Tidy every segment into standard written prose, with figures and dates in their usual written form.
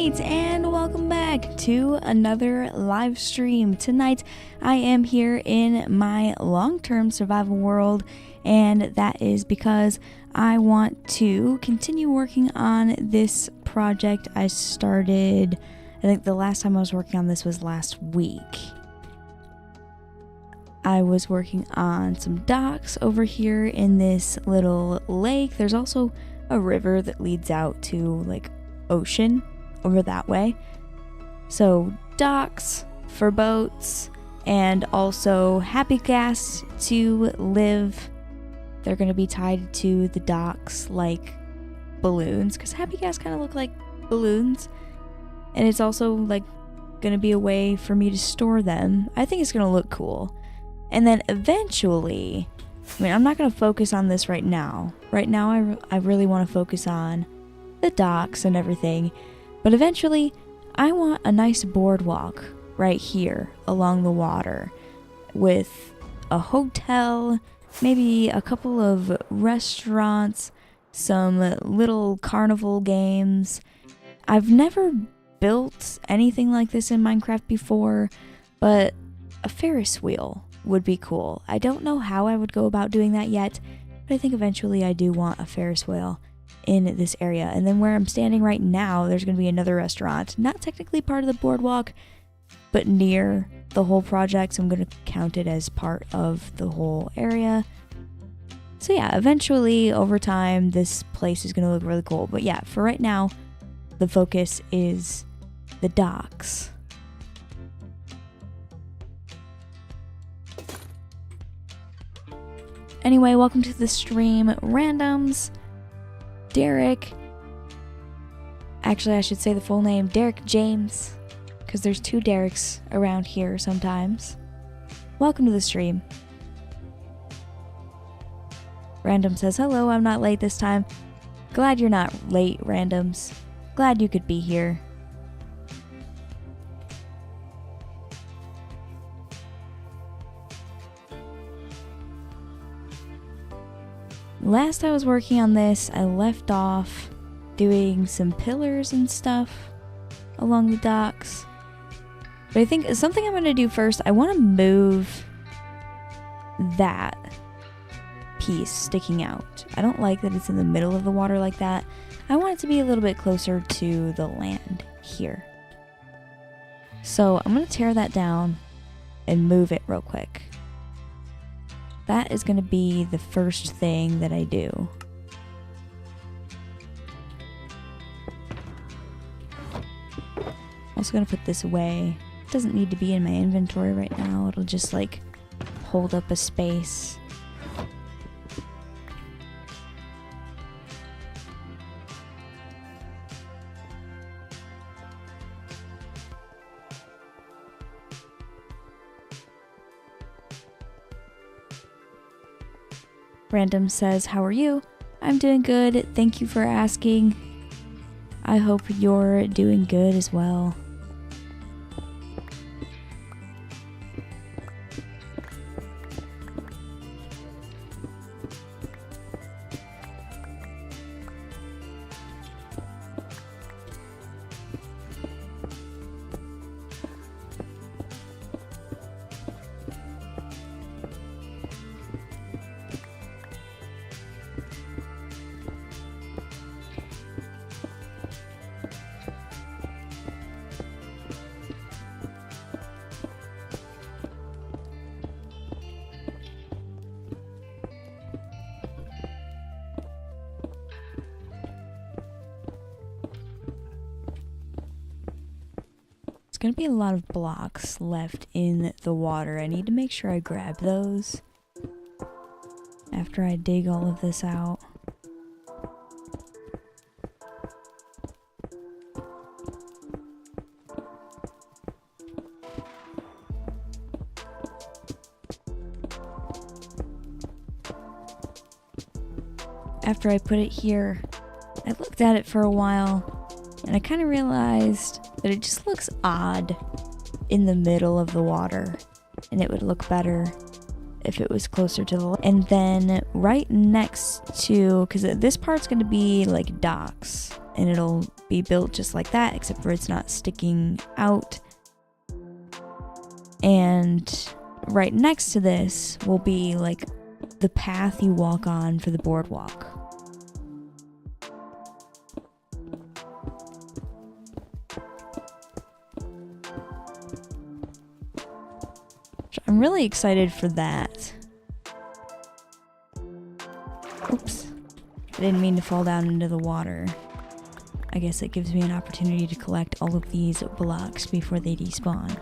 Alright, and welcome back to another live stream. Tonight I am here in my long-term survival world, and that is because I want to continue working on this project I started. I think the last time I was working on this was last week. I was working on some docks over here in this little lake. There's also a river that leads out to like ocean over that way. So docks for boats, and also happy ghast to live. They're going to be tied to the docks like balloons, because happy ghast kind of look like balloons. And it's also like going to be a way for me to store them. I think it's going to look cool. And then eventually, I mean, I'm not going to focus on this right now. Right now, I really want to focus on the docks and everything. But eventually, I want a nice boardwalk right here along the water with a hotel, maybe a couple of restaurants, some little carnival games. I've never built anything like this in Minecraft before, but a Ferris wheel would be cool. I don't know how I would go about doing that yet, but I think eventually I do want a Ferris wheel in this area. And then where I'm standing right now, there's going to be another restaurant, not technically part of the boardwalk, but near the whole project, so I'm going to count it as part of the whole area. So yeah, eventually over time this place is going to look really cool. But yeah, for right now the focus is the docks. Anyway, welcome to the stream, randoms. Derek, actually I should say the full name, Derek James, because there's two Dereks around here sometimes. Welcome to the stream. Random says, hello, I'm not late this time. Glad you're not late, Randoms. Glad you could be here. Last I was working on this, I left off doing some pillars and stuff along the docks. But I think something I'm going to do first, I want to move that piece sticking out. I don't like that it's in the middle of the water like that. I want it to be a little bit closer to the land here. So I'm going to tear that down and move it real quick. That is going to be the first thing that I do. Also going to put this away. It doesn't need to be in my inventory right now. It'll just like hold up a space. Random says, how are you? I'm doing good. Thank you for asking. I hope you're doing good as well. There's going to be a lot of blocks left in the water. I need to make sure I grab those after I dig all of this out. After I put it here, I looked at it for a while and I kind of realized that it just looks odd in the middle of the water, and it would look better if it was closer to the and then right next to, because this part's going to be like docks, and it'll be built just like that, except for it's not sticking out. And right next to this will be like the path you walk on for the boardwalk. I'm really excited for that. Oops. I didn't mean to fall down into the water. I guess it gives me an opportunity to collect all of these blocks before they despawn.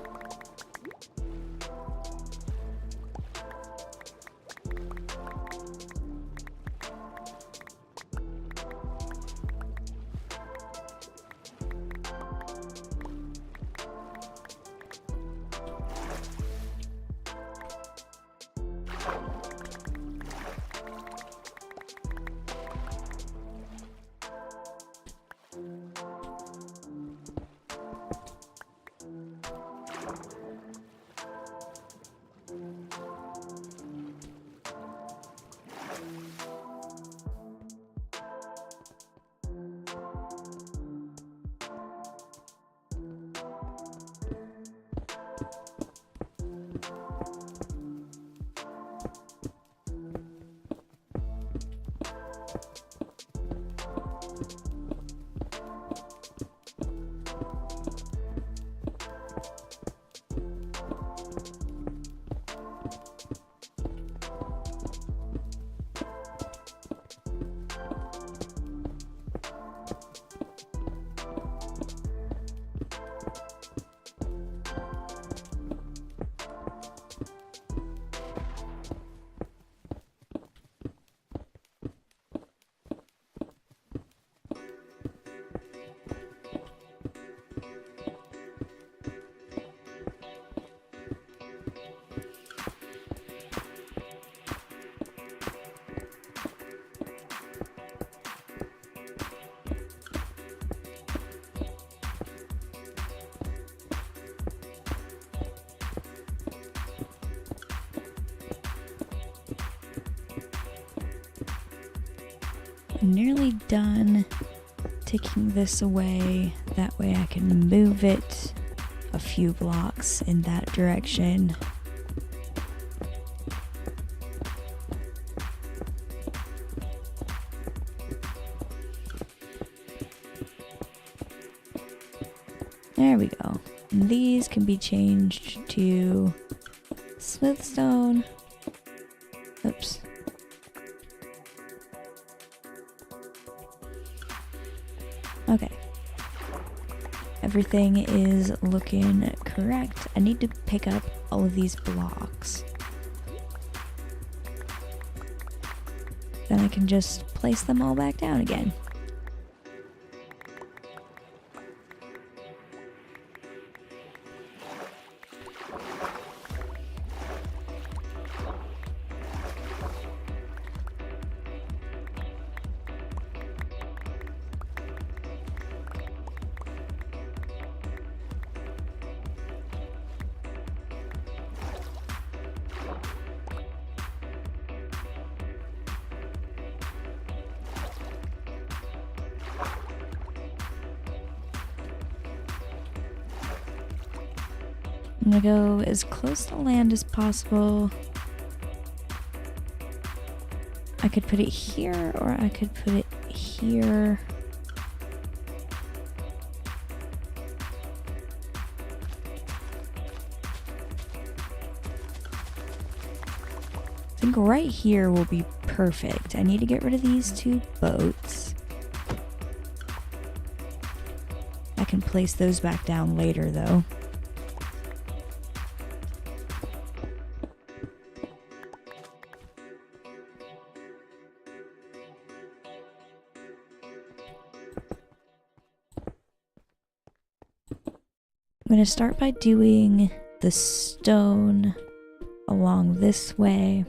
I'm nearly done taking this away. That way I can move it a few blocks in that direction. There we go. And these can be changed to smooth stone. Oops. Okay. Everything is looking correct. I need to pick up all of these blocks. Then I can just place them all back down again. I'm gonna go as close to land as possible. I could put it here, or I could put it here. I think right here will be perfect. I need to get rid of these two boats. I can place those back down later, though. I'm going to start by doing the stone along this way,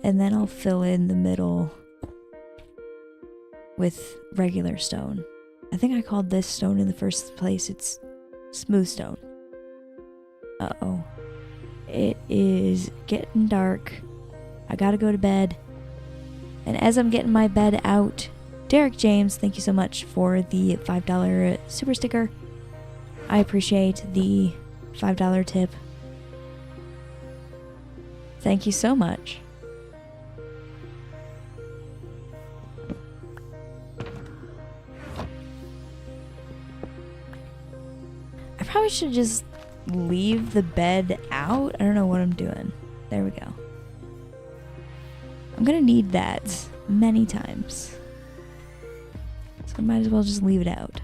and then I'll fill in the middle with regular stone. I think I called this stone in the first place, it's smooth stone. Uh-oh. It is getting dark. I gotta go to bed. And as I'm getting my bed out, Derek James, thank you so much for the $5 super sticker. I appreciate the $5 tip. Thank you so much. I probably should just leave the bed out. I don't know what I'm doing. There we go. I'm gonna need that many times. So I might as well just leave it out.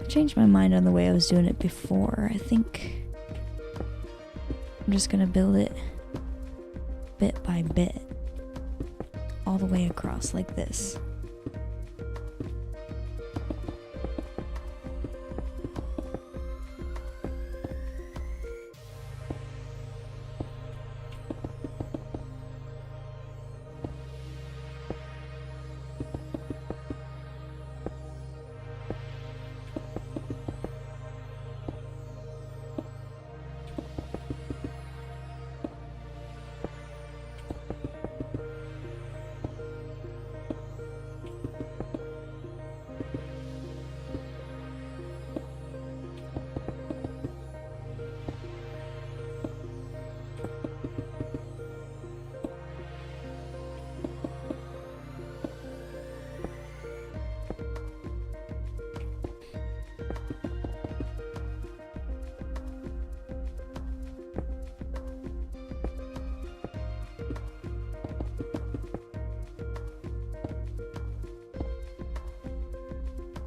Changed my mind on the way I was doing it before. I think I'm just gonna build it bit by bit all the way across like this.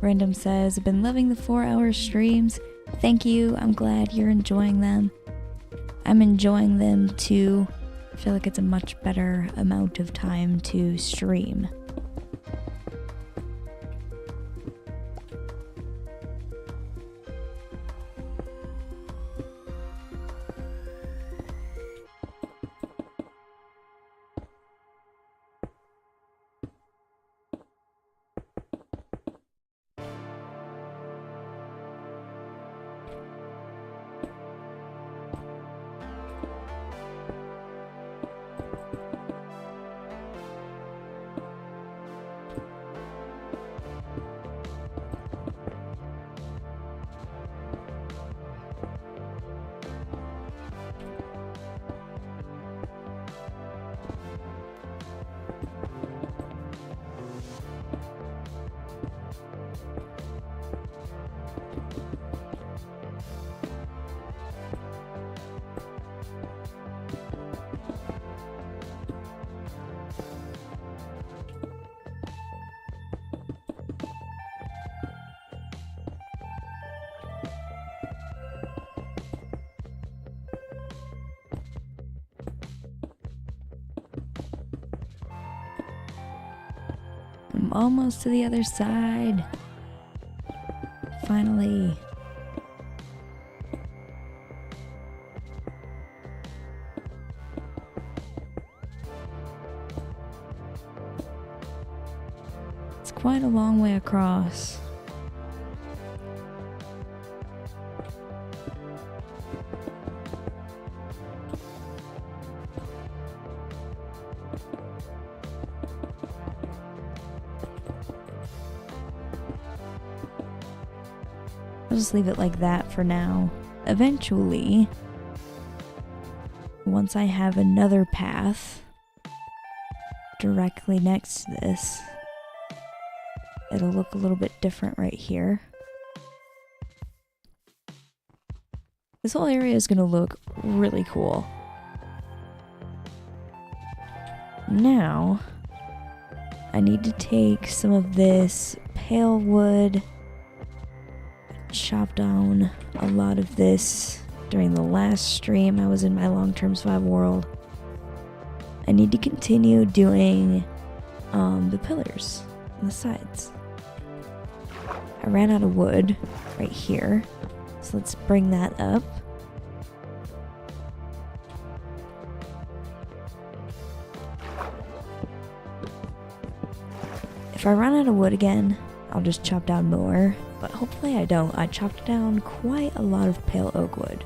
Random says, I've been loving the 4-hour streams. Thank you. I'm glad you're enjoying them. I'm enjoying them too. I feel like it's a much better amount of time to stream. I'm almost to the other side. Finally. It's quite a long way across. I'll just leave it like that for now. Eventually, once I have another path directly next to this, it'll look a little bit different right here. This whole area is going to look really cool. Now, I need to take some of this pale wood, chop down a lot of this during the last stream I was in my long-term survival world. I need to continue doing the pillars on the sides. I ran out of wood right here, so let's bring that up. If I run out of wood again, I'll just chop down more, but hopefully I don't. I chopped down quite a lot of pale oak wood.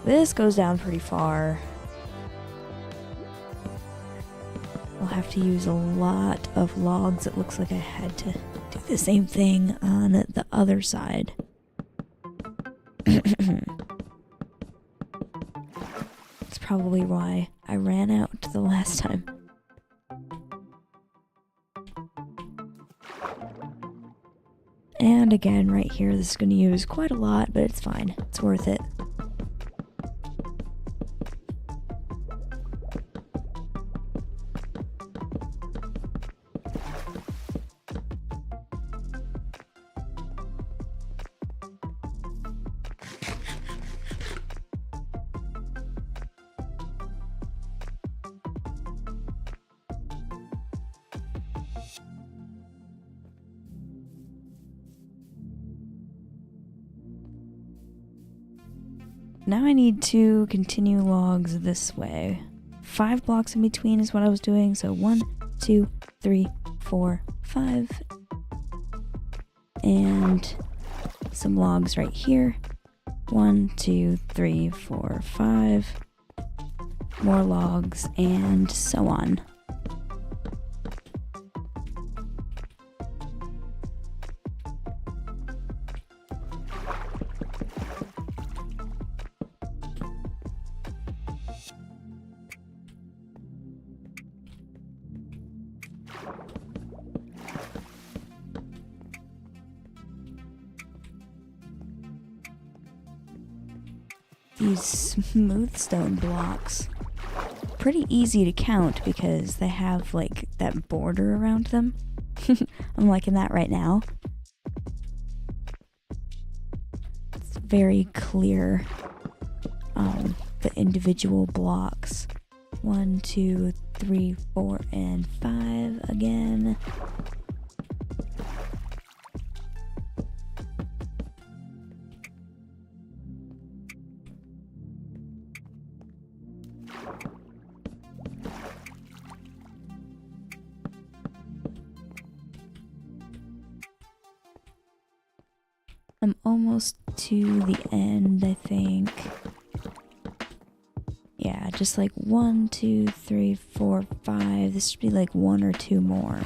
This goes down pretty far. I'll have to use a lot of logs. It looks like I had to do the same thing on the other side. That's probably why I ran out the last time. And again, right here, this is going to use quite a lot, but it's fine. It's worth it. Now I need to continue logs this way. 5 blocks in between is what I was doing, so 1, 2, 3, 4, 5. And some logs right here. 1, 2, 3, 4, 5. More logs, and so on. These smooth stone blocks, pretty easy to count because they have like that border around them. I'm liking that right now. It's very clear, the individual blocks. 1, 2, 3, 4, and 5 again. I'm almost to the end, I think. Yeah, just like 1, 2, 3, 4, 5. This should be like 1 or 2 more.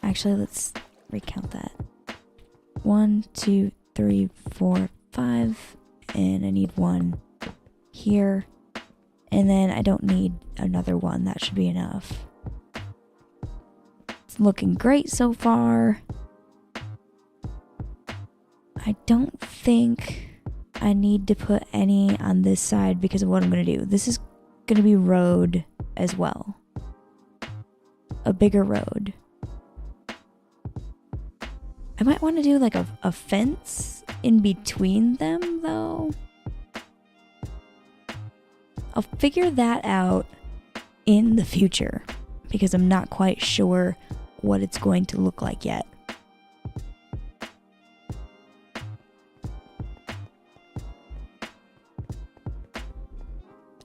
Actually, let's recount that. 1, 2, 3, 4, 5. And I need 1 here. And then I don't need another one. That should be enough. It's looking great so far. I don't think I need to put any on this side because of what I'm going to do. This is going to be road as well. A bigger road. I might want to do like a fence in between them though. I'll figure that out in the future because I'm not quite sure what it's going to look like yet.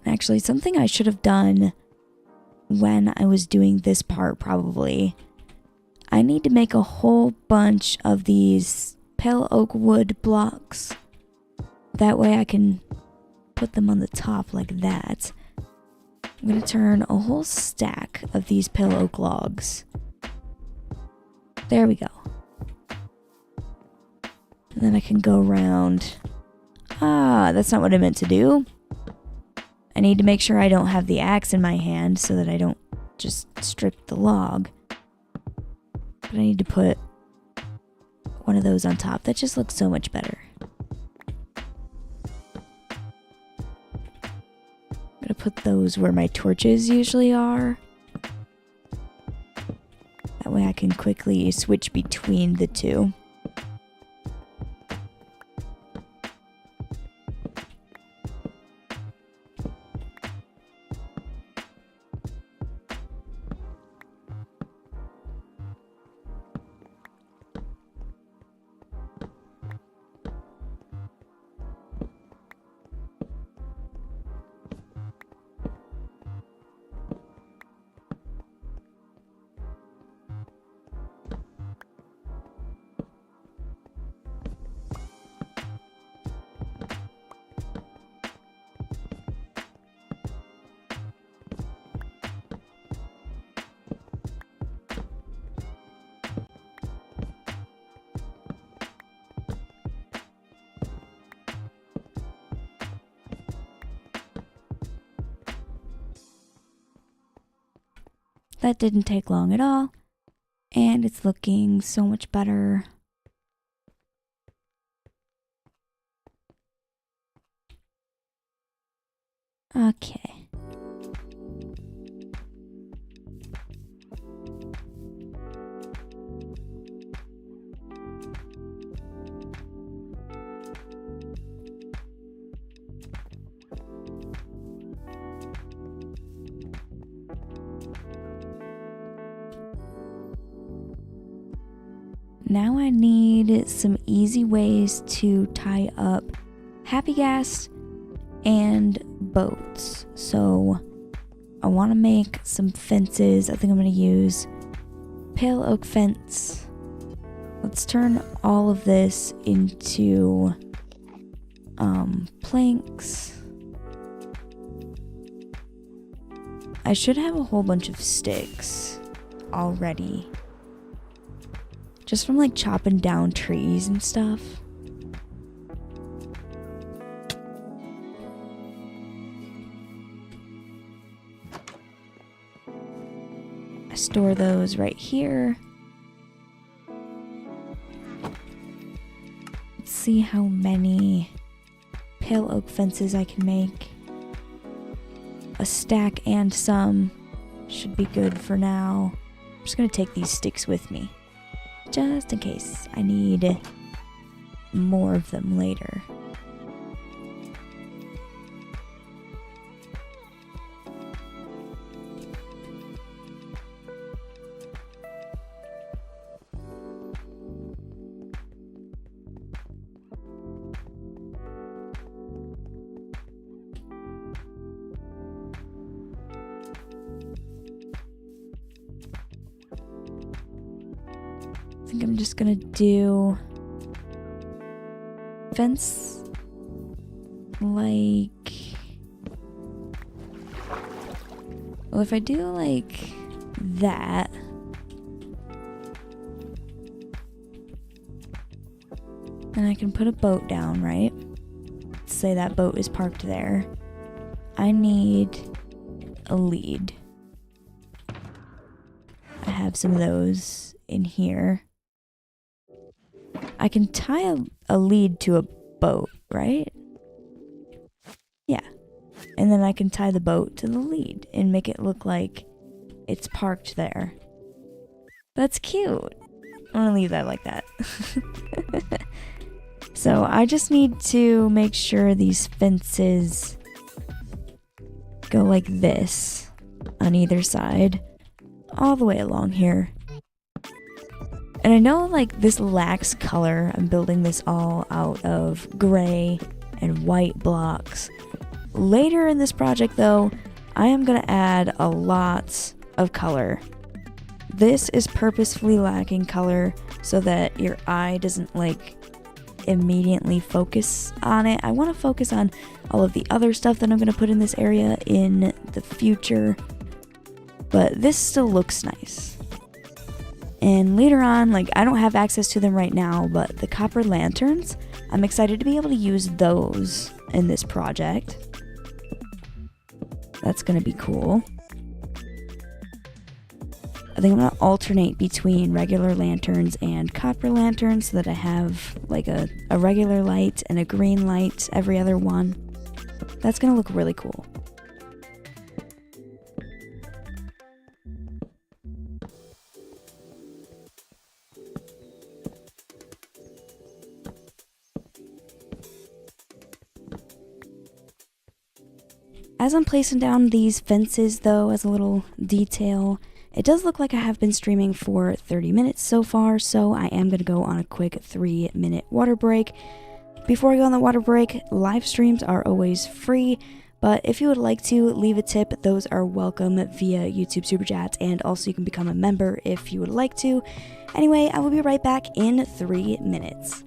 Actually, something I should have done when I was doing this part probably. I need to make a whole bunch of these pale oak wood blocks. That way I can put them on the top like that. I'm going to turn a whole stack of these pale oak logs. There we go. And then I can go around. Ah, that's not what I meant to do. I need to make sure I don't have the axe in my hand so that I don't just strip the log. But I need to put one of those on top. That just looks so much better. I'm gonna put those where my torches usually are. That way I can quickly switch between the two. That didn't take long at all, and it's looking so much better. Okay. Now I need some easy ways to tie up Happy Ghast and boats. So I want to make some fences. I think I'm going to use pale oak fence. Let's turn all of this into planks. I should have a whole bunch of sticks already. Just from like chopping down trees and stuff. I store those right here. Let's see how many pale oak fences I can make. A stack and some should be good for now. I'm just gonna take these sticks with me, just in case I need more of them later. I think I'm just gonna do fence like, well, if I do like that, then I can put a boat down, right? Let's say that boat is parked there. I need a lead. I have some of those in here. I can tie a lead to a boat, right? Yeah. And then I can tie the boat to the lead and make it look like it's parked there. That's cute. I'm gonna leave that like that. So I just need to make sure these fences go like this on either side, all the way along here. And I know like this lacks color. I'm building this all out of gray and white blocks. Later in this project though, I am gonna add a lot of color. This is purposefully lacking color so that your eye doesn't like immediately focus on it. I want to focus on all of the other stuff that I'm gonna put in this area in the future. But this still looks nice. And later on, like, I don't have access to them right now, but the copper lanterns, I'm excited to be able to use those in this project. That's gonna be cool. I think I'm gonna alternate between regular lanterns and copper lanterns so that I have like a regular light and a green light every other one. That's gonna look really cool. As I'm placing down these fences though, as a little detail, it does look like I have been streaming for 30 minutes so far, so I am going to go on a quick 3-minute water break. Before I go on the water break, live streams are always free, but if you would like to leave a tip, those are welcome via YouTube Super Chats, and also you can become a member if you would like to. Anyway, I will be right back in 3 minutes.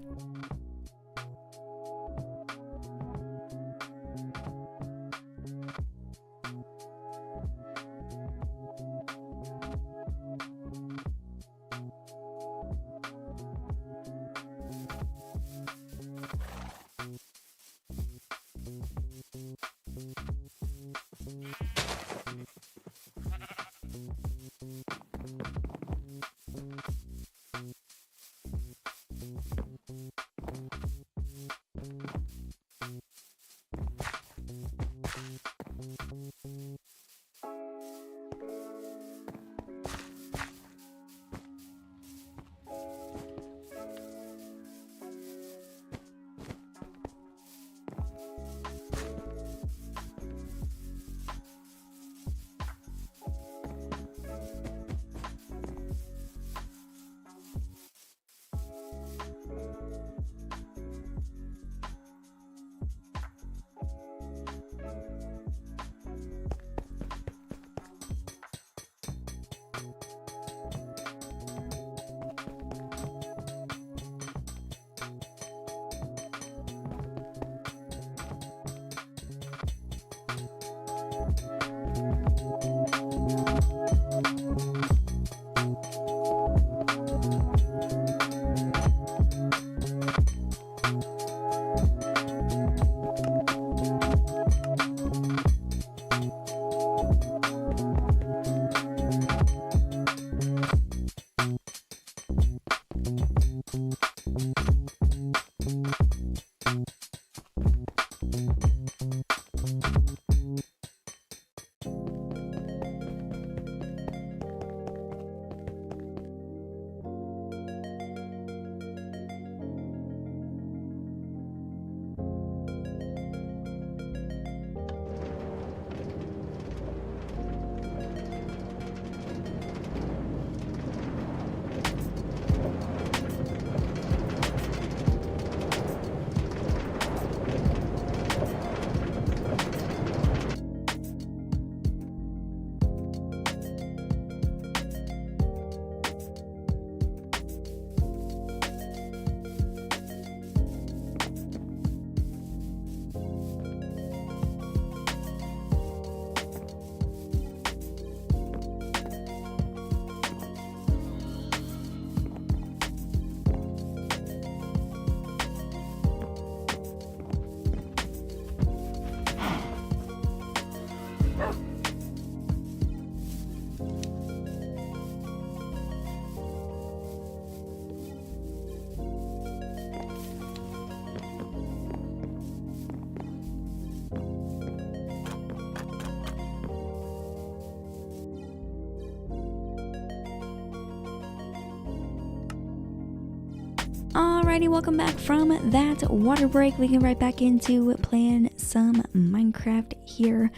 Alrighty, welcome back from that water break. We can right back into playing some Minecraft here.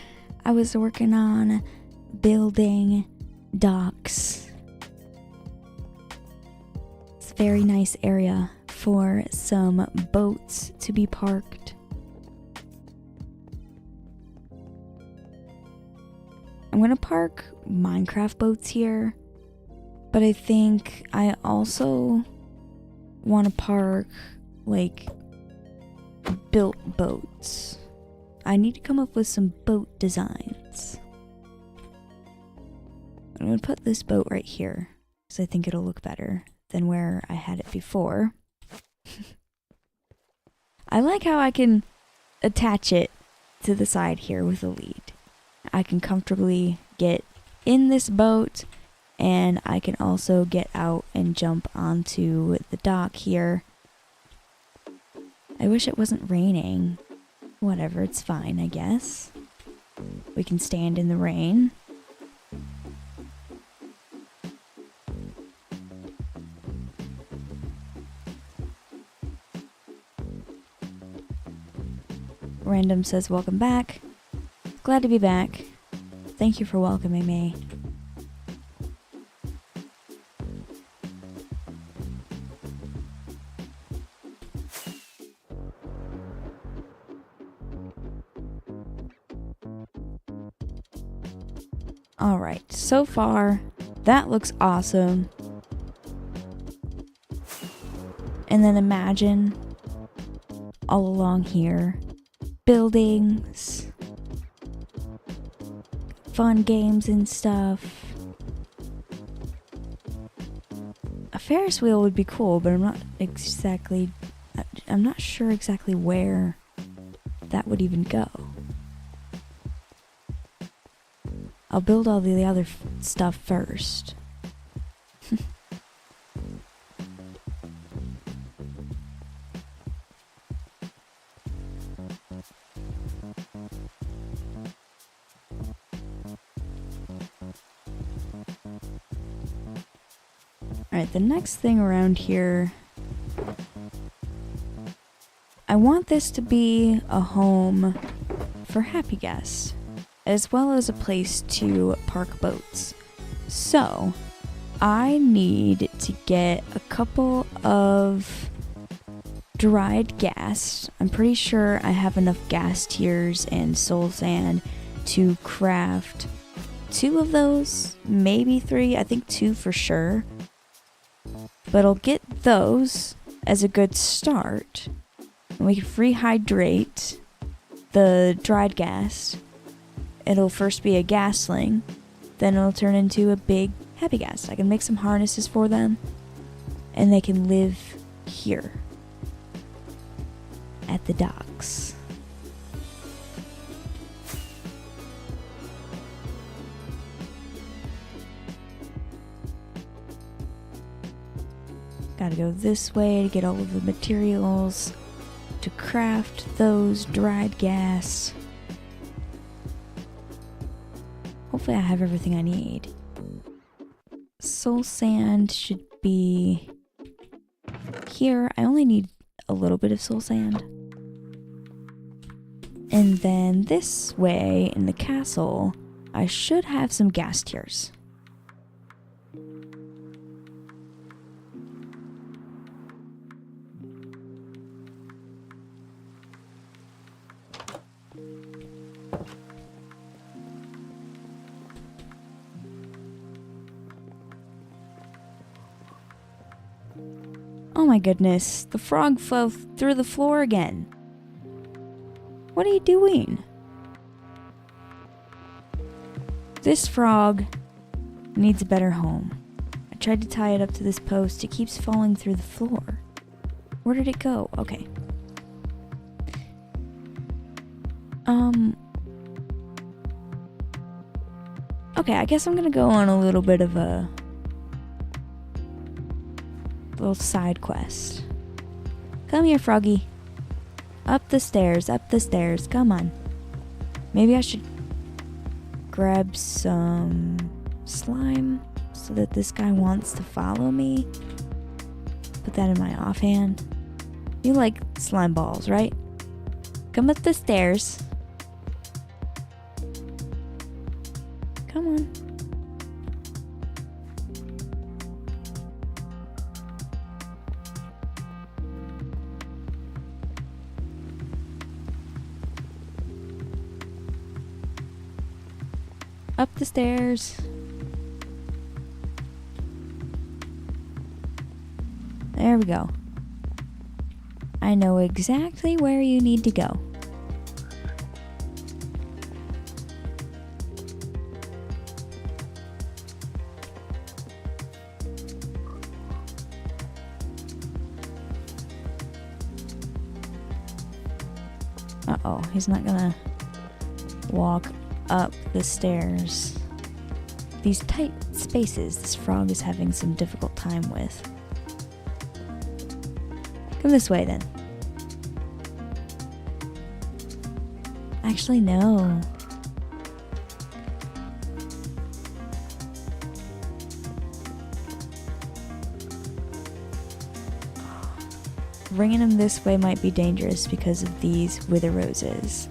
I was working on building docks. It's a very nice area for some boats to be parked. I'm gonna park Minecraft boats here, but I think I also want to park like built boats. I need to come up with some boat designs. I'm gonna put this boat right here because I think it'll look better than where I had it before. I like how I can attach it to the side here with a lead. I can comfortably get in this boat, and I can also get out and jump onto the dock here. I wish it wasn't raining. Whatever, it's fine, I guess. We can stand in the rain. Random says, welcome back. Glad to be back. Thank you for welcoming me. Alright, so far, that looks awesome. And then imagine all along here, buildings, fun games and stuff. A Ferris wheel would be cool, but I'm not sure exactly where that would even go. I'll build all the other stuff first. Alright, the next thing around here, I want this to be a home for happy guests, as well as a place to park boats. So, I need to get a couple of dried ghast. I'm pretty sure I have enough ghast tears and soul sand to craft 2 of those, maybe 3, I think 2 for sure. But I'll get those as a good start. And we can rehydrate the dried ghast. It'll first be a ghastling, then it'll turn into a big happy ghast. I can make some harnesses for them, and they can live here at the docks. Gotta go this way to get all of the materials to craft those dried ghast. hopefully I have everything I need. Soul sand should be here. I only need a little bit of soul sand. And then this way in the castle, I should have some ghast tears. Oh my goodness, the frog fell through the floor again. What are you doing? This frog needs a better home. I tried to tie it up to this post. It keeps falling through the floor. Where did it go? Okay. Okay, I guess I'm gonna go on a little bit of a little side quest. Come here, froggy. Up the stairs, come on. Maybe I should grab some slime so that this guy wants to follow me. Put that in my offhand. You like slime balls, right? Come up the stairs. Come on. Up the stairs. There we go. I know exactly where you need to go. Uh-oh, he's not gonna walk up the stairs. These tight spaces this frog is having some difficult time with. Come this way then. Actually, no. Bringing him this way might be dangerous because of these wither roses.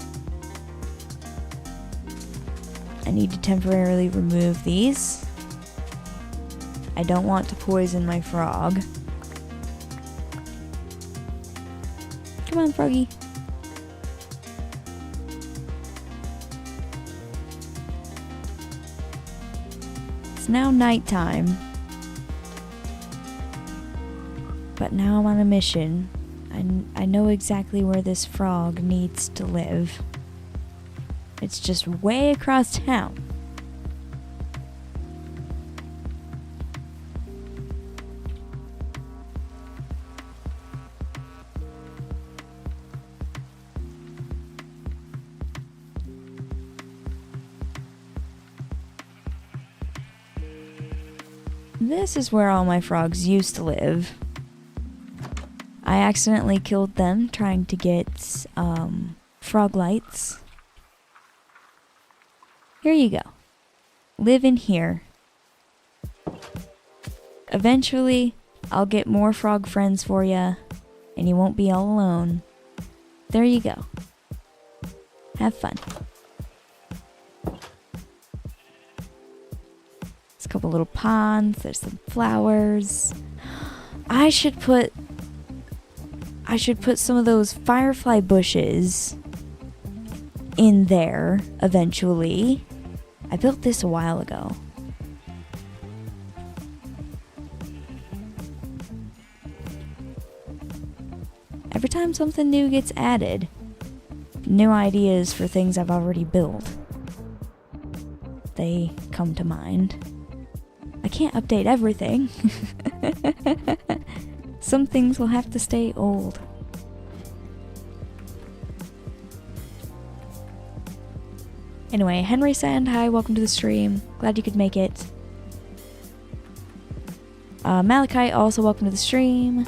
I need to temporarily remove these. I don't want to poison my frog. Come on, froggy. It's now nighttime. But now I'm on a mission. I know exactly where this frog needs to live. It's just way across town. This is where all my frogs used to live. I accidentally killed them trying to get frog lights. Here you go. Live in here. Eventually, I'll get more frog friends for you, and you won't be all alone. There you go. Have fun. There's a couple little ponds. There's some flowers. I should put some of those firefly bushes in there eventually. I built this a while ago. Every time something new gets added, new ideas for things I've already built, they come to mind. I can't update everything. Some things will have to stay old. Anyway, Henry Sand, hi, welcome to the stream. Glad you could make it. Malachite, also welcome to the stream.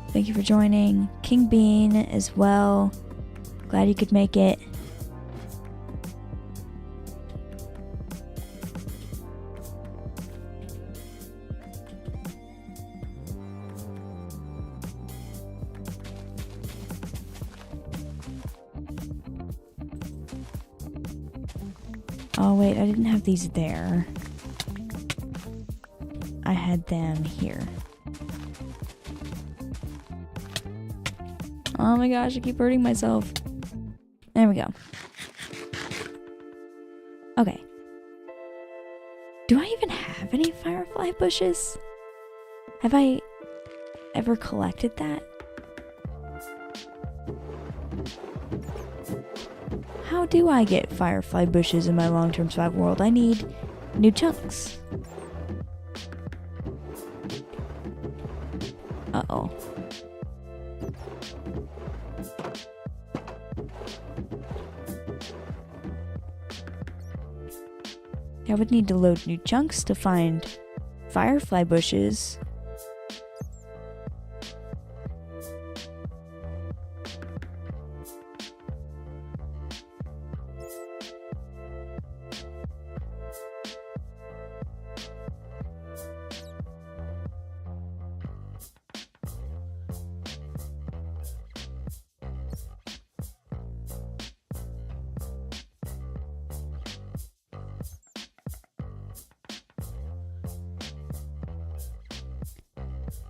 Thank you for joining. King Bean as well. Glad you could make it. Oh wait, I didn't have these there. I had them here. Oh my gosh, I keep hurting myself. There we go. Okay. Do I even have any firefly bushes? Have I ever collected that? How do I get firefly bushes in my long-term survival world? I need new chunks. Uh-oh. I would need to load new chunks to find firefly bushes.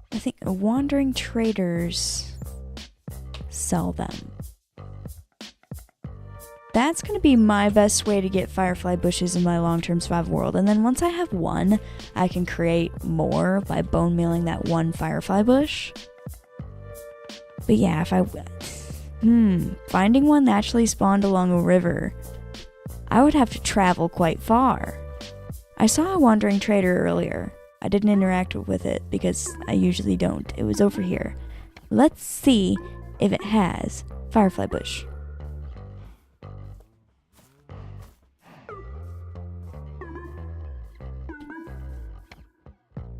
I think wandering traders sell them. That's going to be my best way to get firefly bushes in my long-term survival world. And then once I have one, I can create more by bone mealing that one firefly bush. But yeah, if I... finding one naturally spawned along a river, I would have to travel quite far. I saw a wandering trader earlier. I didn't interact with it because I usually don't. It was over here. Let's see if it has firefly bush.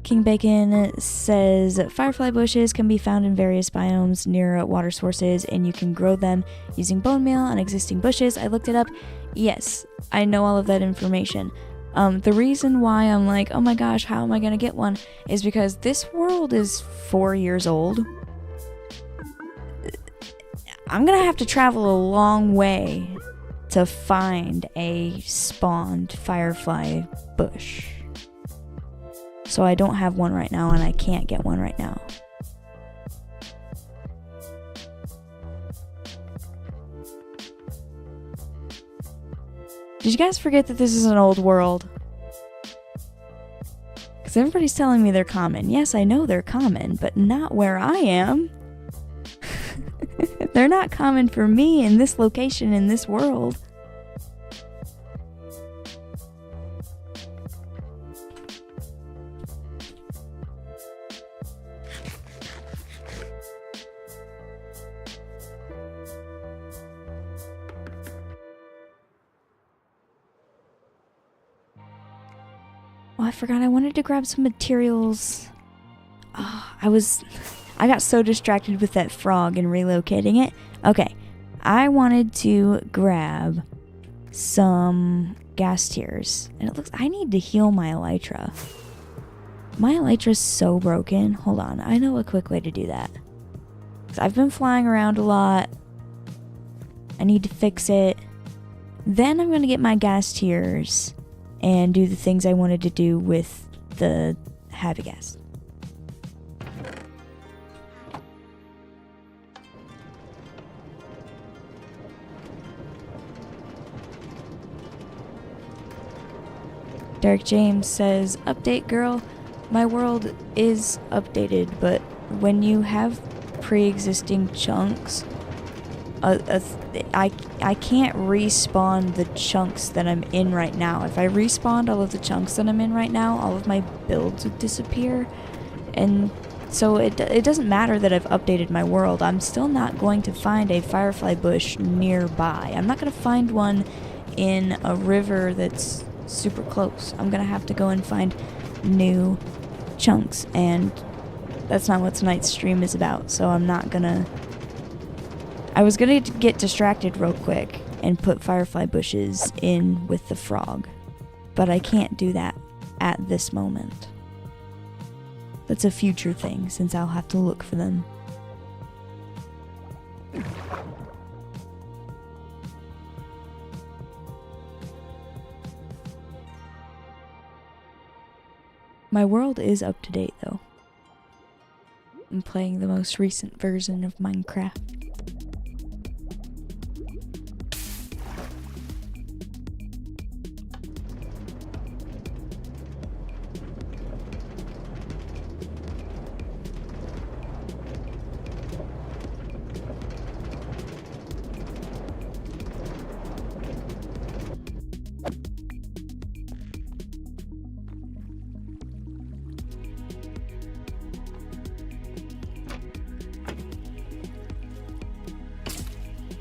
King Bacon says firefly bushes can be found in various biomes near water sources, and you can grow them using bone meal on existing bushes. I looked it up. Yes, I know all of that information. The reason why I'm like, oh my gosh, how am I gonna get one, is because this world is 4 years old. I'm gonna have to travel a long way to find a spawned firefly bush. So I don't have one right now, and I can't get one right now. Did you guys forget that this is an old world? Because everybody's telling me they're common. Yes, I know they're common, but not where I am. They're not common for me in this location, in this world. Oh, I forgot I wanted to grab some materials. Oh, I got so distracted with that frog and relocating it. Okay, I wanted to grab some gas tiers. And it looks, I need to heal my elytra. My elytra's so broken. Hold on, I know a quick way to do that. 'Cause I've been flying around a lot. I need to fix it. Then I'm gonna get my gas tiers and do the things I wanted to do with the heavy gas. Derek James says, update girl, my world is updated, but when you have pre-existing chunks, I can't respawn the chunks that I'm in right now. If I respawned all of the chunks that I'm in right now, all of my builds would disappear. And so it doesn't matter that I've updated my world. I'm still not going to find a firefly bush nearby. I'm not going to find one in a river that's super close. I'm going to have to go and find new chunks. And that's not what tonight's stream is about. So I'm not going to... I was gonna get distracted real quick and put firefly bushes in with the frog, but I can't do that at this moment. That's a future thing, since I'll have to look for them. My world is up to date though. I'm playing the most recent version of Minecraft.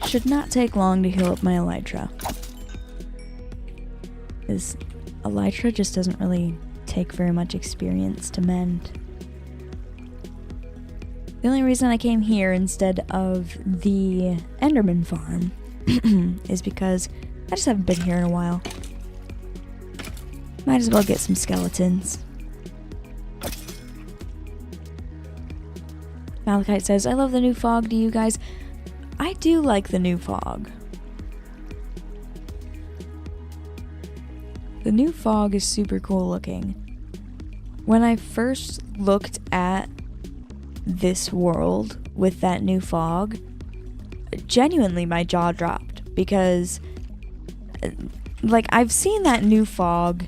Should not take long to heal up my elytra. This elytra just doesn't really take very much experience to mend. The only reason I came here instead of the Enderman farm is because I just haven't been here in a while. Might as well get some skeletons. Malachite says, I love the new fog. Do you guys? I do like the new fog. The new fog is super cool looking. When I first looked at this world with that new fog, genuinely my jaw dropped because like I've seen that new fog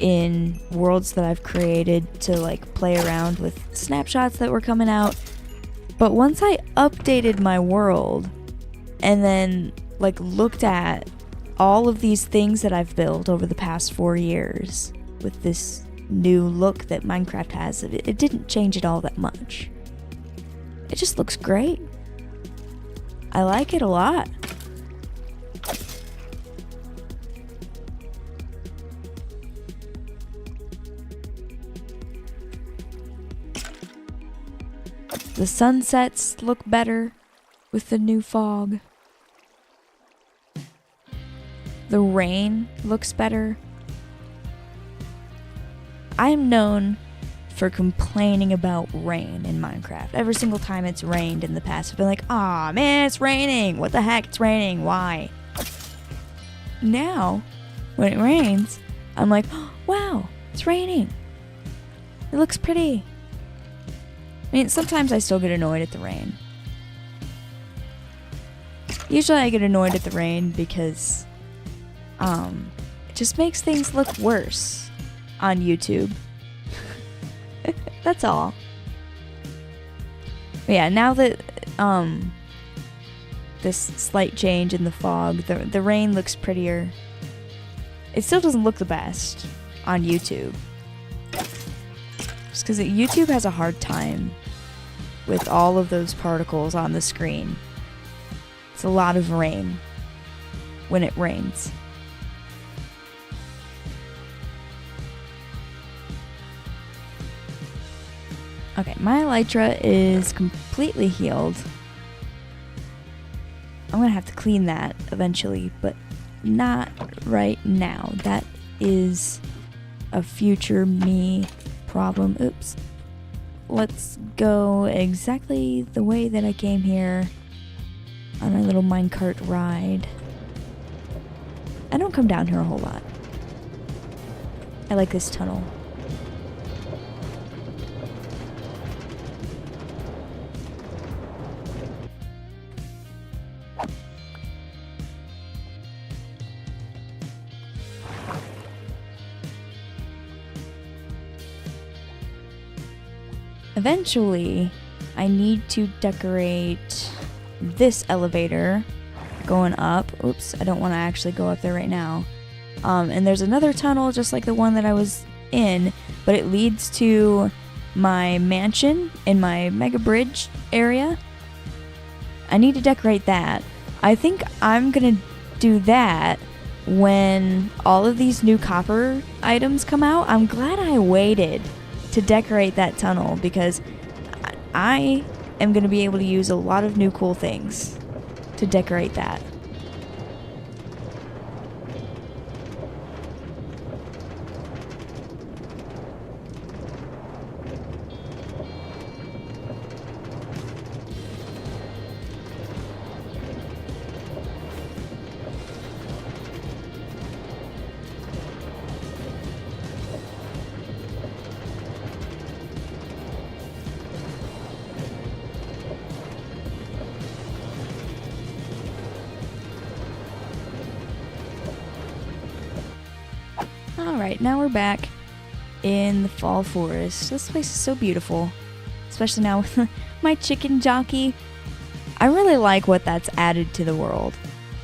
in worlds that I've created to like play around with snapshots that were coming out. But once I updated my world and then like looked at all of these things that I've built over the past 4 years with this new look that Minecraft has, it didn't change it all that much. It just looks great. I like it a lot. The sunsets look better with the new fog. The rain looks better. I am known for complaining about rain in Minecraft. Every single time it's rained in the past, I've been like, "Aw, man, it's raining. What the heck? It's raining. Why?" Now, when it rains, I'm like, oh, "Wow, it's raining. It looks pretty." I mean, sometimes I still get annoyed at the rain. Usually I get annoyed at the rain because it just makes things look worse on YouTube. That's all. But yeah, now that this slight change in the fog, the rain looks prettier. It still doesn't look the best on YouTube. Just because YouTube has a hard time with all of those particles on the screen. It's a lot of rain when it rains. Okay, my elytra is completely healed. I'm gonna have to clean that eventually, but not right now. That is a future me problem. Oops. Let's go exactly the way that I came here on our little minecart ride. I don't come down here a whole lot. I like this tunnel. Eventually, I need to decorate this elevator going up. Oops, I don't want to actually go up there right now. And there's another tunnel just like the one that I was in, but it leads to my mansion in my mega bridge area. I need to decorate that. I think I'm gonna do that when all of these new copper items come out. I'm glad I waited to decorate that tunnel because I am going to be able to use a lot of new cool things to decorate that. Alright, now we're back in the fall forest. This place is so beautiful, especially now with my chicken jockey. I really like what that's added to the world.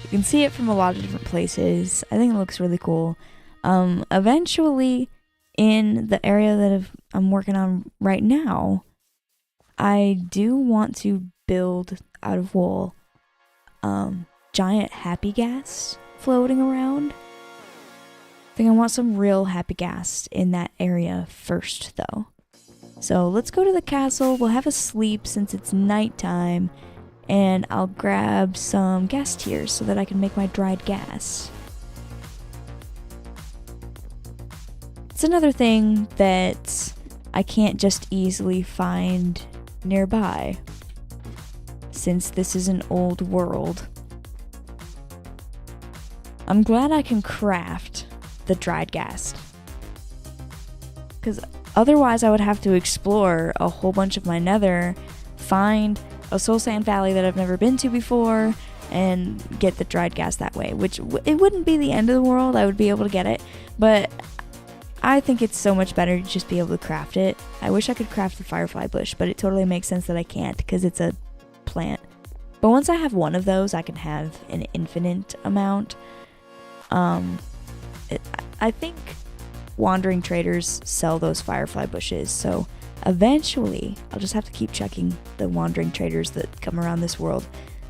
You can see it from a lot of different places. I think it looks really cool. Eventually, in the area that I'm working on right now, I do want to build out of wool giant happy ghast floating around. I think I want some real happy ghast in that area first, though. So let's go to the castle. We'll have a sleep since it's nighttime, and I'll grab some ghast tears so that I can make my dried ghast. It's another thing that I can't just easily find nearby, since this is an old world. I'm glad I can craft the dried ghast, because otherwise I would have to explore a whole bunch of my nether, find a soul sand valley that I've never been to before, and get the dried ghast that way, which it wouldn't be the end of the world. I would be able to get it, but I think it's so much better to just be able to craft it. I wish I could craft the firefly bush, but it totally makes sense that I can't because it's a plant. But once I have one of those, I can have an infinite amount. I think wandering traders sell those firefly bushes, so eventually I'll just have to keep checking the wandering traders that come around this world.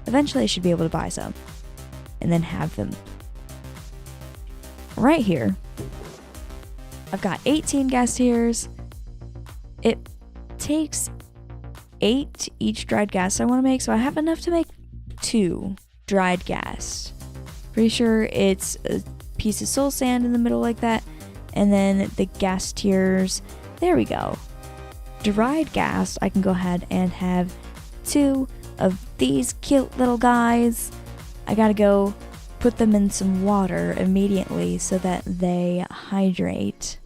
Eventually I should be able to buy some and then have them. Right here, I've got 18 ghast tears. It takes 8 each dried ghast I want to make, so I have enough to make 2 dried ghast. Pretty sure it's a piece of soul sand in the middle like that, and then the ghast tears. There we go. Dried ghast, I can go ahead and have 2 of these cute little guys. I gotta go put them in some water immediately so that they hydrate.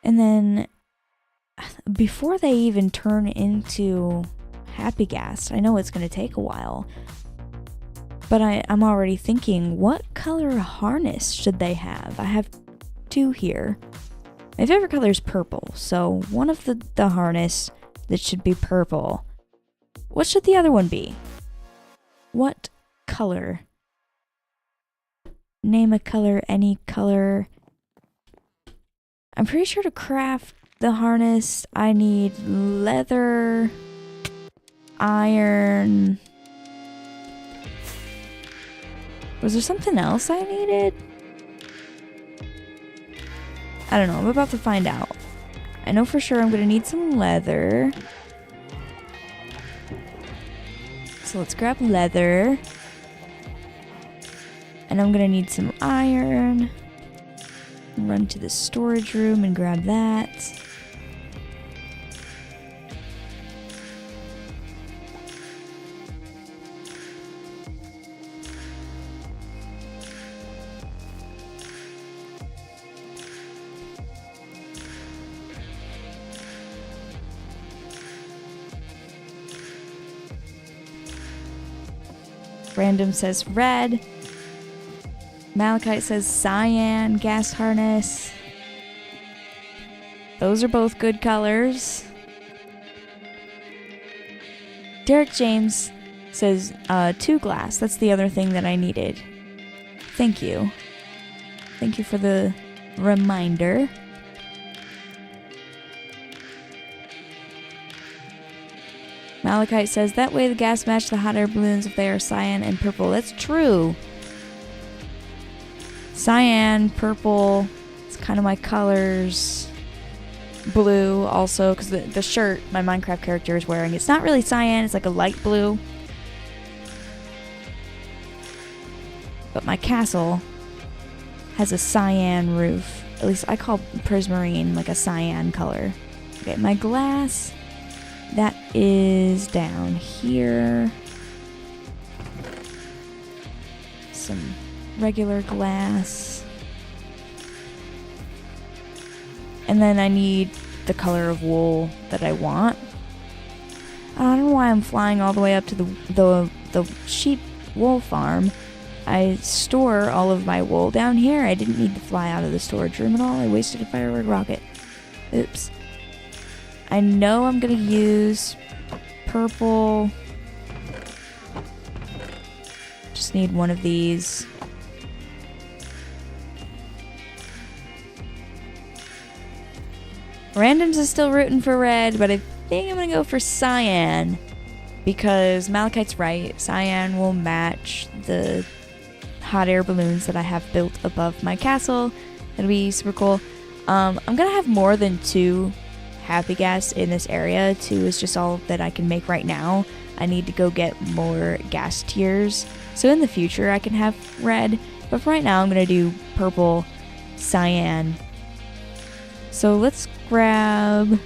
And then before they even turn into happy ghast, I know it's going to take a while, but I'm already thinking, what color harness should they have? I have 2 here. My favorite color is purple, so one of the harness that should be purple. What should the other one be? What color? Name a color, any color. I'm pretty sure to craft the harness, I need leather, iron. Was there something else I needed? I don't know, I'm about to find out. I know for sure I'm going to need some leather. So let's grab leather. And I'm going to need some iron. Run to the storage room and grab that. Random says red. Malachite says cyan, ghast harness. Those are both good colors. Derek James says 2 glass. That's the other thing that I needed. Thank you. Thank you for the reminder. Malachite says that way the ghast match the hot air balloons if they are cyan and purple. That's true. Cyan, purple, it's kind of my colors. Blue also, because the shirt my Minecraft character is wearing, it's not really cyan, it's like a light blue. But my castle has a cyan roof. At least I call prismarine like a cyan color. Okay, my glass, that is down here. Some regular glass. And then I need the color of wool that I want. I don't know why I'm flying all the way up to the sheep wool farm. I store all of my wool down here. I didn't need to fly out of the storage room at all. I wasted a firework rocket. Oops. I know I'm gonna use purple. Just need one of these. Randoms is still rooting for red, but I think I'm gonna go for cyan. Because Malachite's right. Cyan will match the hot air balloons that I have built above my castle. That'll be super cool. I'm gonna have more than 2 happy gas in this area. 2 is just all that I can make right now. I need to go get more gas tiers. So in the future I can have red. But for right now I'm gonna do purple, cyan. So let's grab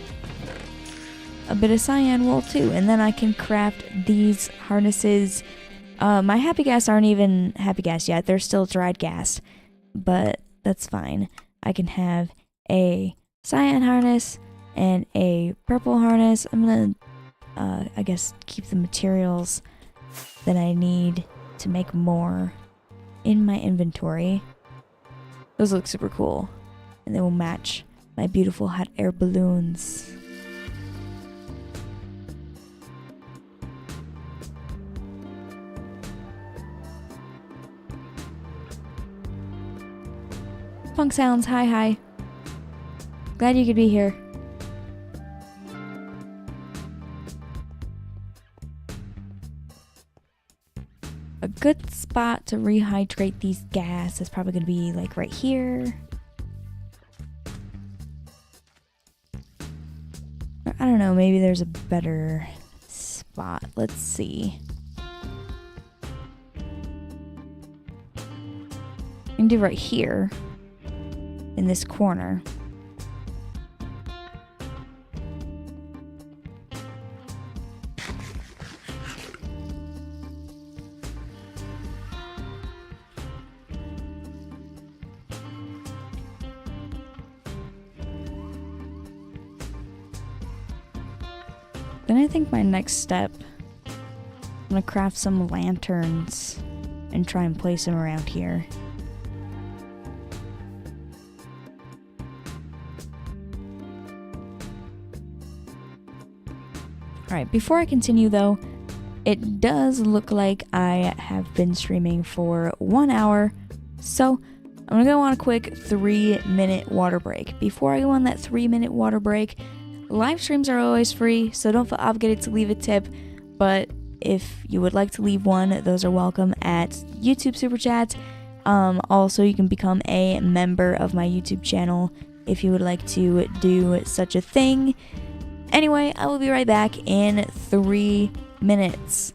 a bit of cyan wool too, and then I can craft these harnesses. My happy gas aren't even happy gas yet. They're still dried gas, but that's fine. I can have a cyan harness and a purple harness. I'm gonna, I guess, keep the materials that I need to make more in my inventory. Those look super cool, and they will match my beautiful hot air balloons. Funk Sounds, hi. Glad you could be here. A good spot to rehydrate these gas is probably going to be like right here. I don't know, maybe there's a better spot. Let's see. I can do right here in this corner. Then I think my next step, I'm gonna craft some lanterns and try and place them around here. Alright, before I continue though, it does look like I have been streaming for 1 hour, so I'm gonna go on a quick 3-minute water break. Before I go on that 3-minute water break, live streams are always free, so don't feel obligated to leave a tip, but if you would like to leave one, those are welcome at YouTube Super Chats. Also, you can become a member of my YouTube channel if you would like to do such a thing. Anyway, I will be right back in 3 minutes.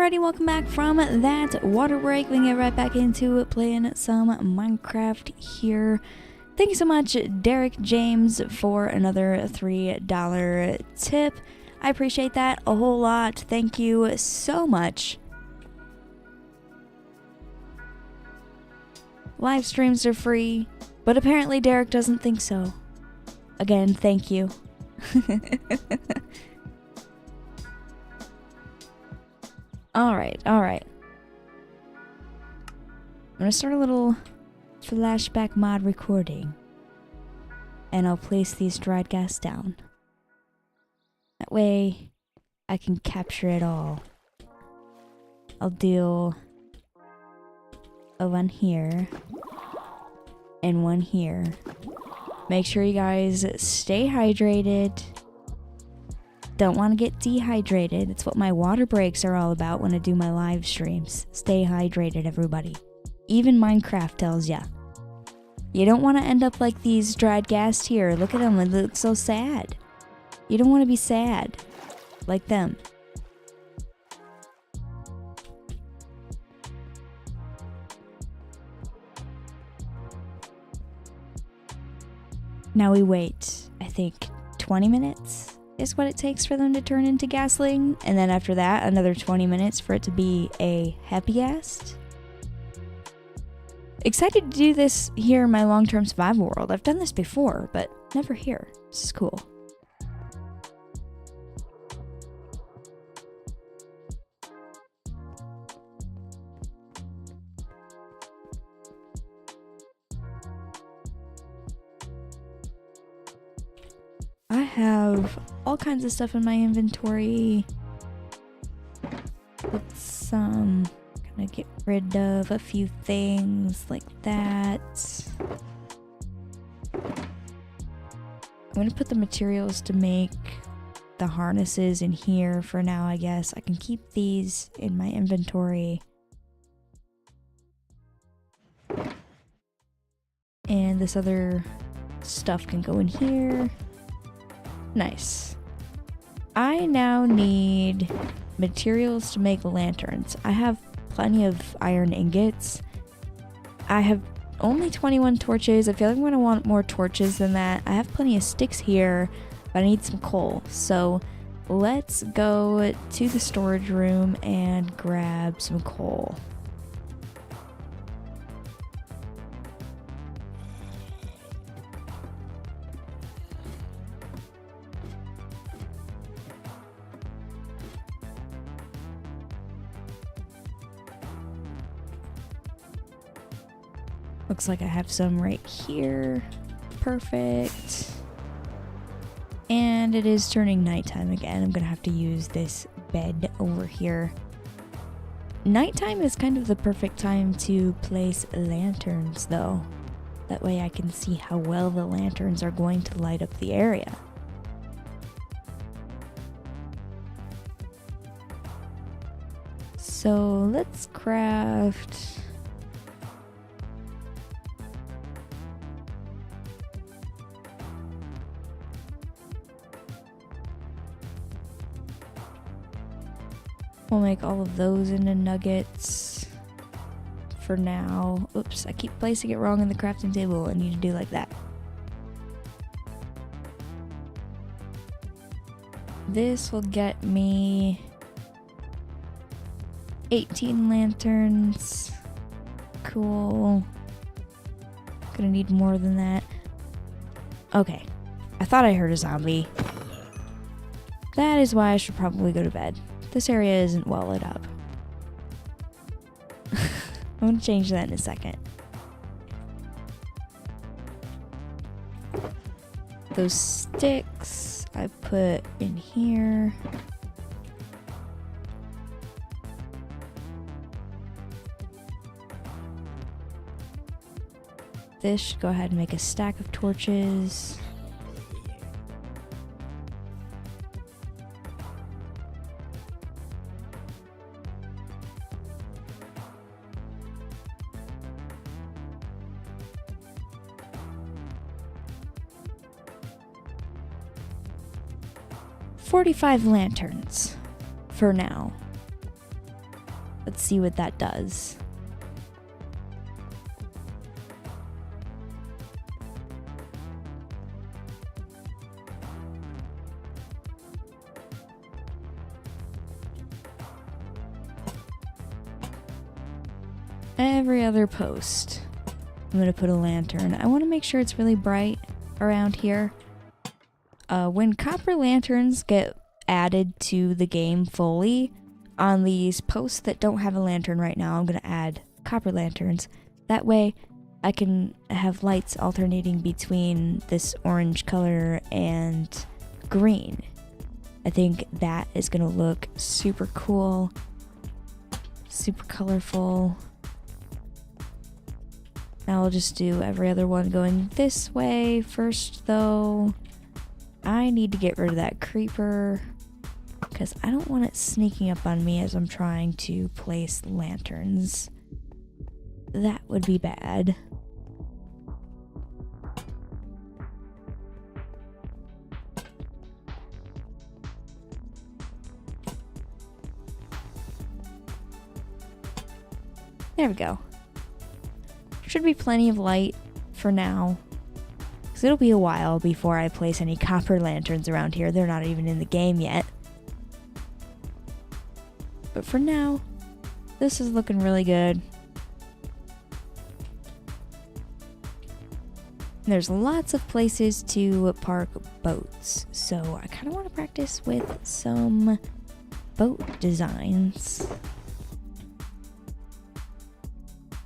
Alrighty, welcome back from that water break. We can get right back into playing some Minecraft here. Thank you so much, Derek James, for another $3 tip. I appreciate that a whole lot. Thank you so much. Live streams are free, but apparently Derek doesn't think so. Again, thank you. Alright. I'm gonna start a little flashback mod recording. And I'll place these dried gas down. That way, I can capture it all. I'll do one here and one here. Make sure you guys stay hydrated. Don't want to get dehydrated. That's what my water breaks are all about when I do my live streams. Stay hydrated, everybody. Even Minecraft tells ya. You don't want to end up like these dried gas here. Look at them, they look so sad. You don't want to be sad like them. Now we wait, I think 20 minutes is what it takes for them to turn into gasling, and then after that another 20 minutes for it to be a happy ghast. Excited to do this here in my long-term survival world. I've done this before, but never here. This is cool. I have all kinds of stuff in my inventory. Let's gonna get rid of a few things like that. I'm gonna put the materials to make the harnesses in here for now, I guess. I can keep these in my inventory. And this other stuff can go in here. Nice. I now need materials to make lanterns. I have plenty of iron ingots. I have only 21 torches. I feel like I'm going to want more torches than that. I have plenty of sticks here, but I need some coal. So let's go to the storage room and grab some coal. Looks like I have some right here. Perfect. And it is turning nighttime again. I'm gonna have to use this bed over here. Nighttime is kind of the perfect time to place lanterns though. That way I can see how well the lanterns are going to light up the area. So let's craft... We'll make all of those into nuggets for now. Oops, I keep placing it wrong in the crafting table. I need to do like that. This will get me 18 lanterns. Cool. Gonna need more than that. Okay. I thought I heard a zombie. That is why I should probably go to bed. This area isn't well lit up. I'm gonna change that in a second. Those sticks I put in here. This should go ahead and make a stack of torches. $45 lanterns for now. Let's see what that does. Every other post, I'm gonna put a lantern. I want to make sure it's really bright around here. When copper lanterns get added to the game fully, on these posts that don't have a lantern right now, I'm gonna add copper lanterns. That way I can have lights alternating between this orange color and green. I think that is gonna look super cool, super colorful. Now I'll just do every other one going this way. First though, I need to get rid of that creeper because I don't want it sneaking up on me as I'm trying to place lanterns. That would be bad. There we go. Should be plenty of light for now, because it'll be a while before I place any copper lanterns around here. They're not even in the game yet. But for now, this is looking really good. There's lots of places to park boats, so I kind of want to practice with some boat designs.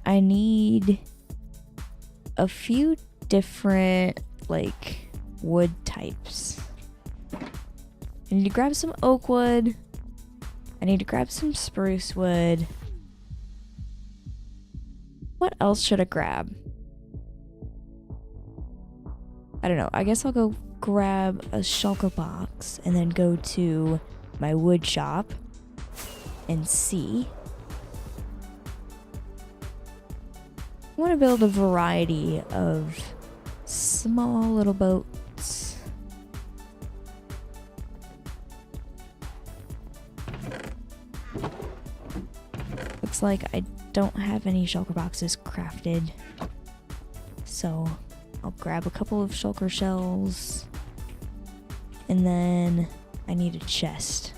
I need a few different, like, wood types. I need to grab some oak wood. I need to grab some spruce wood. What else should I grab? I don't know. I guess I'll go grab a shulker box and then go to my wood shop and see. I want to build a variety of small little boats. Looks like I don't have any shulker boxes crafted, so I'll grab a couple of shulker shells, and then I need a chest.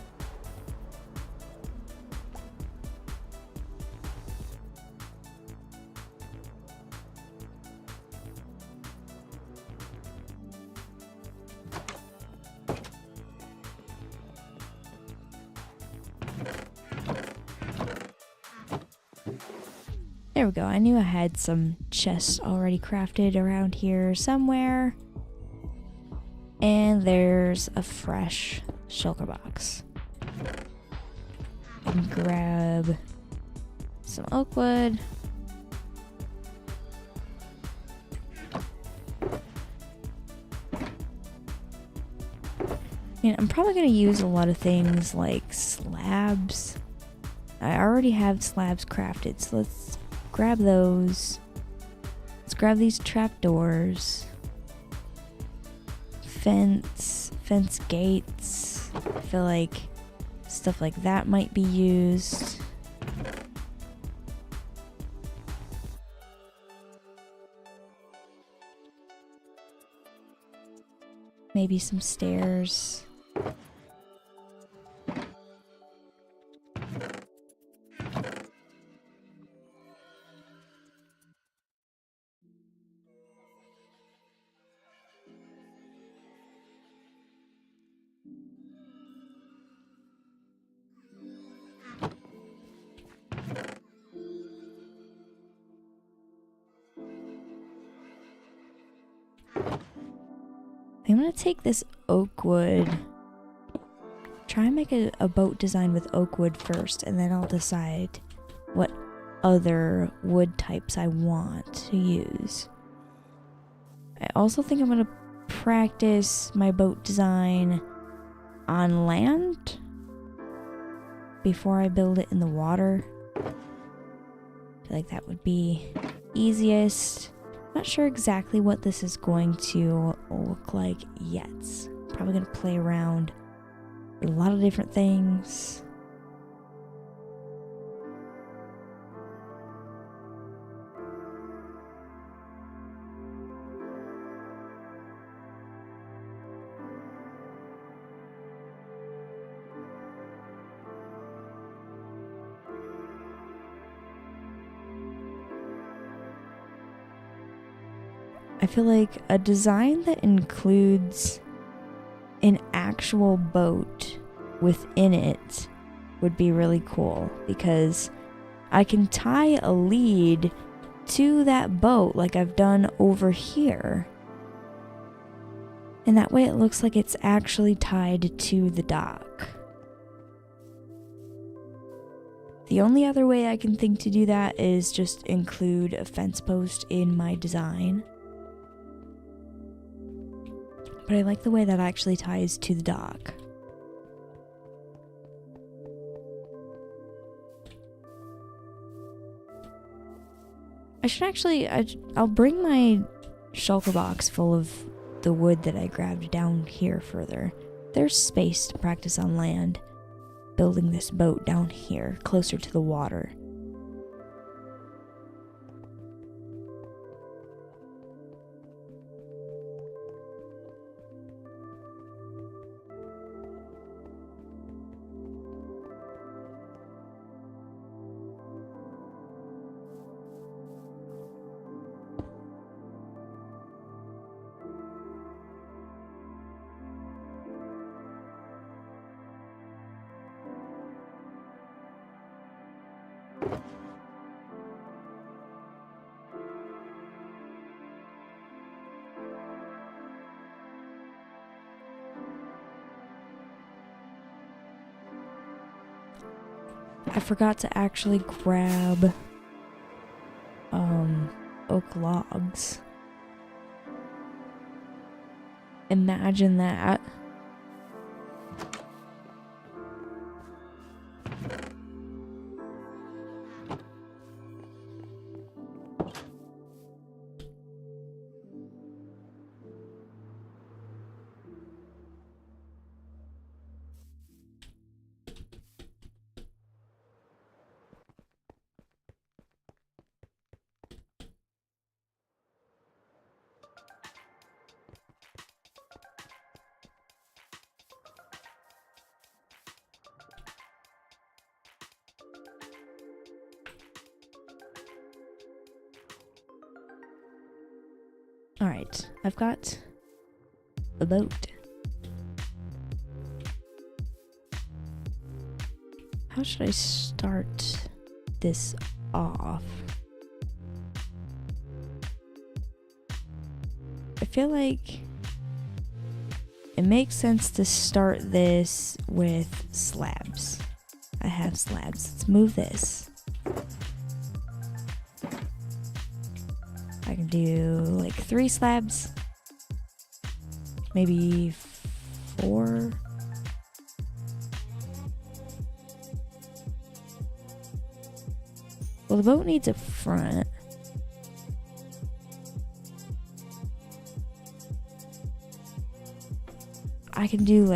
There we go. I knew I had some chests already crafted around here somewhere. And there's a fresh shulker box. I can grab some oak wood. And I'm probably going to use a lot of things like slabs. I already have slabs crafted, so let's grab those. Let's grab these trapdoors. Fence gates. I feel like stuff like that might be used. Maybe some stairs. I'm gonna take this oak wood, try and make a boat design with oak wood first, and then I'll decide what other wood types I want to use. I also think I'm gonna practice my boat design on land before I build it in the water. I feel like that would be easiest. Not sure exactly what this is going to look like yet. Probably going to play around with a lot of different things. I feel like a design that includes an actual boat within it would be really cool, because I can tie a lead to that boat like I've done over here. And that way it looks like it's actually tied to the dock. The only other way I can think to do that is just include a fence post in my design. But I like the way that actually ties to the dock. I should actually, I'll bring my shulker box full of the wood that I grabbed down here further. There's space to practice on land, building this boat down here, closer to the water. I forgot to actually grab oak logs. Imagine that. Alright, I've got a boat. How should I start this off? I feel like it makes sense to start this with slabs. I have slabs. Let's move this. I can do like 3 slabs, maybe 4. Well, the boat needs a front. I can do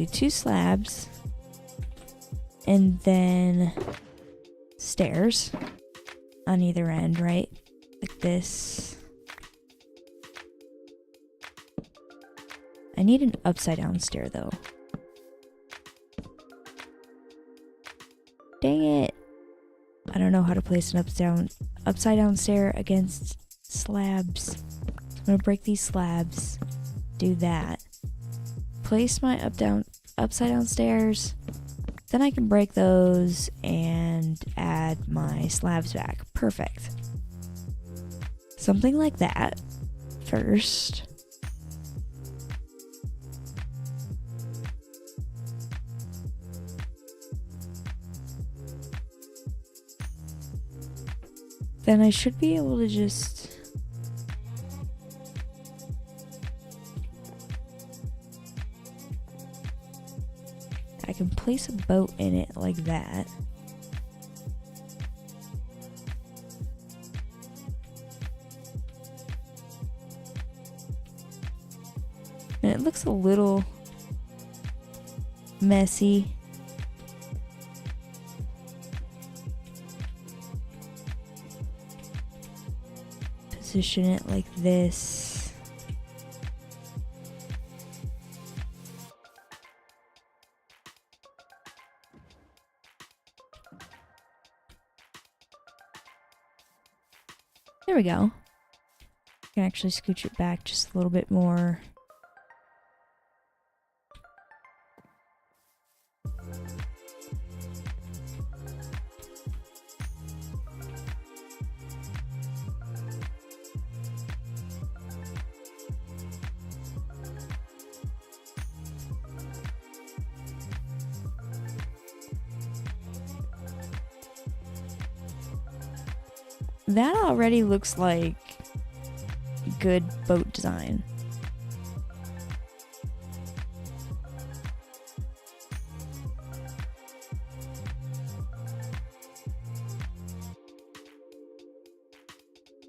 2 slabs and then stairs on either end, right? Like this. I need an upside down stair though. Dang it. I don't know how to place an upside down stair against slabs. So I'm gonna break these slabs. Do that. Place my upside down stairs. Then I can break those and add my slabs back. Perfect. Something like that first. Then I should be able to just I can place a boat in it like that. And it looks a little messy. Position it like this. There we go. can actually scooch it back just a little bit more. That already looks like good boat design.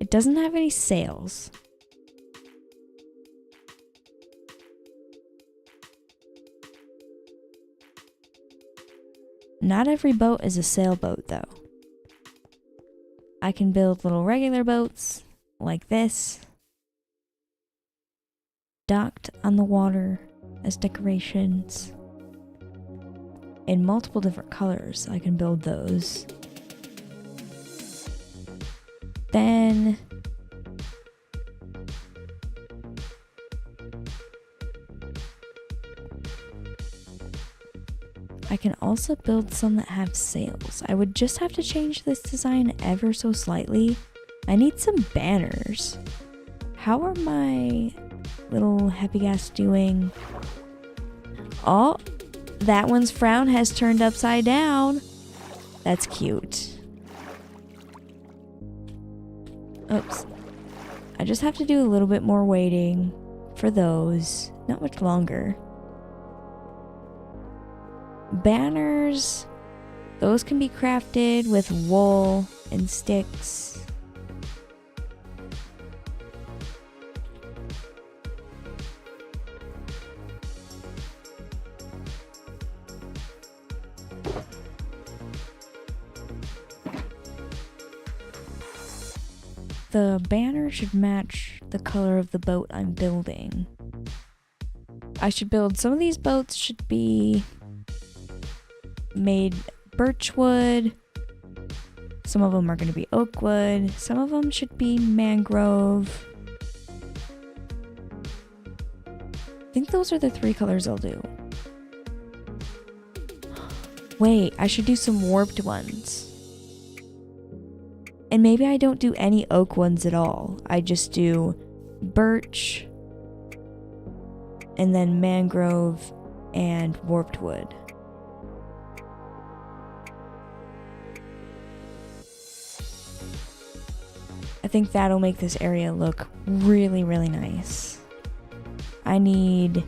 It doesn't have any sails. Not every boat is a sailboat, though. I can build little regular boats like this, docked on the water as decorations. In multiple different colors, I can build those. Then I can also build some that have sails. I would just have to change this design ever so slightly. I need some banners. How are my little happy Ghast doing? Oh, that one's frown has turned upside down. That's cute. Oops. I just have to do a little bit more waiting for those. Not much longer. Banners, those can be crafted with wool and sticks. The banner should match the color of the boat I'm building. I should build, some of these boats should be made birch wood. Some of them are going to be oak wood. Some of them should be mangrove. I think those are the 3 colors I'll do. Wait, I should do some warped ones. And maybe I don't do any oak ones at all. I just do birch and then mangrove and warped wood. I think that'll make this area look really, really nice. I need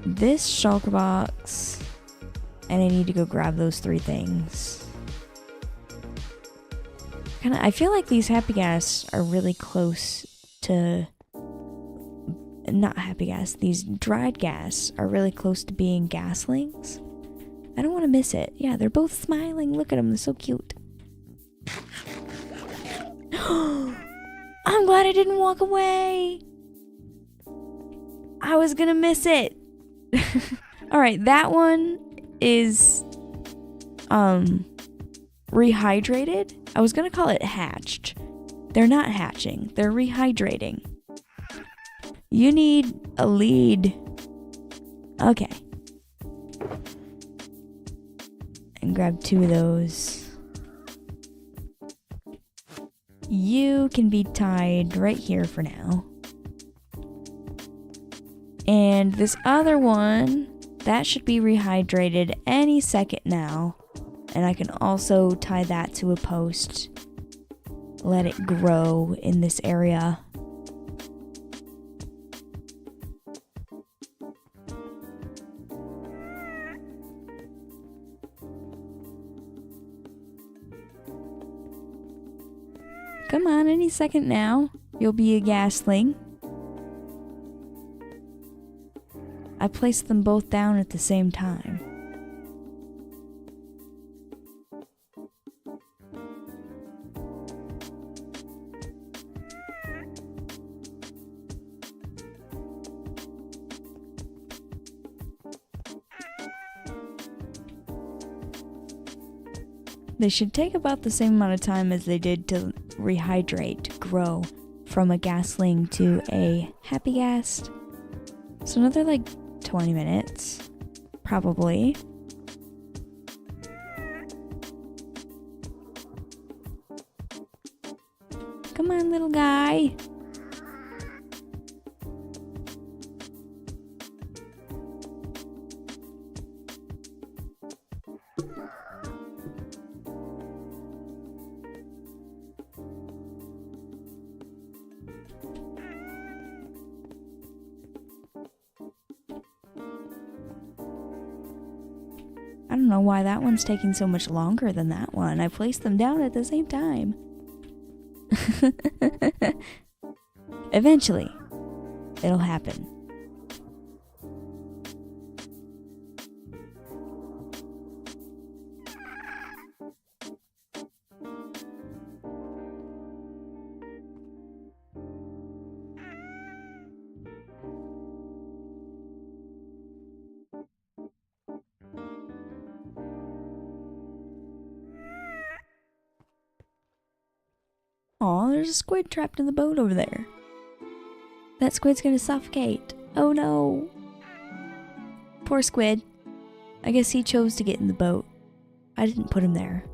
this shulker box, and I need to go grab those 3 things. I feel like these happy Ghasts are really close to... Not happy Ghasts, these dried Ghasts are really close to being gaslings. I don't want to miss it. Yeah, they're both smiling. Look at them, they're so cute. I'm glad I didn't walk away. I was gonna miss it. Alright, that one is rehydrated. I was gonna call it hatched. They're not hatching, they're rehydrating. You need a lead. Okay. And grab 2 of those. You can be tied right here for now. And this other one, that should be rehydrated any second now. And I can also tie that to a post. Let it grow in this area. Come on, any second now. You'll be a Ghastling. I placed them both down at the same time. They should take about the same amount of time as they did to rehydrate, grow. from a Ghastling to a Happy Ghast. So another like 20 minutes, probably. Come on, little guy. I don't know why that one's taking so much longer than that one. I placed them down at the same time. Eventually, it'll happen. Aw, there's a squid trapped in the boat over there. That squid's gonna suffocate. Oh no. Poor squid. I guess he chose to get in the boat. I didn't put him there.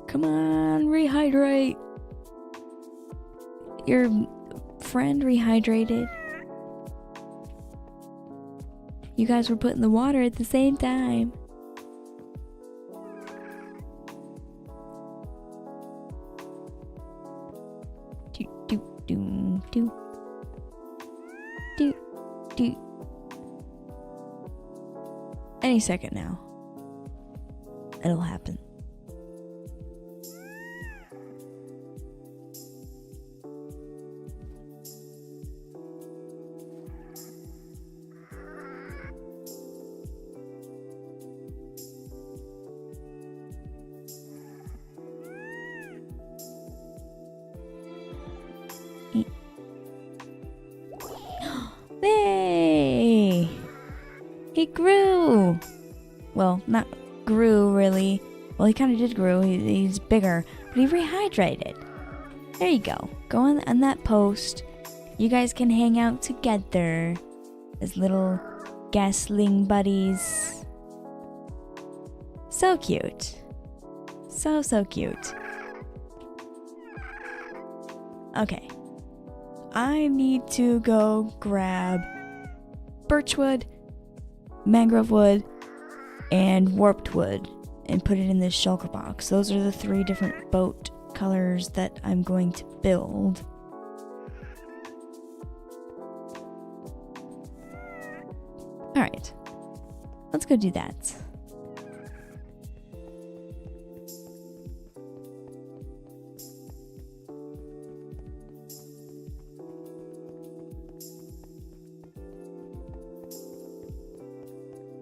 Come on, rehydrate. Your friend rehydrated. You guys were put in the water at the same time. Do do do do do do. Any second now, it'll happen. Hey! He grew! Well, not grew really. Well, he kind of did grow. He's bigger. But he rehydrated. There you go. Go on that post. You guys can hang out together as little Ghastling buddies. So cute. So cute. Okay. I need to go grab birchwood, mangrove wood, and warped wood and put it in this shulker box. Those are the 3 different boat colors that I'm going to build. Alright, let's go do that.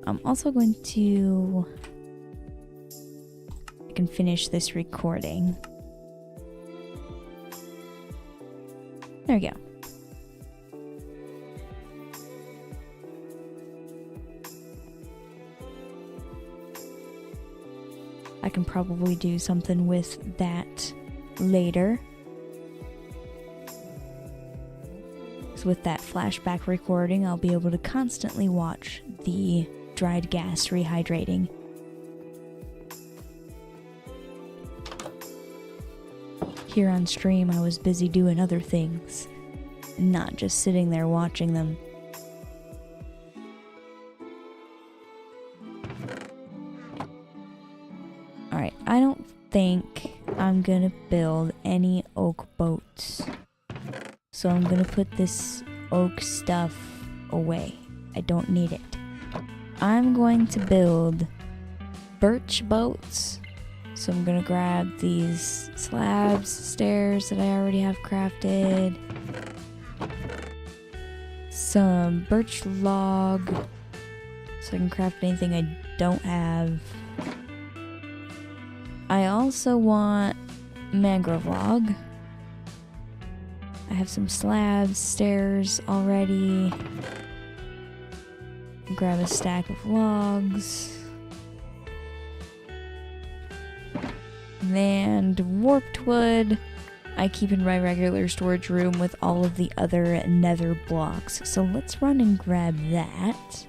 I'm also going to... I can finish this recording. There we go. I can probably do something with that later. So with that flashback recording, I'll be able to constantly watch the dried gas rehydrating. Here on stream, I was busy doing other things, not just sitting there watching them. Alright, I don't think I'm gonna build any oak boats. So I'm gonna put this oak stuff away. I don't need it. I'm going to build birch boats. So I'm gonna grab these slabs, stairs that I already have crafted. Some birch log. So I can craft anything I don't have. I also want mangrove log. I have some slabs, stairs already. Grab a stack of logs. And warped wood I keep in my regular storage room with all of the other nether blocks. So let's run and grab that.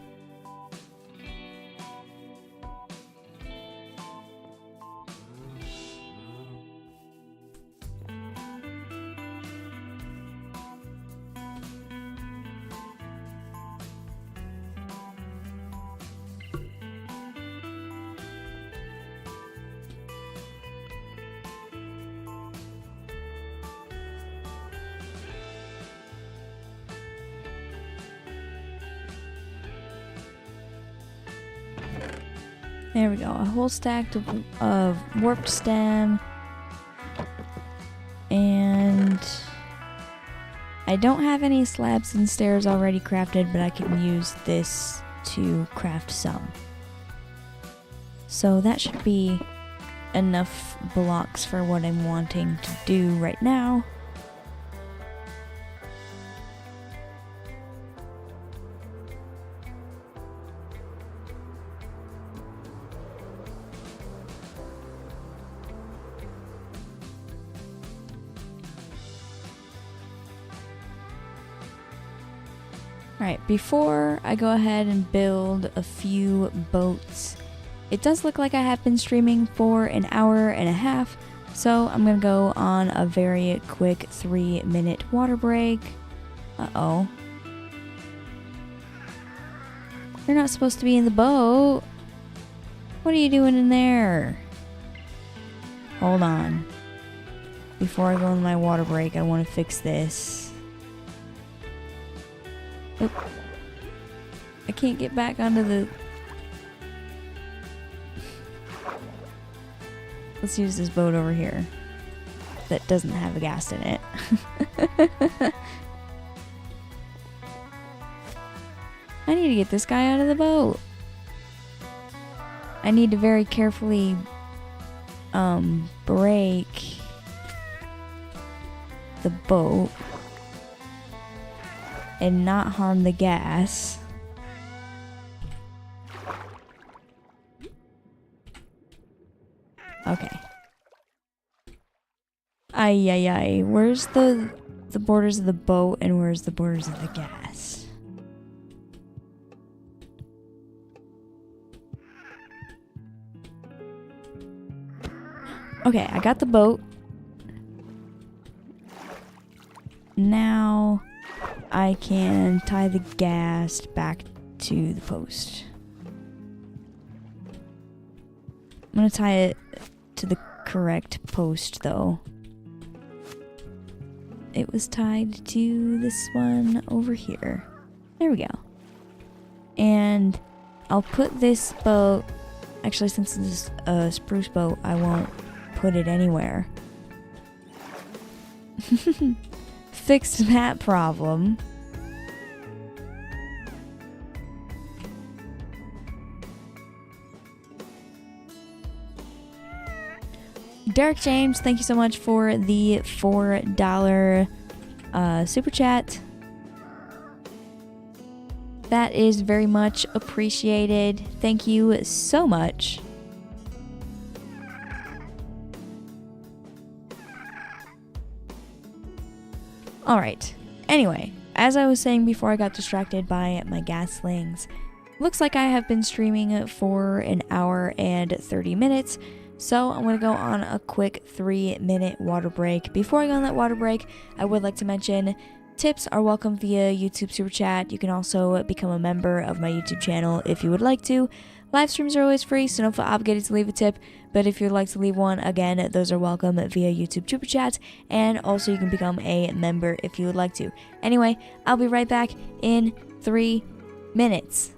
There we go, a whole stack of warped stem. And I don't have any slabs and stairs already crafted, but I can use this to craft some. So that should be enough blocks for what I'm wanting to do right now. Alright, before I go ahead and build a few boats, it does look like I have been streaming for an hour and a half, so I'm gonna go on a very quick 3-minute water break. Uh-oh. You're not supposed to be in the boat. What are you doing in there? Hold on. Before I go on my water break, I want to fix this. Oop. I can't get back onto the... Let's use this boat over here. That doesn't have a ghast in it. I need to get this guy out of the boat. I need to very carefully break the boat and not harm the gas. Okay. Ay. Where's the borders of the boat and where's the borders of the gas? Okay, I got the boat. Now I can tie the gas back to the post. I'm gonna tie it to the correct post though. It was tied to this one over here. There we go. And I'll put this boat, actually since this is a spruce boat, I won't put it anywhere. Fixed that problem. Derek James, thank you so much for the $4 super chat. That is very much appreciated. Thank you so much. Alright, anyway, as I was saying before I got distracted by my gaslings, looks like I have been streaming for an hour and 30 minutes, so I'm going to go on a quick 3-minute water break. Before I go on that water break, I would like to mention tips are welcome via YouTube Super Chat. You can also become a member of my YouTube channel if you would like to. Live streams are always free, so don't feel obligated to leave a tip, but if you'd like to leave one, again, those are welcome via YouTube Super Chat, and also you can become a member if you would like to. Anyway, I'll be right back in 3 minutes.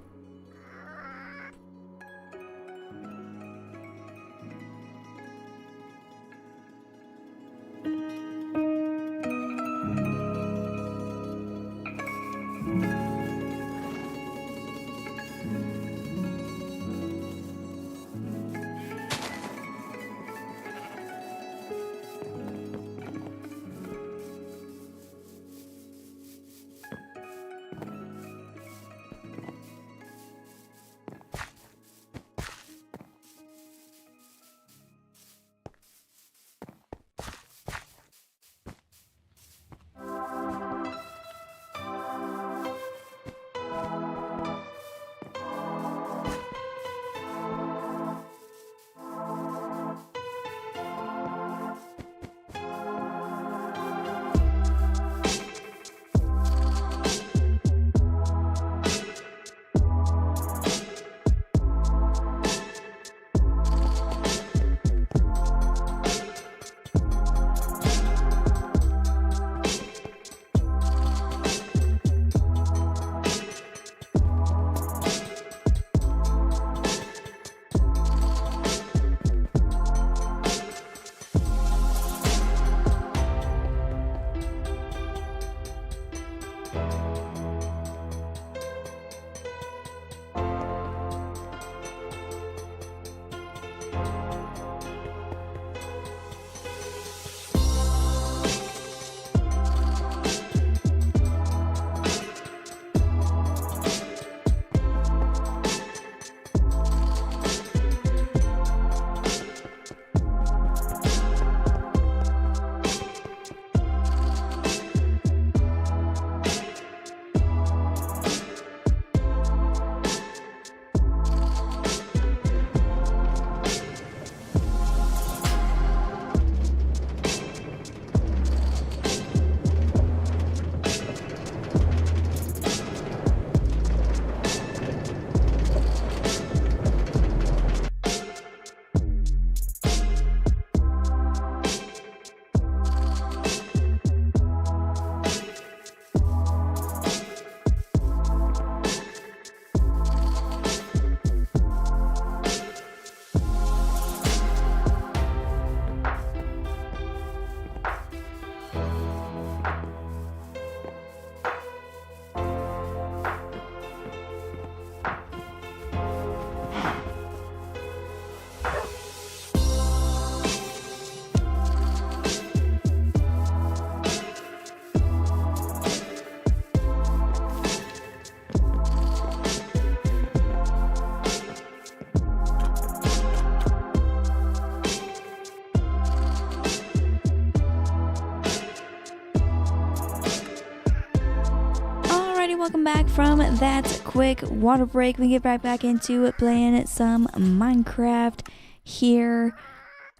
from that quick water break, we get right back into it, playing some Minecraft here.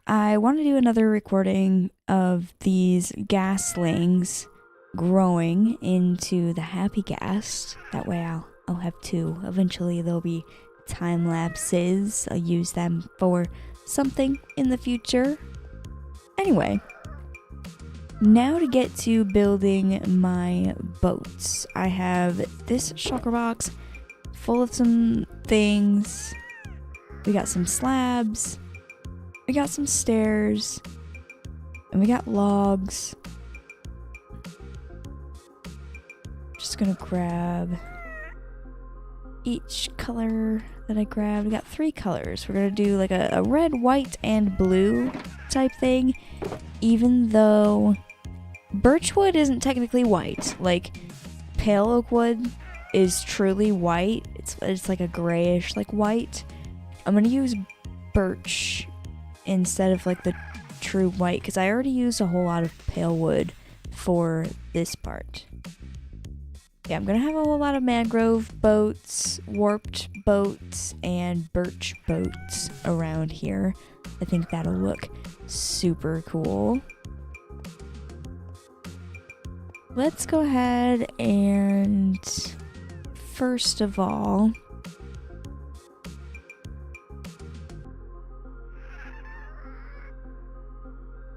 I want to do another recording of these gaslings growing into the happy ghast. That way I'll have two. Eventually there'll be time lapses. I'll use them for something in the future. Anyway, now to get to building my boats. I have this shulker box full of some things. We got some slabs. We got some stairs. And we got logs. Just gonna grab each color that I grabbed. We got 3 colors. We're gonna do like a red, white, and blue type thing. Even though birchwood isn't technically white. Like, pale oak wood is truly white. It's like a grayish, like, white. I'm gonna use birch instead of like the true white, because I already used a whole lot of pale wood for this part. Yeah, I'm gonna have a whole lot of mangrove boats, warped boats, and birch boats around here. I think that'll look super cool. Let's go ahead and first of all,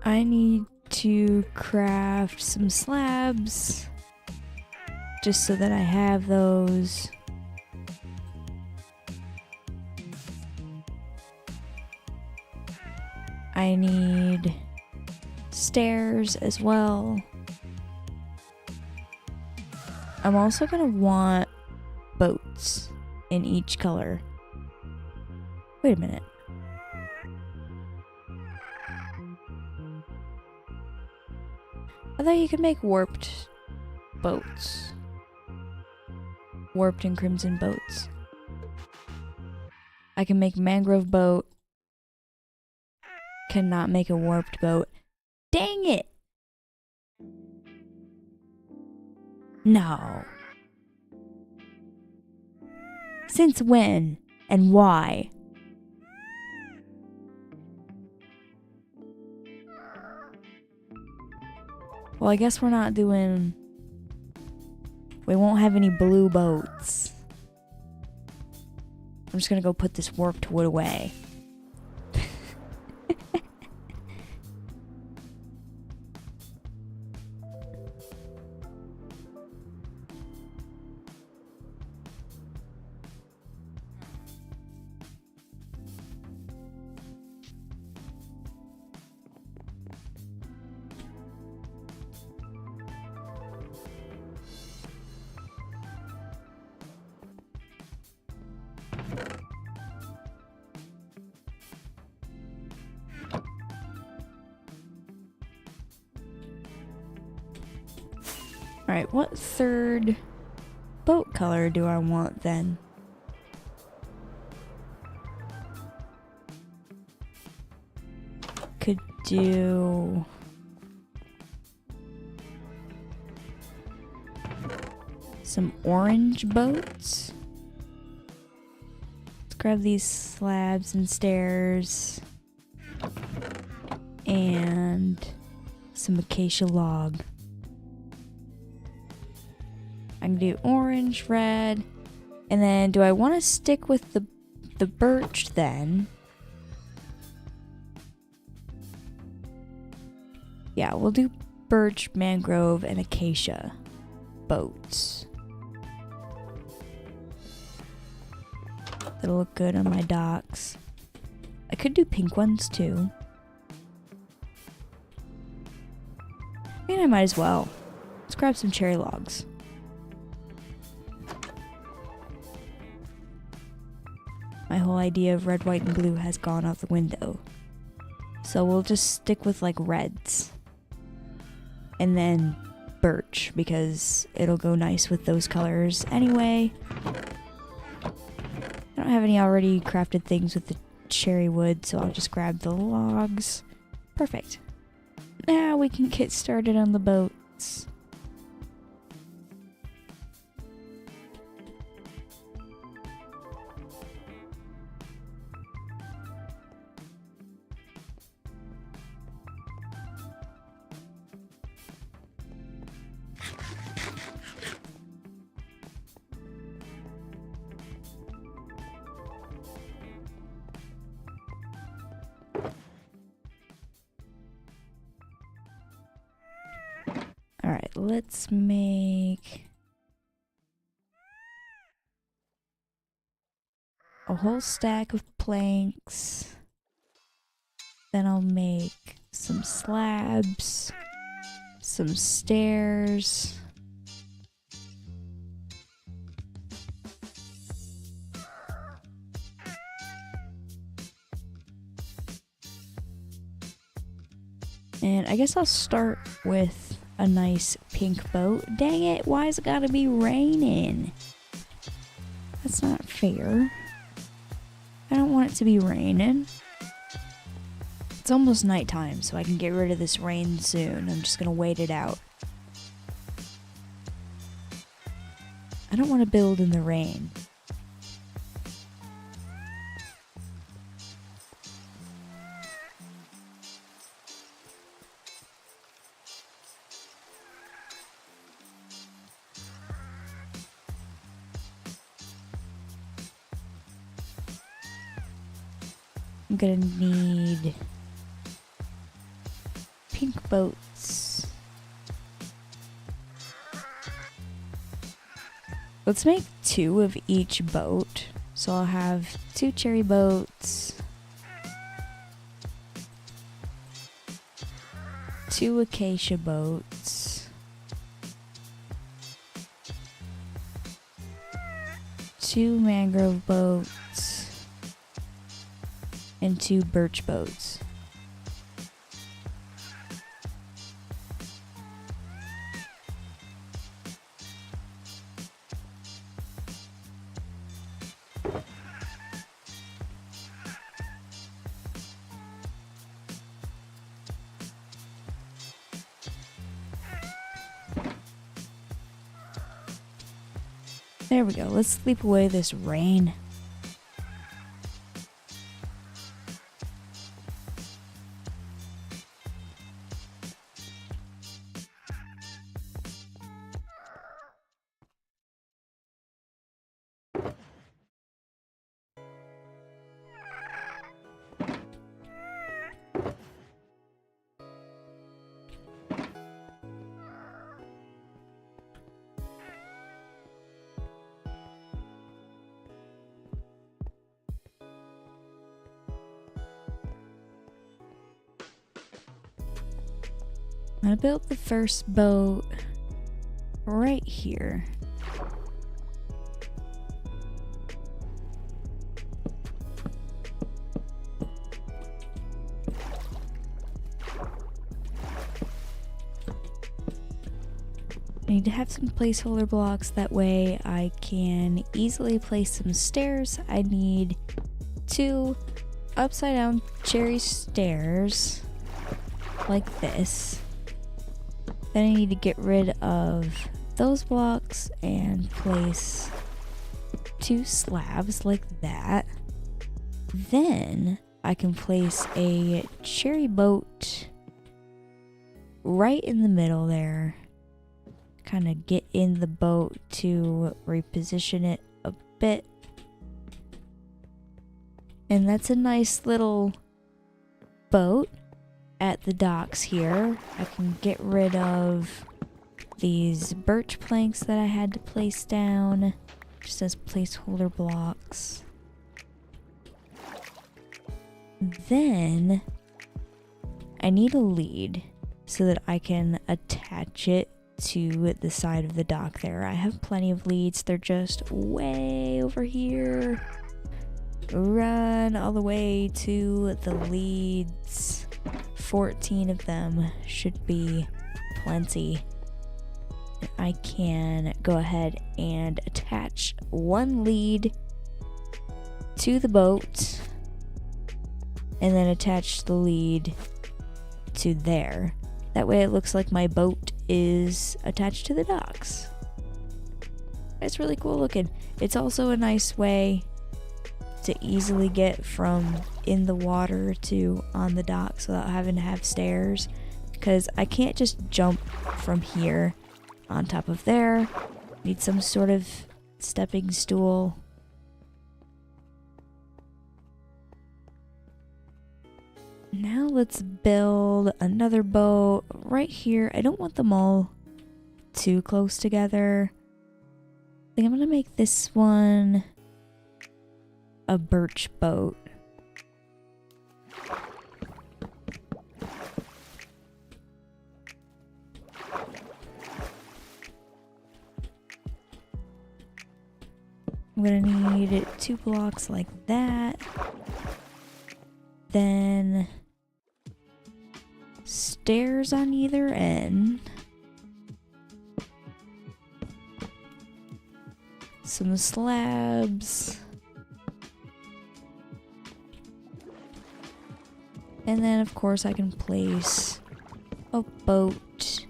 I need to craft some slabs just so that I have those. I need stairs as well. I'm also gonna want boats in each color. Wait a minute. I thought you could make warped boats. Warped and crimson boats. I can make mangrove boat. Cannot make a warped boat. Dang it! No. Since when and why? Well, I guess we're not doing... We won't have any blue boats. I'm just gonna go put this warped wood away. Alright, what third boat color do I want then? Could do... some orange boats. Let's grab these slabs and stairs. And some acacia log. I can do orange, red, and then do I want to stick with the birch then? Yeah, we'll do birch, mangrove, and acacia boats. That'll look good on my docks. I could do pink ones too. I mean, I might as well. Let's grab some cherry logs. My whole idea of red, white, and blue has gone out the window. So we'll just stick with like reds. And then birch, because it'll go nice with those colors anyway. I don't have any already crafted things with the cherry wood, so I'll just grab the logs. Perfect. Now we can get started on the boats. let's make a whole stack of planks. Then I'll make some slabs, some stairs. And I guess I'll start with a nice pink boat. Dang it, why has it gotta be raining? That's not fair. I don't want it to be raining. It's almost nighttime, so I can get rid of this rain soon. I'm just gonna wait it out. I don't want to build in the rain. I'm gonna need pink boats. Let's make 2 of each boat. So I'll have 2 cherry boats, 2 acacia boats, 2 mangrove boats, and 2 birch boats. There we go. Let's sleep away this rain. I'm gonna build the first boat right here. I need to have some placeholder blocks, that way I can easily place some stairs. I need 2 upside down cherry stairs like this. Then I need to get rid of those blocks and place 2 slabs like that. Then I can place a cherry boat right in the middle there. Kind of get in the boat to reposition it a bit. And that's a nice little boat at the docks here. I can get rid of these birch planks that I had to place down just as placeholder blocks. Then I need a lead so that I can attach it to the side of the dock there. I have plenty of leads. They're just way over here. Run all the way to the leads. 14 of them should be plenty. I can go ahead and attach 1 lead to the boat and then attach the lead to there. That way it looks like my boat is attached to the docks. It's really cool looking. It's also a nice way to easily get from in the water to on the docks without having to have stairs, because I can't just jump from here on top of there. Need some sort of stepping stool. Now let's build another boat right here. I don't want them all too close together. I think I'm gonna make this one a birch boat. I'm gonna need 2 blocks like that. Then stairs on either end. Some slabs. And then of course I can place a boat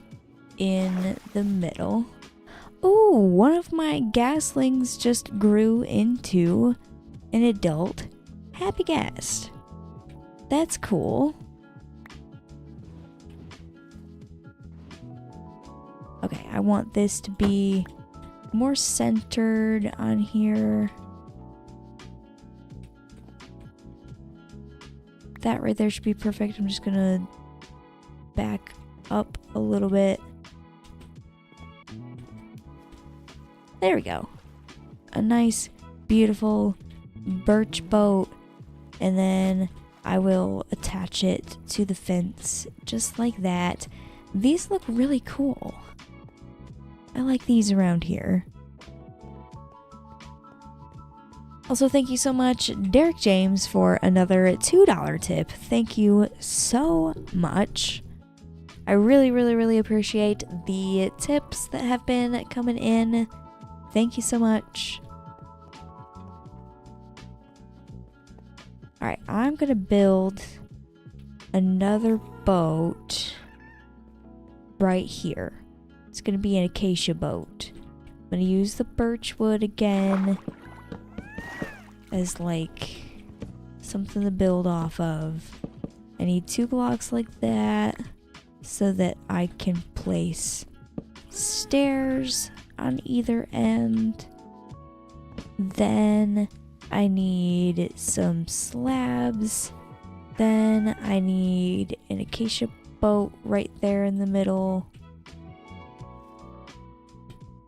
in the middle. Ooh, one of my gaslings just grew into an adult happy ghast. That's cool. Okay, I want this to be more centered on here. That right there should be perfect. I'm just gonna back up a little bit. There we go. A nice, beautiful birch boat. And then I will attach it to the fence just like that. These look really cool. I like these around here. Also, thank you so much, Derek James, for another $2 tip. Thank you so much. I really, really, really appreciate the tips that have been coming in. Thank you so much. Alright, I'm gonna build another boat right here. It's gonna be an acacia boat. I'm gonna use the birch wood again as like something to build off of. I need 2 blocks like that so that I can place stairs on either end. Then I need some slabs. Then I need an acacia boat right there in the middle.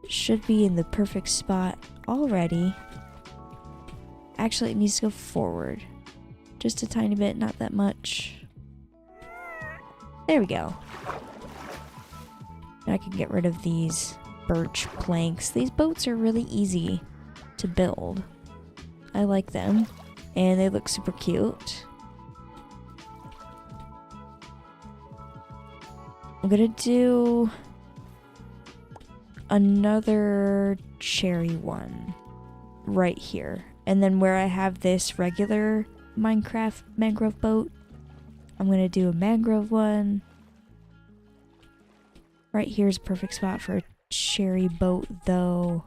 Should be in the perfect spot already. Actually, it needs to go forward. Just a tiny bit, not that much. There we go. Now I can get rid of these birch planks. These boats are really easy to build. I like them. And they look super cute. I'm gonna do another cherry one right here. And then where I have this regular Minecraft mangrove boat, I'm gonna do a mangrove one. Right here's a perfect spot for a cherry boat though.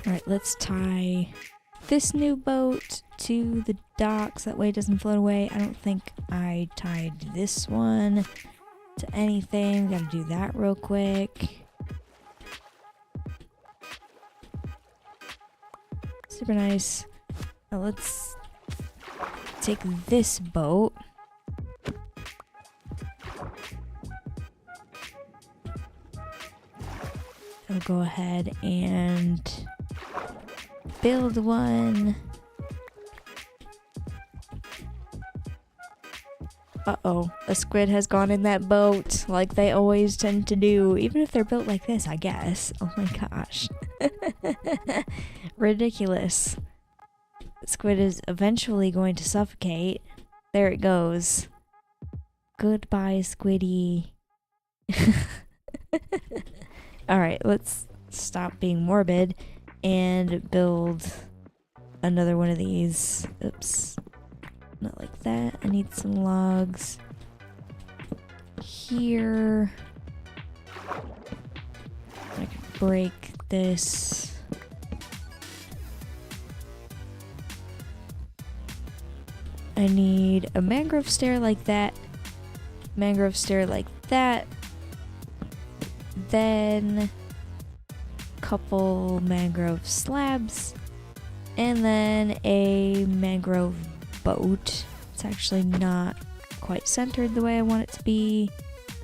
Alright, let's tie this new boat to the docks. That way it doesn't float away. I don't think I tied this one to anything. Gotta do that real quick. Super nice. Now let's take this boat. I'll go ahead and build one. Uh-oh, a squid has gone in that boat, like they always tend to do, even if they're built like this, I guess. Oh my gosh. Ridiculous. The squid is eventually going to suffocate. There it goes. Goodbye, squiddy. Alright, let's stop being morbid and build another one of these. Oops. Not like that. I need some logs here. I can break this. I need a mangrove stair like that. Mangrove stair like that. Then a couple mangrove slabs. And then a mangrove boat. It's actually not quite centered the way I want it to be.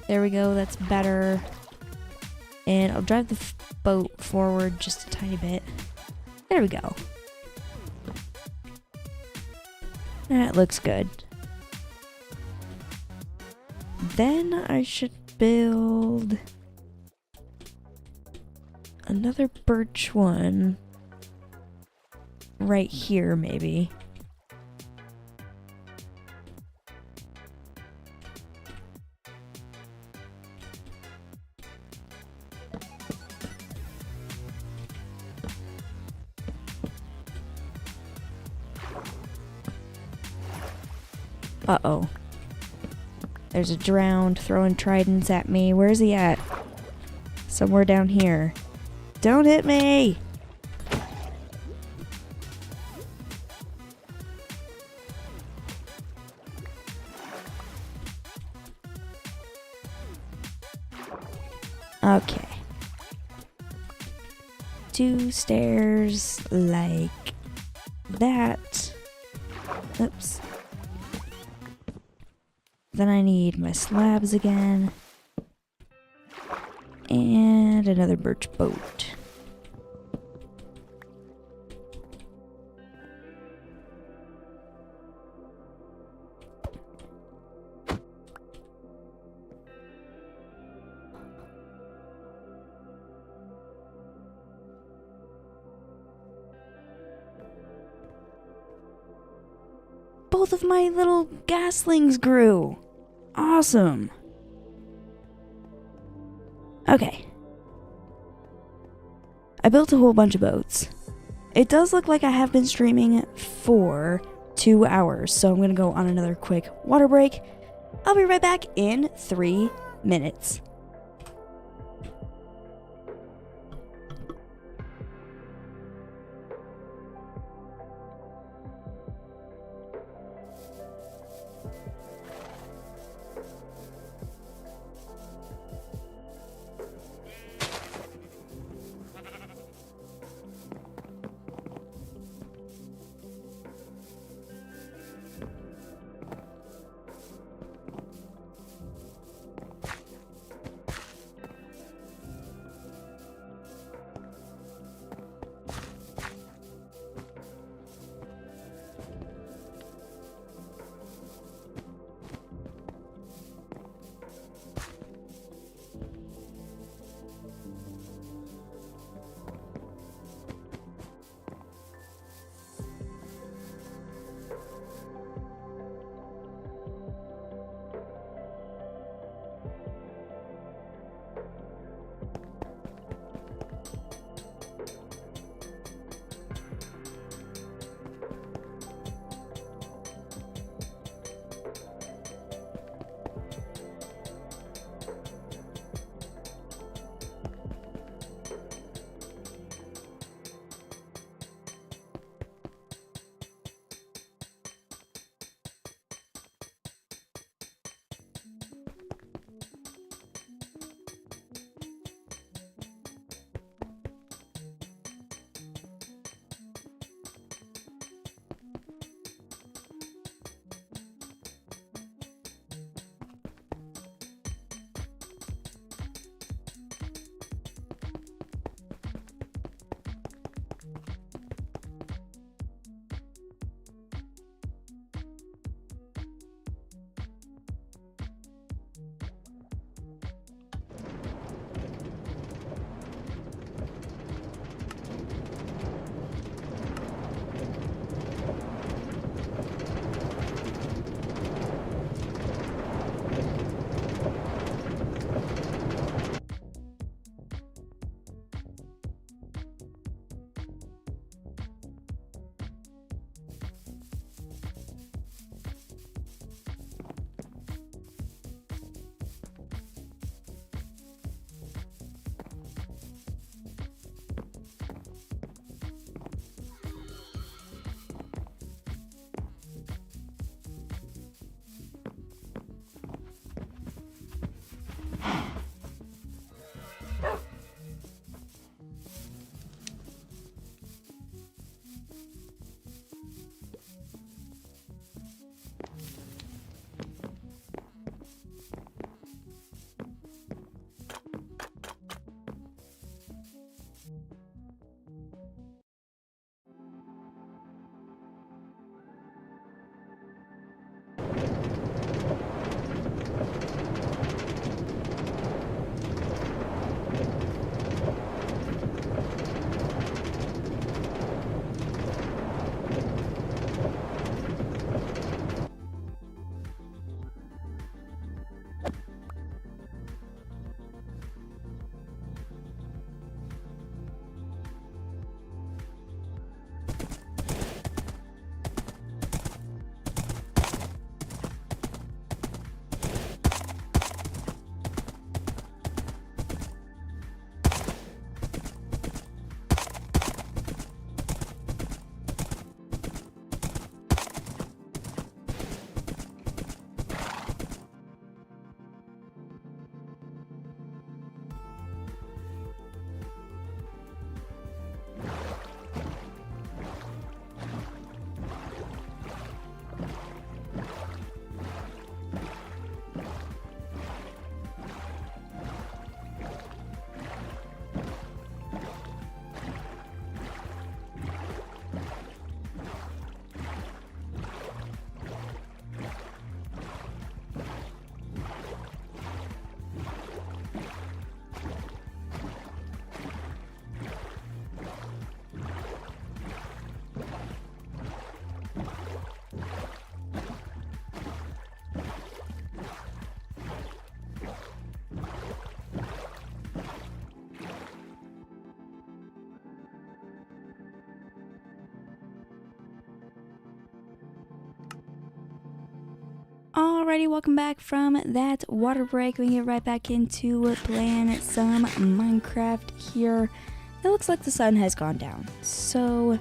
There we go, that's better. And I'll drive the boat forward just a tiny bit. There we go. That looks good. Then I should build another birch one right here, maybe. Uh-oh. There's a drowned throwing tridents at me. Where's he at? Somewhere down here. Don't hit me! Okay. 2 stairs like that. Oops. Then I need my slabs again. And another birch boat. Both of my little gaslings grew. Awesome. Okay. I built a whole bunch of boats. It does look like I have been streaming for 2 hours, so I'm gonna go on another quick water break. I'll be right back in 3 minutes. Alrighty, welcome back from that water break. We get right back into playing some Minecraft here. It looks like the sun has gone down, so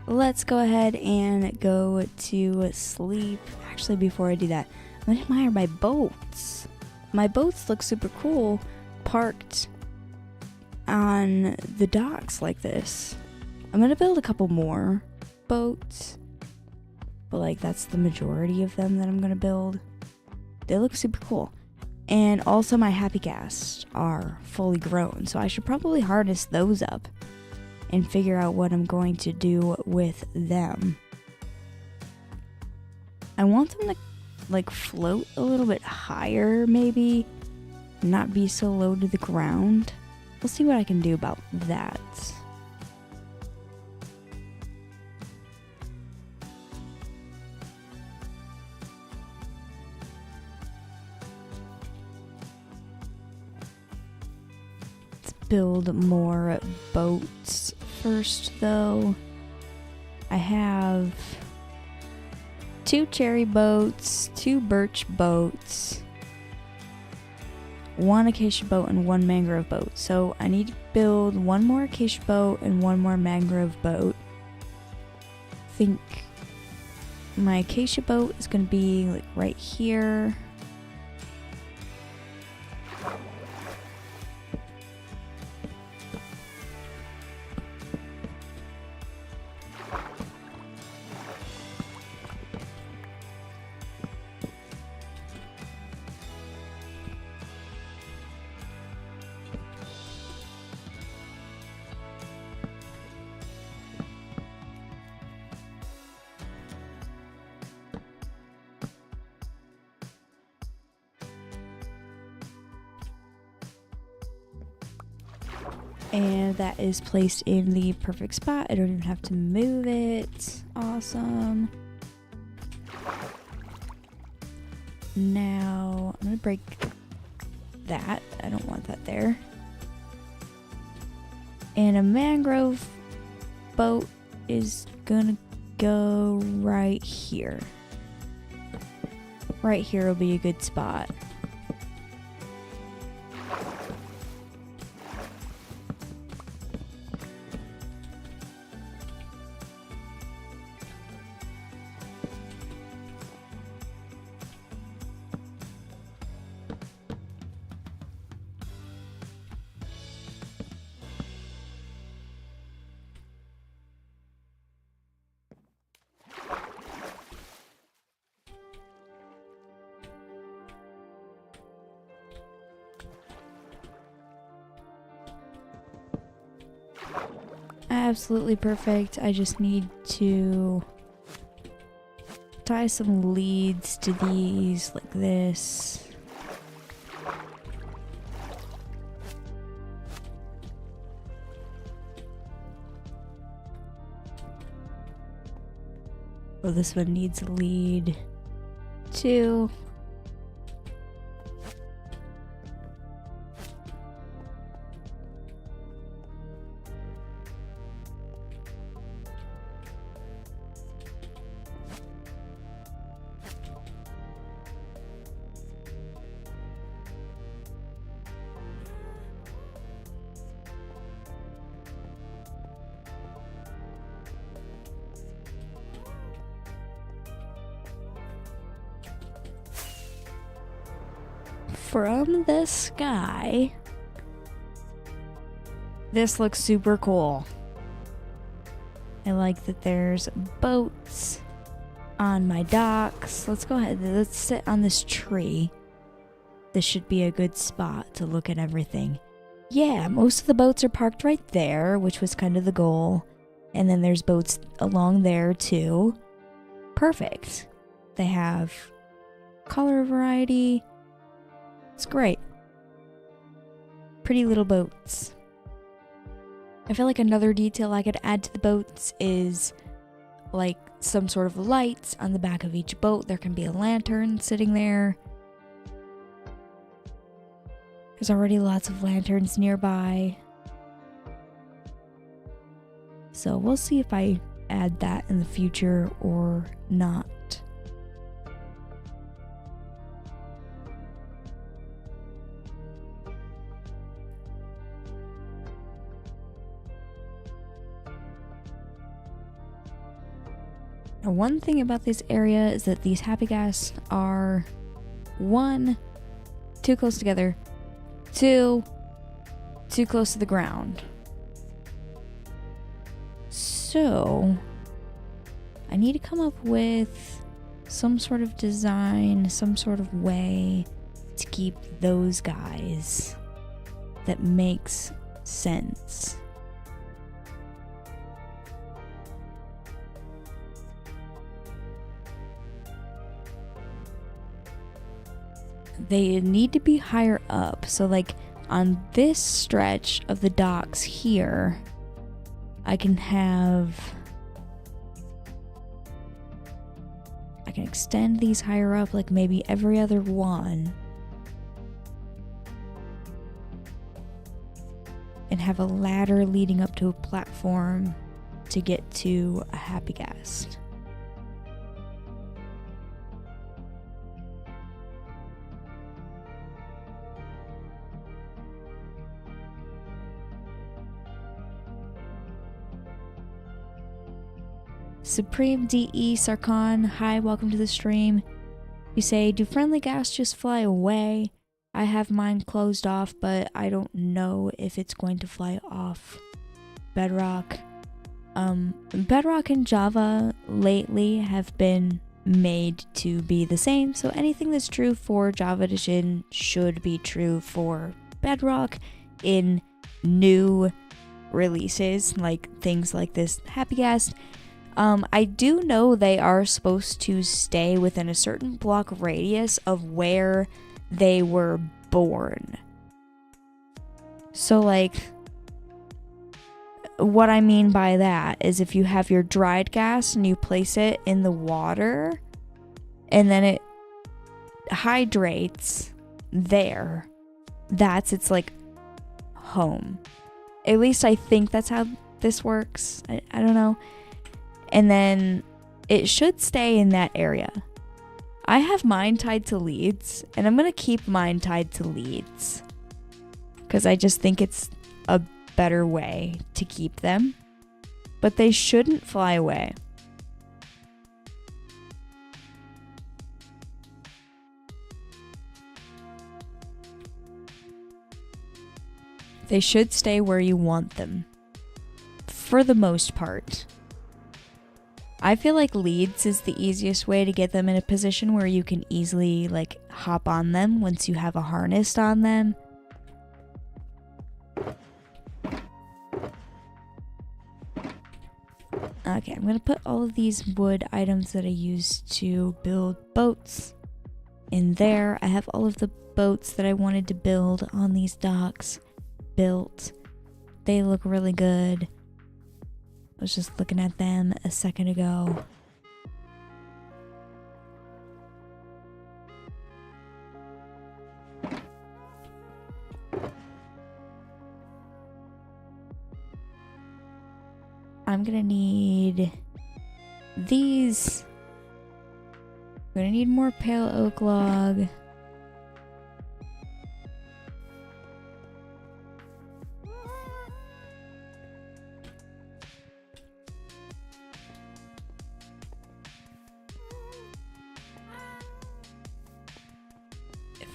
let's go ahead and go to sleep. Actually, before I do that, I'm gonna admire my boats. My boats look super cool, parked on the docks like this. I'm gonna build a couple more boats, but like that's the majority of them that I'm gonna build. They look super cool. And also my happy Ghast are fully grown, so I should probably harness those up and figure out what I'm going to do with them. I want them to like float a little bit higher, maybe not be so low to the ground. We'll see what I can do about that. Build more boats first though. I have 2 cherry boats, 2 birch boats, 1 acacia boat, and 1 mangrove boat. So I need to build 1 more acacia boat and 1 more mangrove boat. I think my acacia boat is going to be like right here. And that is placed in the perfect spot. I don't even have to move it. Awesome. Now, I'm going to break that. I don't want that there. And a mangrove boat is going to go right here. Right here will be a good spot. Absolutely perfect. I just need to tie some leads to these like this. Oh, this one needs a lead too. From the sky, this looks super cool. I like that there's boats on my docks. Let's go ahead, let's sit on this tree. This should be a good spot to look at everything. Yeah, most of the boats are parked right there, which was kind of the goal. And then there's boats along there too. Perfect. They have color variety. It's great. Pretty little boats. I feel like another detail I could add to the boats is like some sort of lights on the back of each boat. There can be a lantern sitting there. There's already lots of lanterns nearby. So we'll see if I add that in the future or not. One thing about this area is that these happy gas are 1, too close together, 2, too close to the ground. So I need to come up with some sort of design, some sort of way to keep those guys that makes sense. They need to be higher up. So like on this stretch of the docks here, I can extend these higher up, like maybe every other one, and have a ladder leading up to a platform to get to a happy ghast. Supreme DE Sarkon, hi, welcome to the stream. You say, do friendly ghast just fly away? I have mine closed off, but I don't know if it's going to fly off Bedrock. Bedrock and Java lately have been made to be the same, so anything that's true for Java Edition should be true for Bedrock in new releases, like things like this happy ghast. I do know they are supposed to stay within a certain block radius of where they were born. So like, what I mean by that is if you have your dried gas and you place it in the water and then it hydrates there, that's its like home. At least I think that's how this works. I don't know. And then it should stay in that area. I have mine tied to leads, and I'm going to keep mine tied to leads because I just think it's a better way to keep them. But they shouldn't fly away. They should stay where you want them, for the most part. I feel like leads is the easiest way to get them in a position where you can easily like hop on them once you have a harness on them. Okay, I'm gonna put all of these wood items that I used to build boats in there. I have all of the boats that I wanted to build on these docks built. They look really good. I was just looking at them a second ago. I'm gonna need these. I'm gonna need more pale oak log.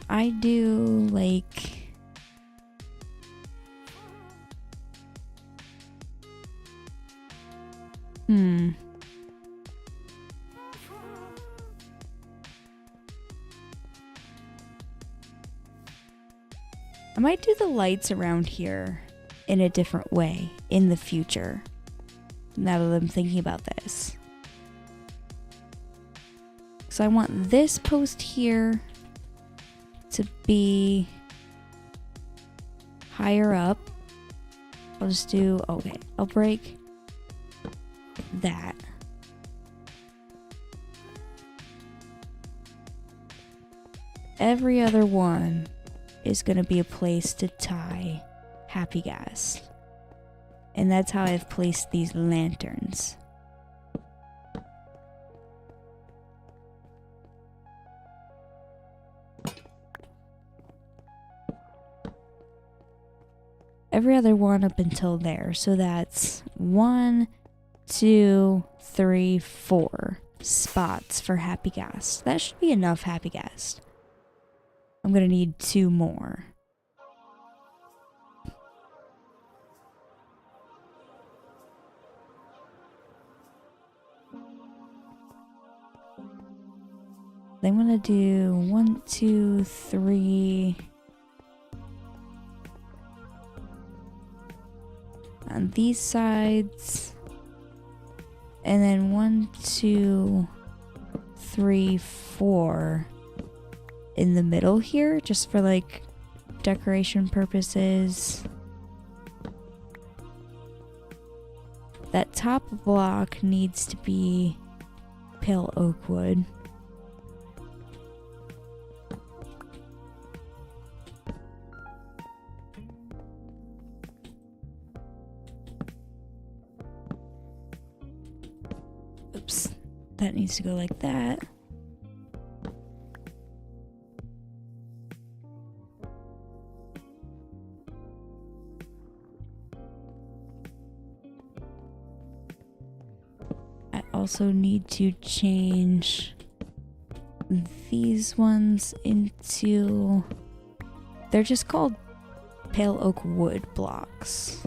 I do like I might do the lights around here in a different way in the future, now that I'm thinking about this. So I want this post here to be higher up. I'll just do, okay, I'll break that. Every other one is going to be a place to tie happy ghast. And that's how I've placed these lanterns. Every other one up until there. So that's 1, 2, 3, 4. spots for happy ghast. That should be enough happy ghast. I'm gonna need 2 more. I'm gonna do 1, 2, 3 on these sides, and then 1, 2, 3, 4 in the middle here, just for like decoration purposes. That top block needs to be pale oak wood. Oops, that needs to go like that. I also need to change these ones into, they're just called pale oak wood blocks.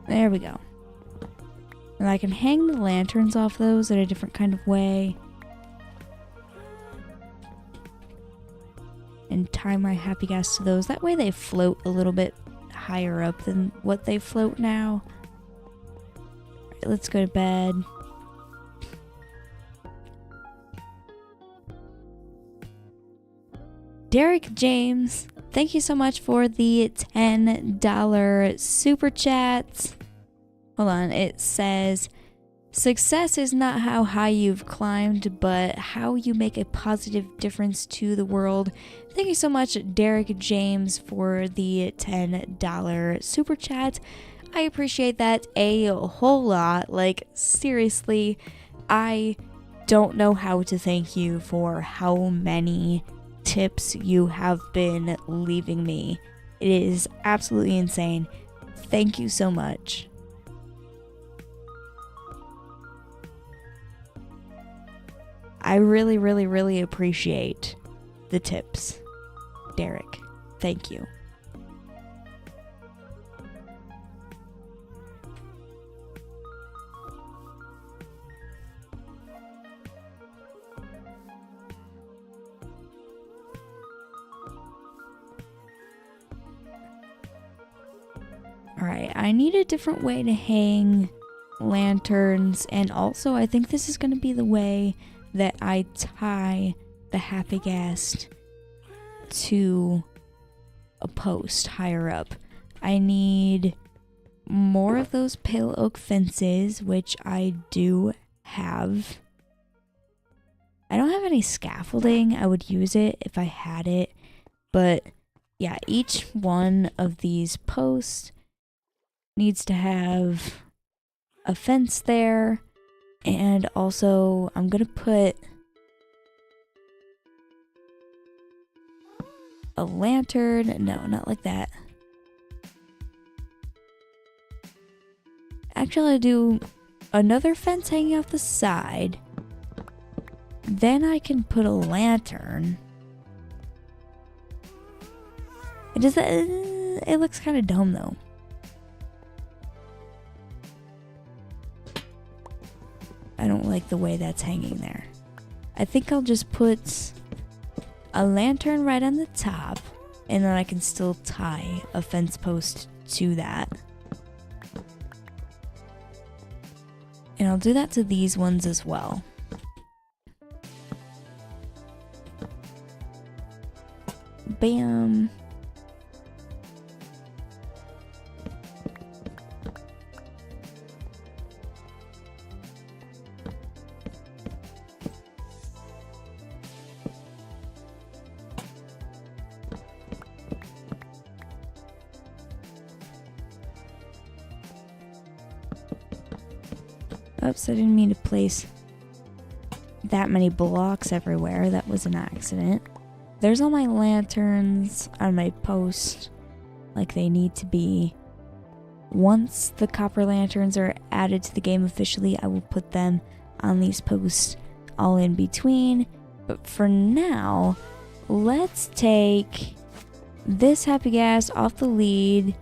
There we go. And I can hang the lanterns off those in a different kind of way. And tie my happy ghast to those. That way they float a little bit higher up than what they float now. Alright, let's go to bed. Derek James, thank you so much for the $10 super chat. Hold on, it says, success is not how high you've climbed, but how you make a positive difference to the world. Thank you so much, Derek James, for the $10 super chat. I appreciate that a whole lot. Like, seriously, I don't know how to thank you for how many tips you have been leaving me. It is absolutely insane. Thank you so much. I really, really, really appreciate the tips, Derek. Thank you. Alright, I need a different way to hang lanterns, and also I think this is going to be the way that I tie the happy ghast to a post higher up. I need more of those pale oak fences, which I do have. I don't have any scaffolding. I would use it if I had it, but yeah, each one of these posts needs to have a fence there. And also, I'm gonna put a lantern. No, not like that. Actually, I'll do another fence hanging off the side. Then I can put a lantern. It just, it looks kind of dumb though. I don't like the way that's hanging there. I think I'll just put a lantern right on the top, and then I can still tie a fence post to that. And I'll do that to these ones as well. Bam. Oops, I didn't mean to place that many blocks everywhere. That was an accident. There's all my lanterns on my post like they need to be. once the copper lanterns are added to the game officially, I will put them on these posts all in between. But for now, let's take this happy gas off the lead,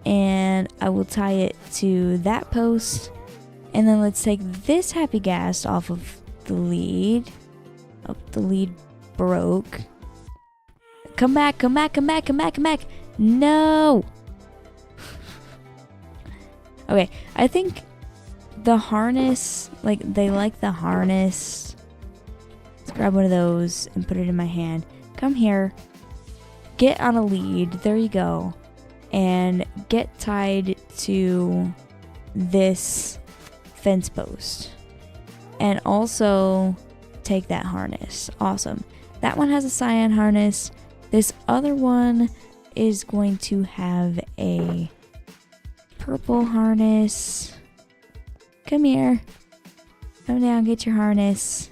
and I will tie it to that post. And then let's take this happy gas off of the lead. Oh, the lead broke. Come back, come back, come back, come back, come back. No! Okay, I think the harness, like, they like the harness. Let's grab one of those and put it in my hand. Come here. Get on a lead. There you go. And get tied to this fence post. And also take that harness. Awesome. That one has a cyan harness. This other one is going to have a purple harness. Come here. Come down, get your harness.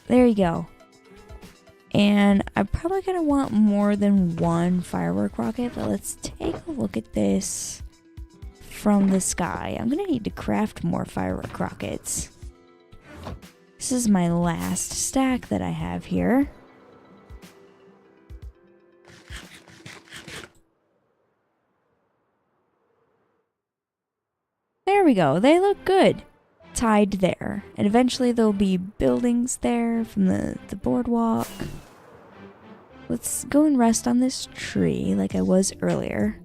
There you go. And I'm probably going to want more than one firework rocket, but let's take a look at this from the sky. I'm going to need to craft more firework rockets. This is my last stack that I have here. There we go. They look good. Tied there. And eventually there'll be buildings there from the boardwalk. Let's go and rest on this tree like I was earlier.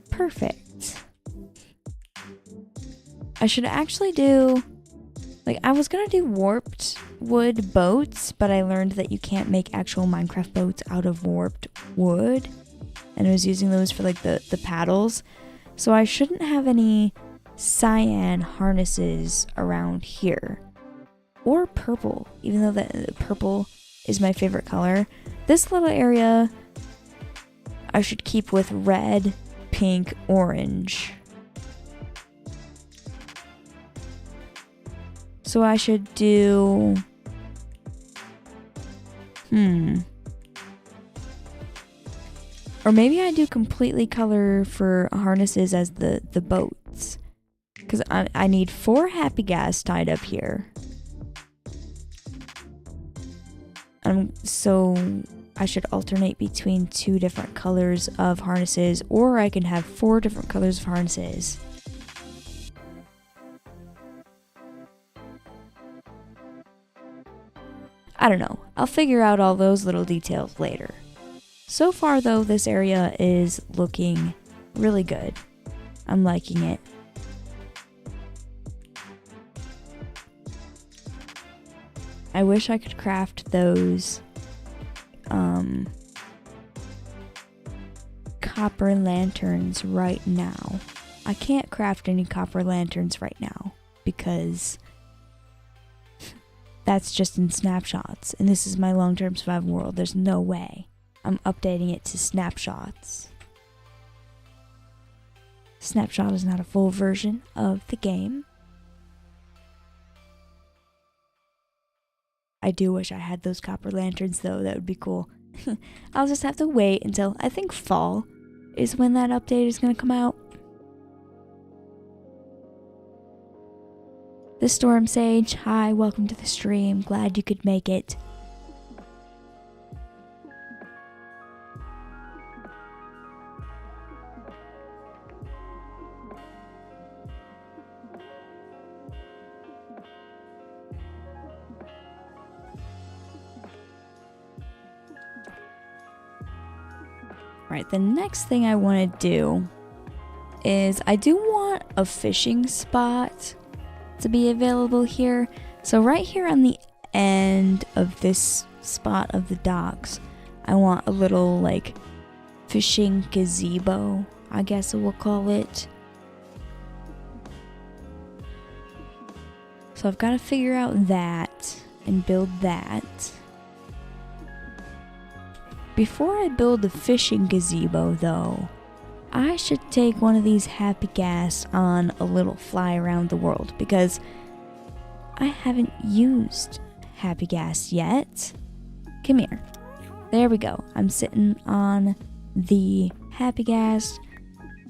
Perfect. I should actually do... Like, I was gonna do warped wood boats, but I learned that you can't make actual Minecraft boats out of warped wood. And I was using those for, like, the paddles. So I shouldn't have any cyan harnesses around here. Or purple, even though that purple is my favorite color. This little area I should keep with red, pink, orange. So I should do... Or maybe I do completely color for harnesses as the boats. Because I need 4 happy gas tied up here. So I should alternate between 2 different colors of harnesses, or I can have 4 different colors of harnesses. I don't know. I'll figure out all those little details later. So far though, this area is looking really good. I'm liking it. I wish I could craft those copper lanterns right now. I can't craft any copper lanterns right now because that's just in snapshots, and this is my long-term survival world. There's no way I'm updating it to snapshots. Snapshot is not a full version of the game. I do wish I had those copper lanterns though, that would be cool. I'll just have to wait until, I think fall is when that update is going to come out. The Storm Sage, hi, welcome to the stream. Glad you could make it. Right, the next thing I want to do is I do want a fishing spot to be available here. So right here on the end of this spot of the docks, I want a little like fishing gazebo, I guess we'll call it. So I've got to figure out that and build that. Before I build the fishing gazebo though, I should take one of these happy gas on a little fly around the world because I haven't used happy gas yet. Come here. There we go. I'm sitting on the Happy Ghast.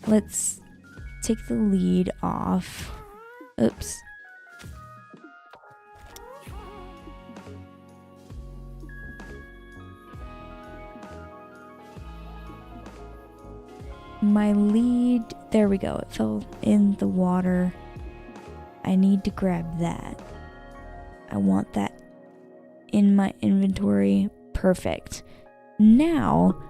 Let's take the lead off. Oops. My lead, there we go. It fell in the water. I need to grab that. I want that in my inventory. Perfect. Now,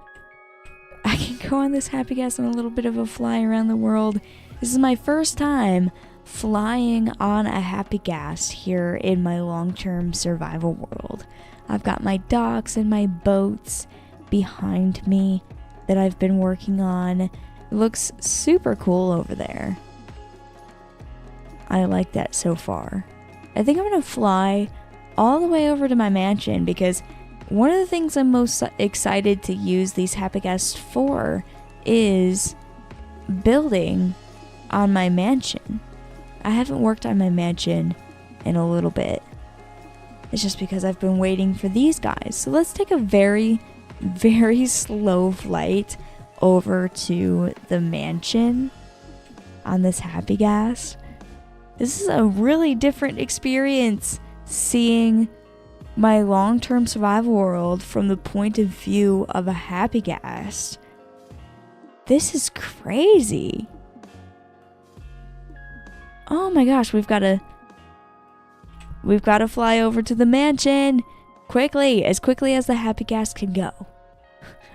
I can go on this Happy Ghast on a little bit of a fly around the world. This is my first time flying on a Happy Ghast here in my long-term survival world. I've got my docks and my boats behind me that I've been working on. It looks super cool over there. I like that so far. I think I'm gonna fly all the way over to my mansion because one of the things I'm most excited to use these Happy Ghasts for is building on my mansion. I haven't worked on my mansion in a little bit. It's just because I've been waiting for these guys. So let's take a very, very slow flight over to the mansion on this Happy Ghast. This is a really different experience, seeing my long-term survival world from the point of view of a Happy Ghast. This is crazy. Oh my gosh, we've got to fly over to the mansion quickly, as quickly as the Happy Ghast can go.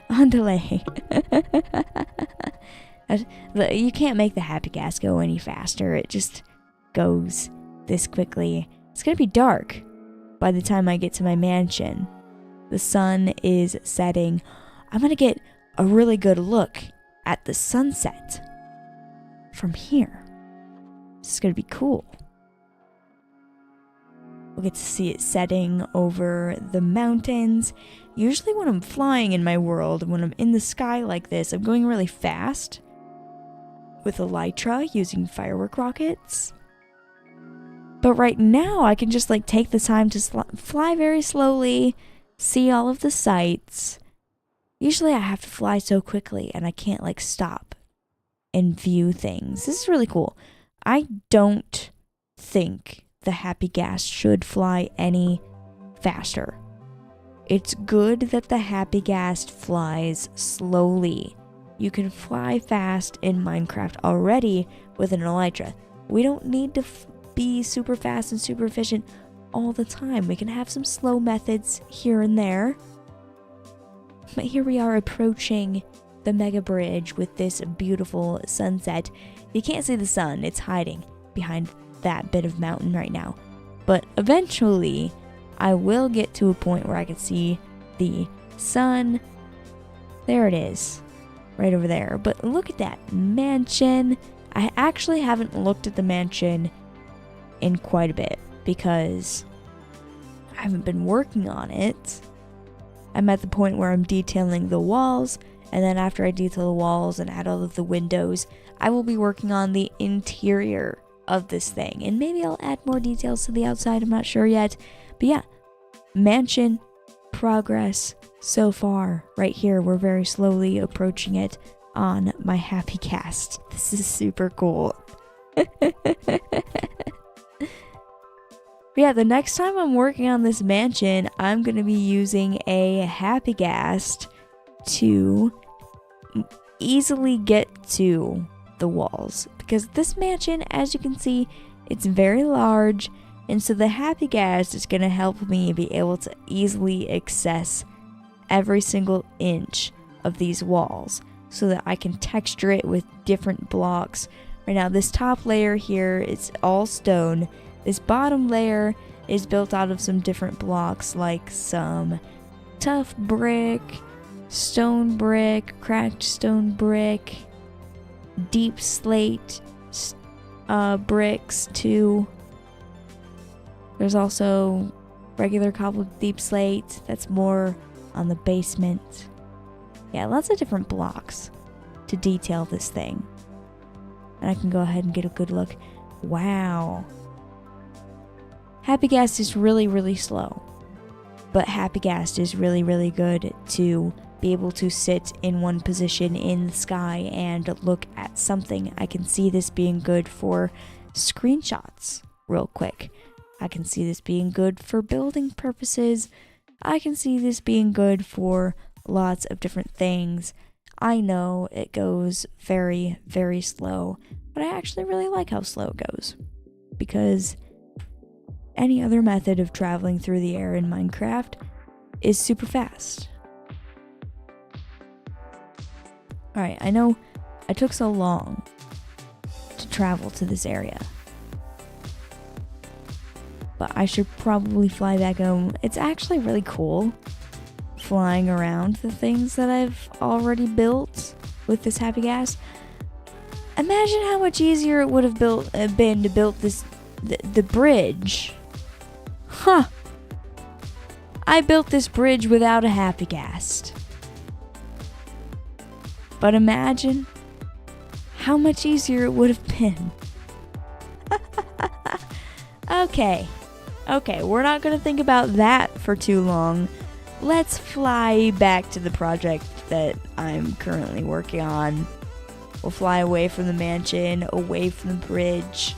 On delay. You can't make the Happy Ghast go any faster. It just goes this quickly. It's gonna be dark by the time I get to my mansion. The sun is setting. I'm gonna get a really good look at the sunset from here. This is gonna be cool. We'll get to see it setting over the mountains. Usually when I'm flying in my world, when I'm in the sky like this, I'm going really fast with Elytra using firework rockets. But right now I can just take the time to fly very slowly, see all of the sights. Usually I have to fly so quickly and I can't stop and view things. This is really cool. I don't think the Happy Ghast should fly any faster. It's good that the Happy Ghast flies slowly. You can fly fast in Minecraft already with an Elytra. We don't need to be super fast and super efficient all the time. We can have some slow methods here and there. But here we are approaching the mega bridge with this beautiful sunset. You can't see the sun. It's hiding behind that bit of mountain right now. But eventually, I will get to a point where I can see the sun. There it is. Right over there. But look at that mansion. I actually haven't looked at the mansion in quite a bit because I haven't been working on it. I'm at the point where I'm detailing the walls, and then after I detail the walls and add all of the windows, I will be working on the interior of this thing, and maybe I'll add more details to the outside. I'm not sure yet, but yeah, mansion progress so far. Right here, we're very slowly approaching it on my Happy Ghast. This is super cool. Yeah, the next time I'm working on this mansion, I'm going to be using a Happy Ghast to easily get to the walls. Because this mansion, as you can see, it's very large. And so the Happy Ghast is going to help me be able to easily access every single inch of these walls, so that I can texture it with different blocks. Right now, this top layer here is all stone. This bottom layer is built out of some different blocks, like some tough brick, stone brick, cracked stone brick, deep slate bricks too. There's also regular cobbled deep slate that's more on the basement. Yeah, lots of different blocks to detail this thing. And I can go ahead and get a good look. Wow. Happy Ghast is really, really slow. But Happy Ghast is really, really good to be able to sit in one position in the sky and look at something. I can see this being good for screenshots real quick. I can see this being good for building purposes. I can see this being good for lots of different things. I know it goes very, very slow, but I actually really like how slow it goes, because any other method of traveling through the air in Minecraft is super fast. Alright, I know I took so long to travel to this area, but I should probably fly back home. It's actually really cool flying around the things that I've already built with this Happy Ghast. Imagine how much easier it would have been to build this the bridge. Huh. I built this bridge without a Happy Ghast. But imagine how much easier it would have been. Okay, we're not going to think about that for too long. Let's fly back to the project that I'm currently working on. We'll fly away from the mansion, away from the bridge.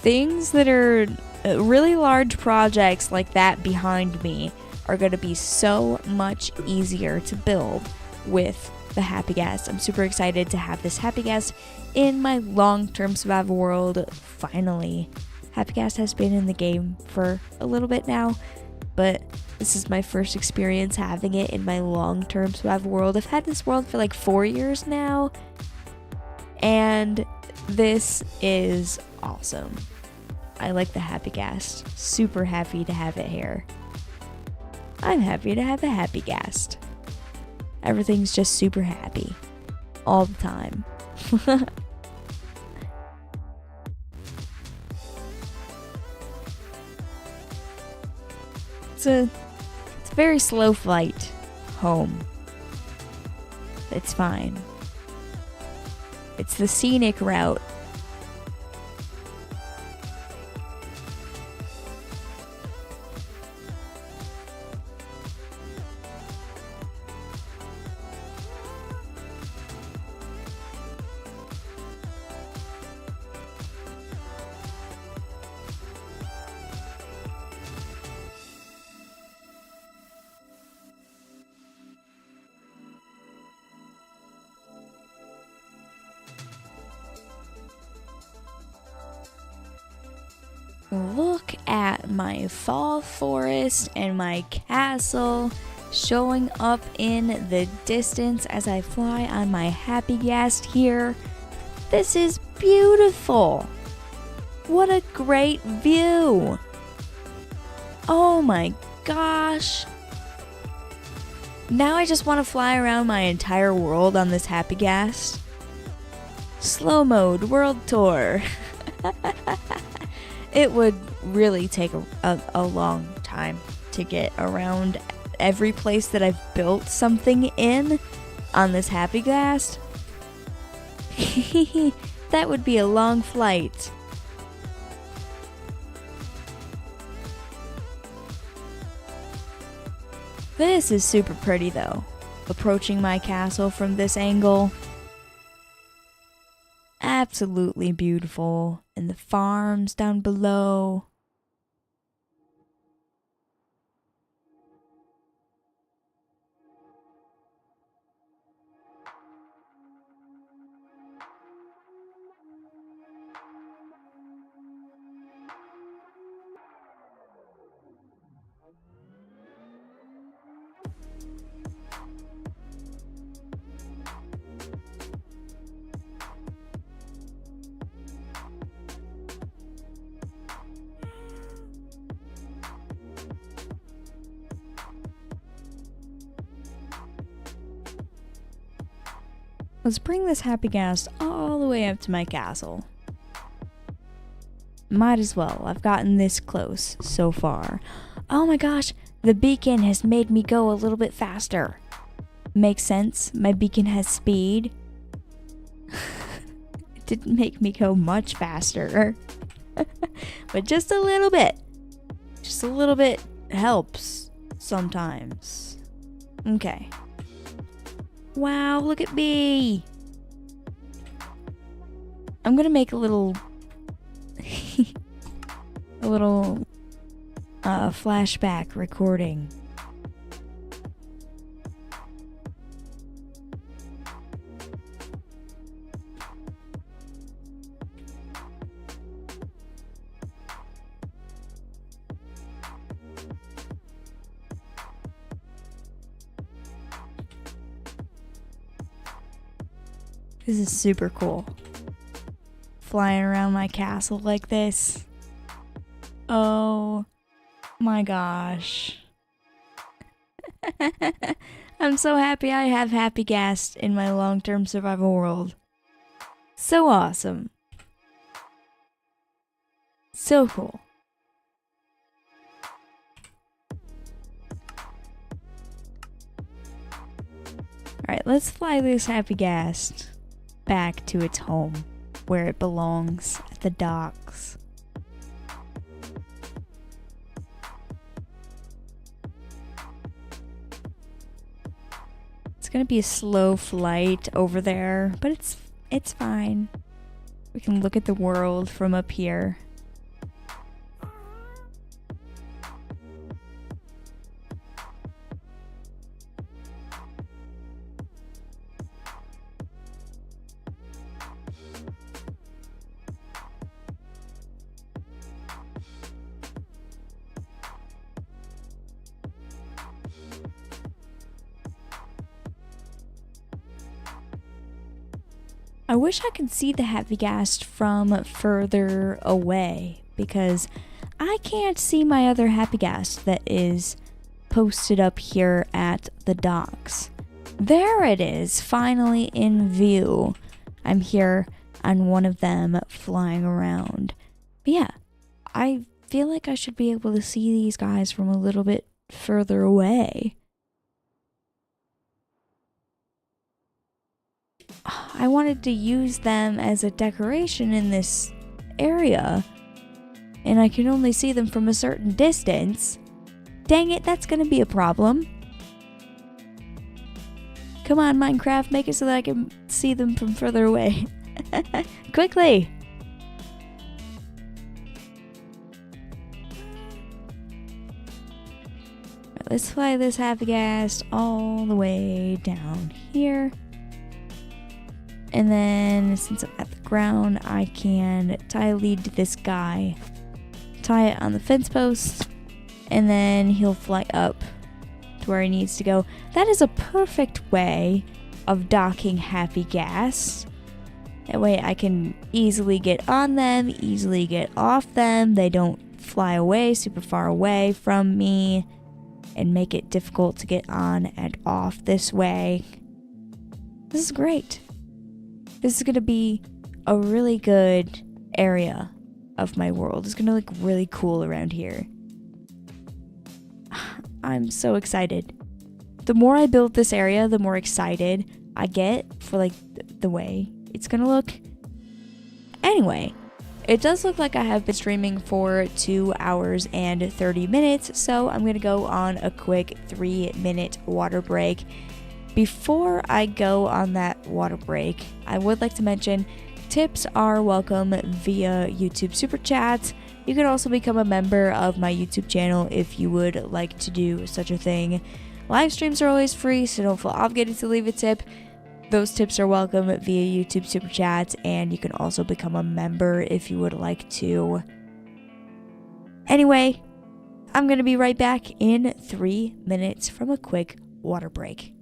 Things that are really large projects like that behind me are going to be so much easier to build with the Happy Ghast. I'm super excited to have this Happy Ghast in my long-term survival world. Finally, Happy Ghast has been in the game for a little bit now, but this is my first experience having it in my long-term survival world. I've had this world for like 4 years now, and this is awesome. I like the Happy Ghast. Super happy to have it here. I'm happy to have a Happy Ghast. Everything's just super happy all the time. It's a very slow flight home. It's fine. It's the scenic route. Look at my fall forest and my castle showing up in the distance as I fly on my Happy Ghast here. This is beautiful. What a great view. Oh my gosh. Now I just want to fly around my entire world on this Happy Ghast. Slow mode world tour. It would really take a long time to get around every place that I've built something in on this Happy Ghast. That would be a long flight. This is super pretty though, approaching my castle from this angle. Absolutely beautiful. And the farms down below. Let's bring this Happy Ghast all the way up to my castle. Might as well, I've gotten this close so far. Oh my gosh, the beacon has made me go a little bit faster. Makes sense, my beacon has speed. Didn't make me go much faster. But just a little bit. Just a little bit helps sometimes. Okay. Wow, look at me. I'm gonna make a little a little flashback recording. This is super cool. Flying around my castle like this. Oh my gosh. I'm so happy I have Happy Ghast in my long-term survival world. So awesome. So cool. Alright, let's fly this Happy Ghast back to its home, where it belongs, at the docks. It's gonna be a slow flight over there, but it's fine. We can look at the world from up here. I wish I could see the Happy Ghast from further away, because I can't see my other Happy Ghast that is posted up here at the docks. There it is, finally in view. I'm here on one of them flying around. But yeah, I feel like I should be able to see these guys from a little bit further away. I wanted to use them as a decoration in this area, and I can only see them from a certain distance. Dang it, that's gonna be a problem. Come on, Minecraft, make it so that I can see them from further away. Quickly! Right, let's fly this Happy Ghast all the way down here. And then, since I'm at the ground, I can tie a lead to this guy, tie it on the fence post, and then he'll fly up to where he needs to go. That is a perfect way of docking Happy Ghast. That way I can easily get on them, easily get off them. They don't fly away super far away from me and make it difficult to get on and off this way. This is great. This is going to be a really good area of my world. It's going to look really cool around here. I'm so excited. The more I build this area, the more excited I get for like the way it's going to look. Anyway, it does look like I have been streaming for 2 hours and 30 minutes, so I'm going to go on a quick 3-minute water break. Before I go on that water break, I would like to mention tips are welcome via YouTube Super Chats. You can also become a member of my YouTube channel if you would like to do such a thing. Live streams are always free, so don't feel obligated to leave a tip. Those tips are welcome via YouTube Super Chats, and you can also become a member if you would like to. Anyway, I'm going to be right back in 3 minutes from a quick water break.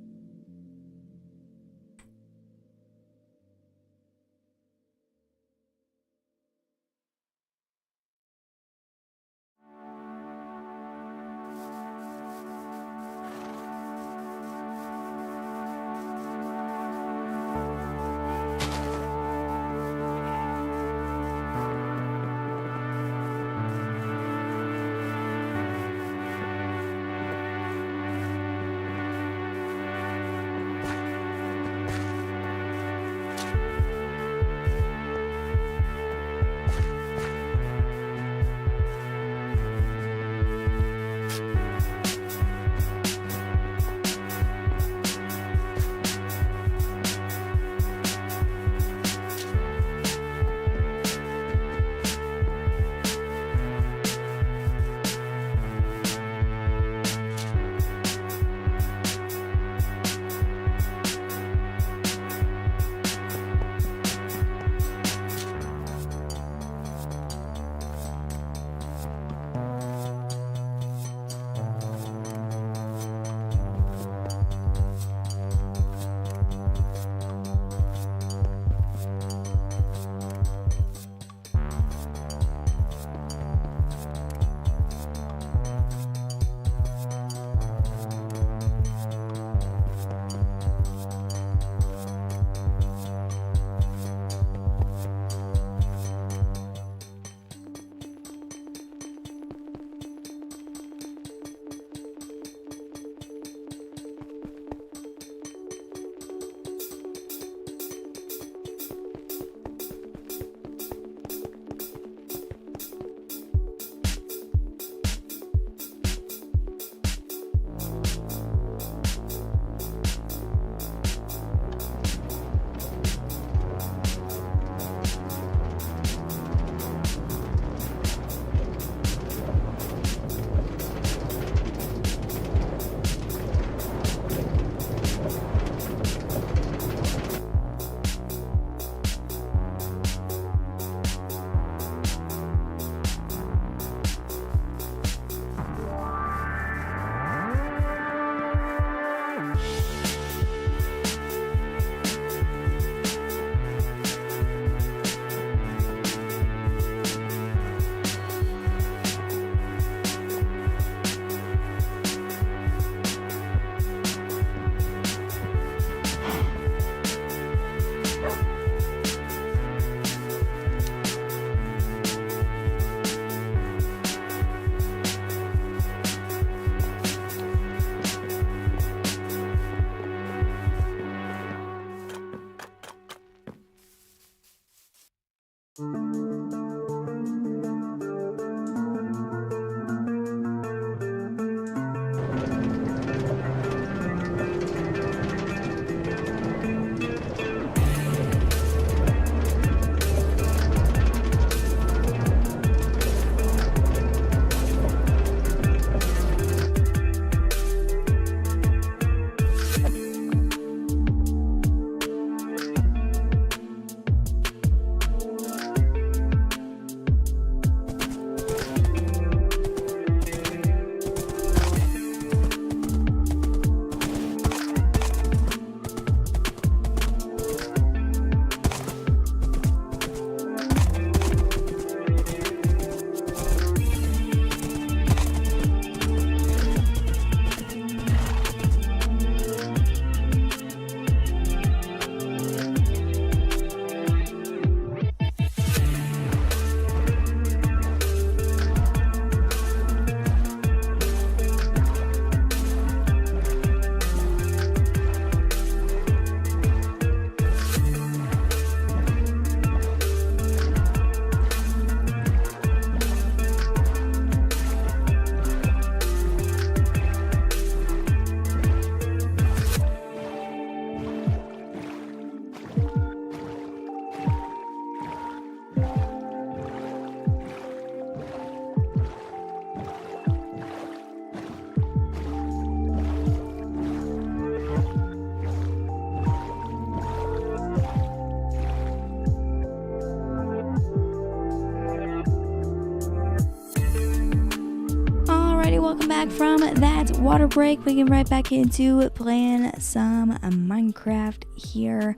Welcome back from that water break. We get right back into playing some Minecraft here.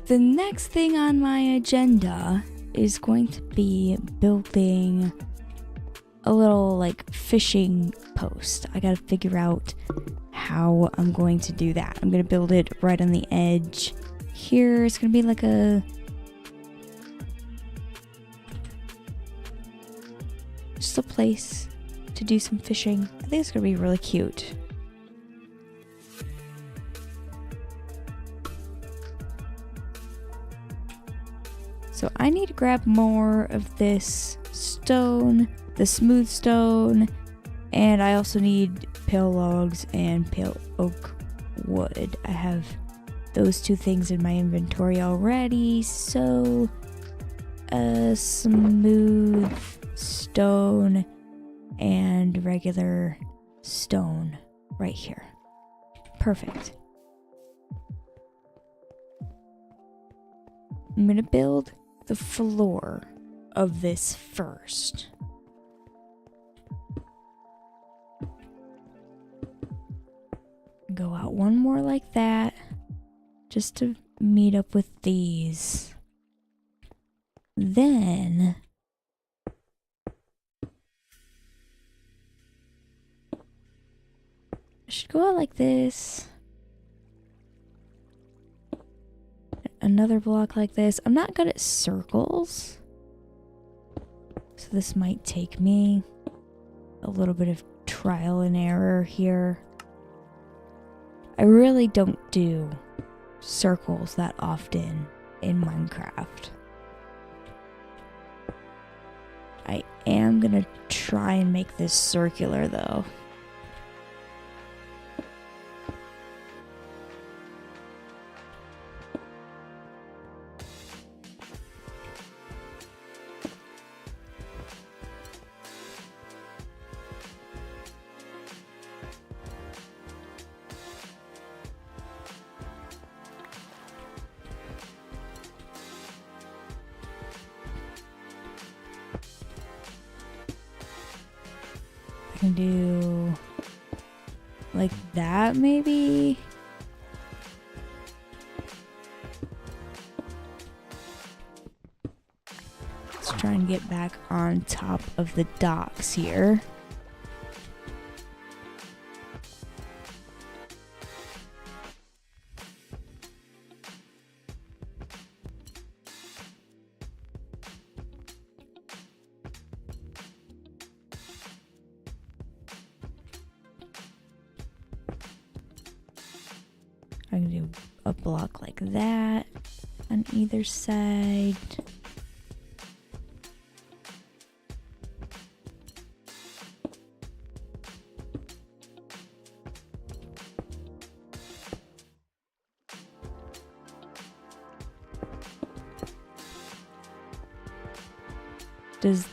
The next thing on my agenda is going to be building a little like fishing post. I gotta figure out how I'm going to do that. I'm gonna build it right on the edge here. It's gonna be like just a place to do some fishing. I think it's gonna be really cute. So I need to grab more of this stone, the smooth stone, and I also need pale logs and pale oak wood. I have those two things in my inventory already, so a smooth stone and regular stone right here. Perfect. I'm gonna build the floor of this first. Go out one more like that, just to meet up with these. Then I should go out like this. Another block like this. I'm not good at circles, so this might take me a little bit of trial and error here. I really don't do circles that often in Minecraft. I am gonna try and make this circular though. I can do like that maybe. Let's try and get back on top of the docks here. I can do a block like that on either side. Does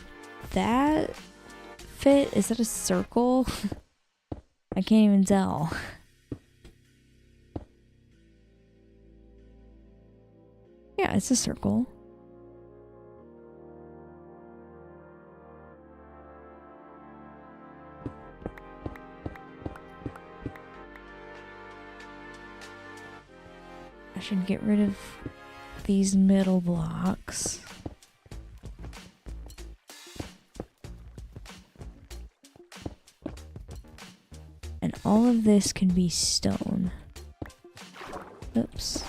that fit? Is that a circle? I can't even tell. Yeah, it's a circle. I should get rid of these middle blocks. And all of this can be stone. Oops.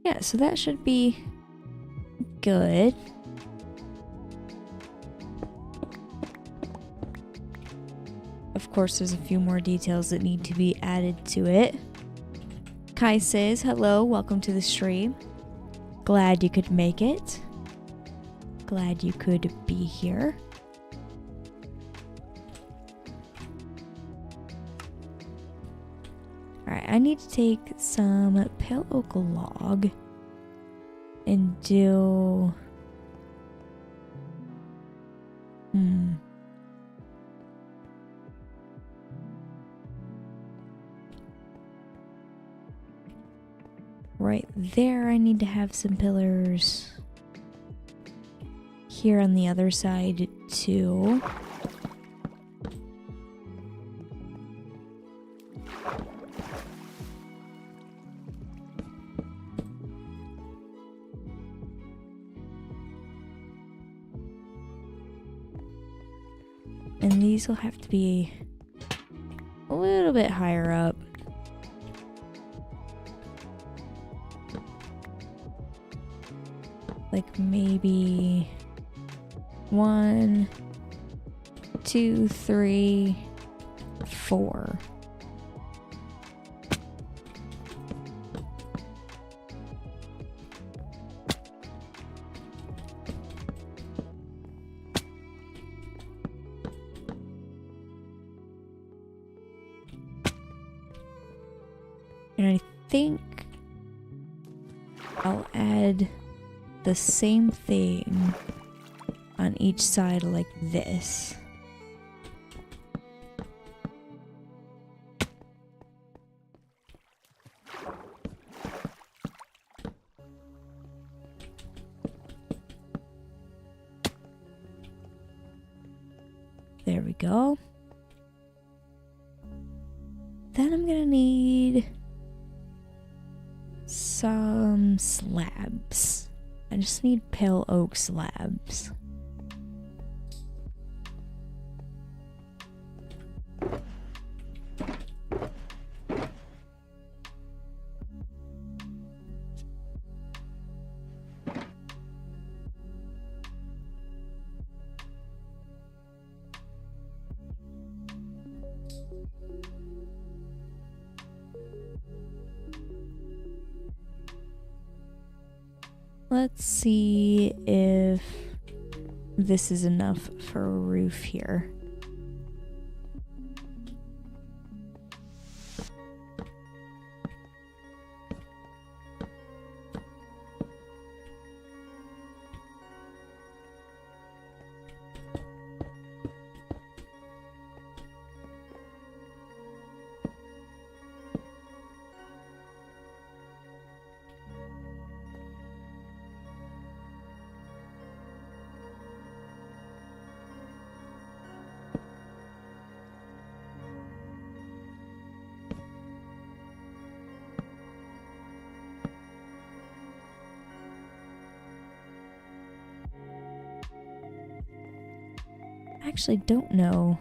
Yeah, so that should be good. Of course, there's a few more details that need to be added to it. Kai says, hello, welcome to the stream. Glad you could make it. Glad you could be here. Alright, I need to take some pale oak log and do... Right there, I need to have some pillars. Here on the other side, too. And these will have to be a little bit higher up. Like maybe 1, 2, 3, 4. And I think I'll add the same thing on each side like this. There we go. Then I'm gonna need some slabs. I just need pale oak slabs. Let's see if this is enough for a roof here. I actually don't know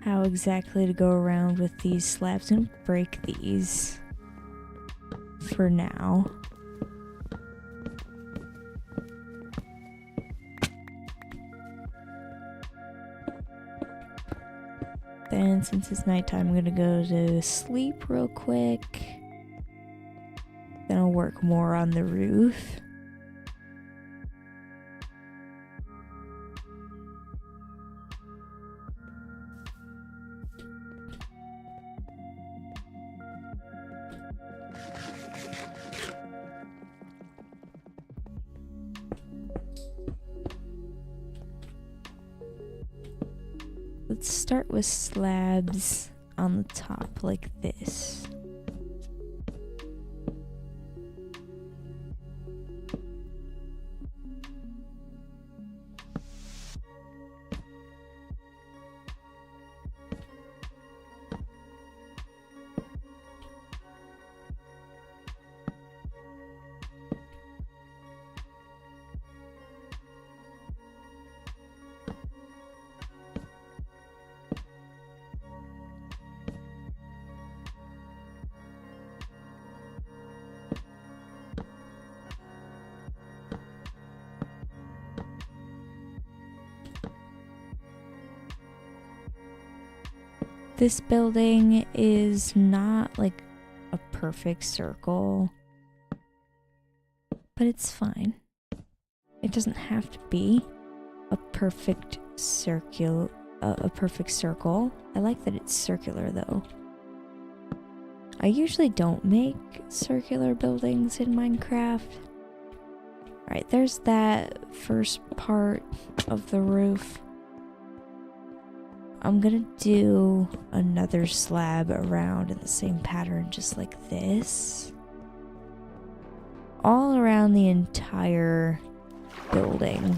how exactly to go around with these slabs. I'm gonna break these for now. Then, since it's nighttime, I'm gonna go to sleep real quick. Then I'll work more on the roof. Let's start with slabs on the top like this. This building is not like a perfect circle, but it's fine. It doesn't have to be a perfect circle. I like that it's circular though. I usually don't make circular buildings in Minecraft. Alright, there's that first part of the roof. I'm gonna do another slab around in the same pattern, just like this. All around the entire building.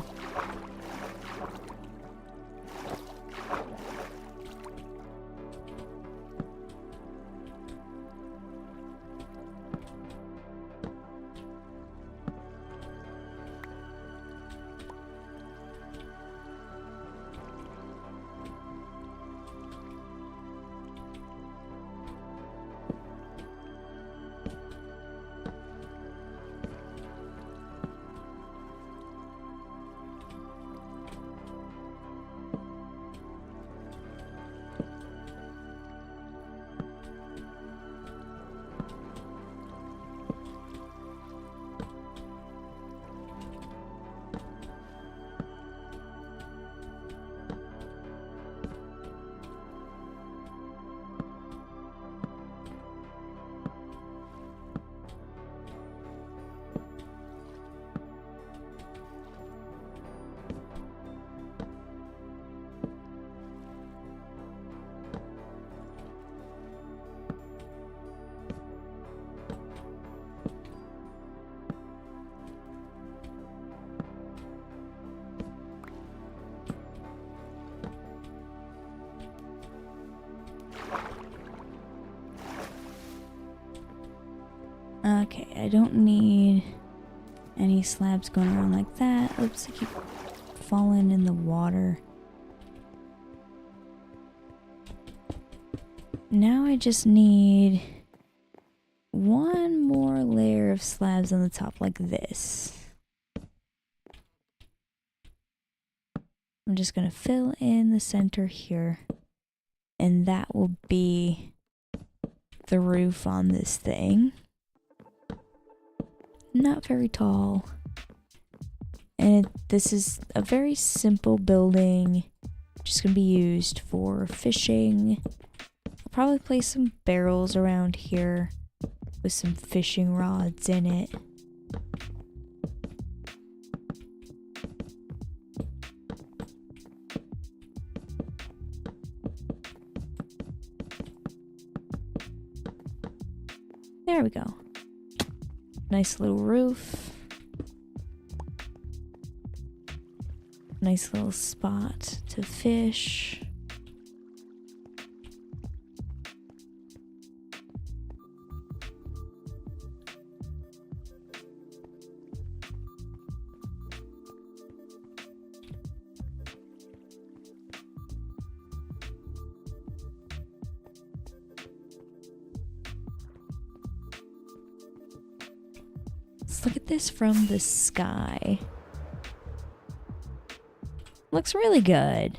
Okay, I don't need any slabs going around like that. Oops, I keep falling in the water. Now I just need one more layer of slabs on the top like this. I'm just gonna fill in the center here, and that will be the roof on this thing. Not very tall. And this is a very simple building. Just gonna be used for fishing. I'll probably place some barrels around here with some fishing rods in it. There we go. Nice little roof. Nice little spot to fish. Let's look at this from the sky. Looks really good.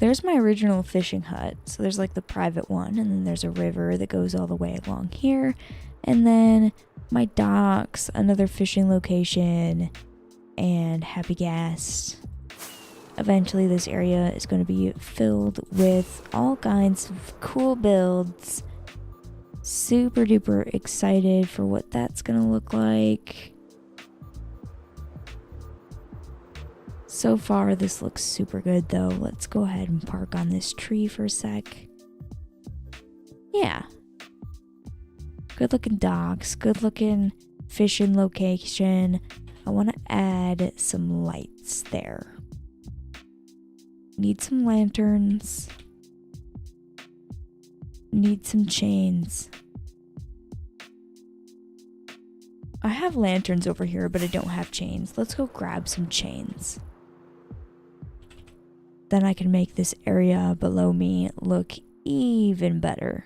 there's my original fishing hut. So there's like the private one, and then there's a river that goes all the way along here. And then my docks, another fishing location, and Happy Ghast. Eventually this area is going to be filled with all kinds of cool builds. Super duper excited for what that's going to look like. So far this looks super good though. Let's go ahead and park on this tree for a sec. Yeah. Good looking docks, good looking fishing location. I want to add some lights there. Need some lanterns. Need some chains. I have lanterns over here, but I don't have chains. Let's go grab some chains. Then I can make this area below me look even better.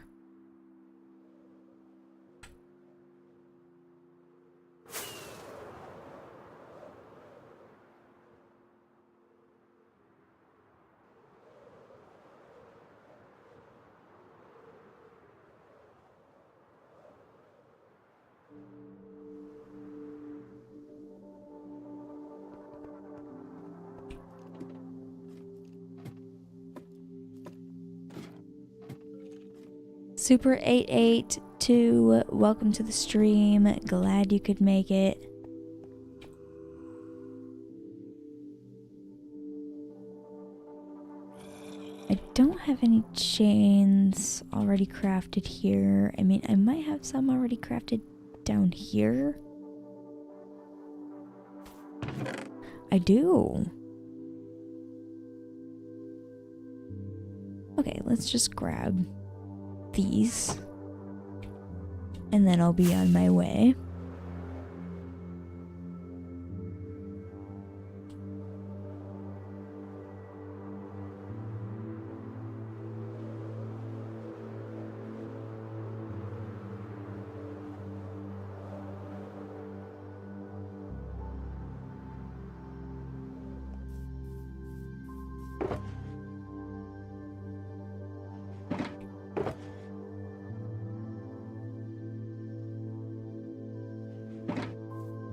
Super 882, welcome to the stream. Glad you could make it. I don't have any chains already crafted here. I mean, I might have some already crafted down here. I do. Okay, let's just grab these, and then I'll be on my way.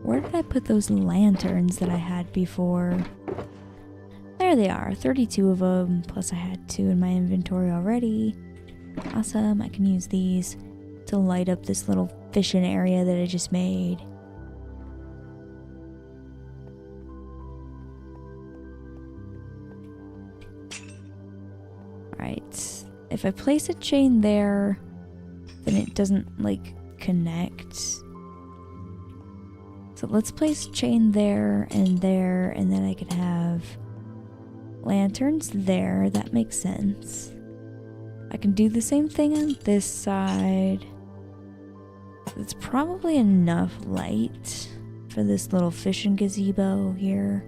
Where did I put those lanterns that I had before? There they are, 32 of them, plus I had 2 in my inventory already. Awesome, I can use these to light up this little fishing area that I just made. Alright, if I place a chain there, then it doesn't, like, connect. So let's place chain there, and then I can have lanterns there. That makes sense. I can do the same thing on this side. It's probably enough light for this little fishing gazebo here.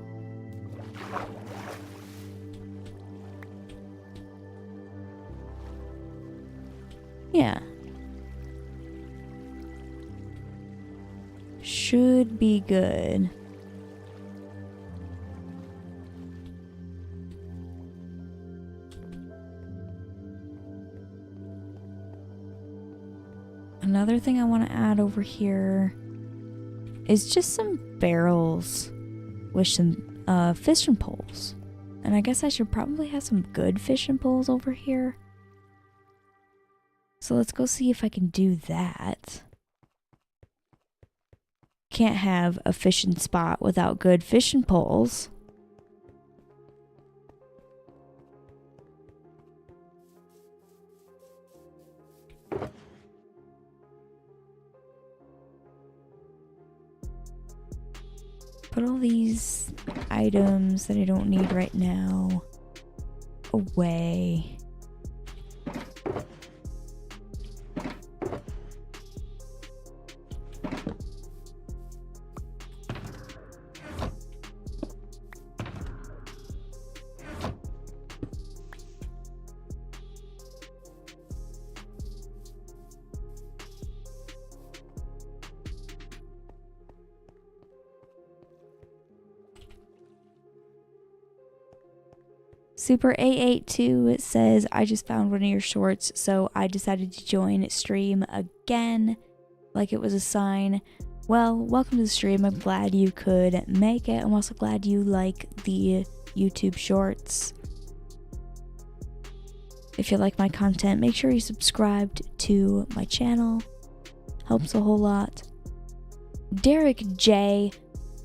Yeah. Should be good. Another thing I want to add over here is just some barrels with some fishing poles. And I guess I should probably have some good fishing poles over here. So let's go see if I can do that. Can't have a fishing spot without good fishing poles. Put all these items that I don't need right now away. Super 882 says, I just found one of your shorts, so I decided to join stream again, like it was a sign. Well, welcome to the stream. I'm glad you could make it. I'm also glad you like the YouTube shorts. If you like my content, make sure you subscribed to my channel. Helps a whole lot. Derek J,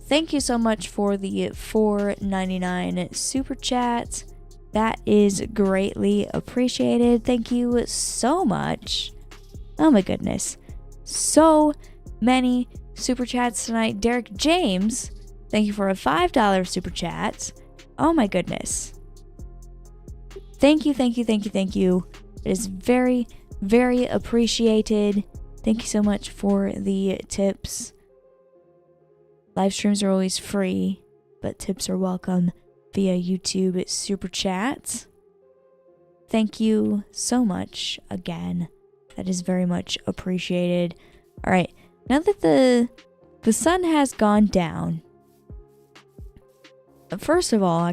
thank you so much for the $4.99 super chat. That is greatly appreciated. Thank you so much. Oh my goodness. So many super chats tonight. Derek James, thank you for a $5 super chat. Oh my goodness. Thank you, thank you, thank you, thank you. It is very, very appreciated. Thank you so much for the tips. Live streams are always free, but tips are welcome via YouTube Super Chat. Thank you so much again. That is very much appreciated. All right, now that the sun has gone down, first of all,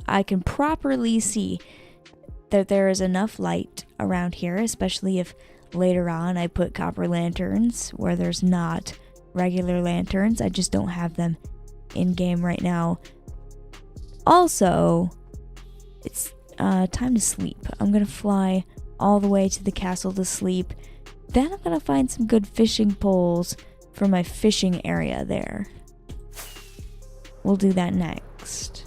I can properly see that there is enough light around here, especially if later on I put copper lanterns where there's not regular lanterns. I just don't have them in game right now. Also, it's time to sleep. I'm gonna fly all the way to the castle to sleep. Then I'm gonna find some good fishing poles for my fishing area there. We'll do that next.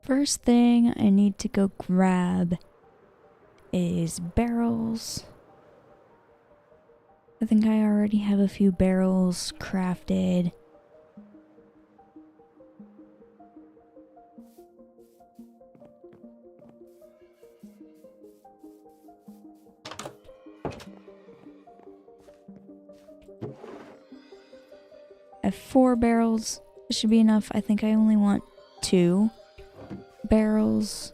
First thing I need to go grab is barrels. I think I already have a few barrels crafted. I have 4 barrels. It should be enough. I think I only want 2 barrels.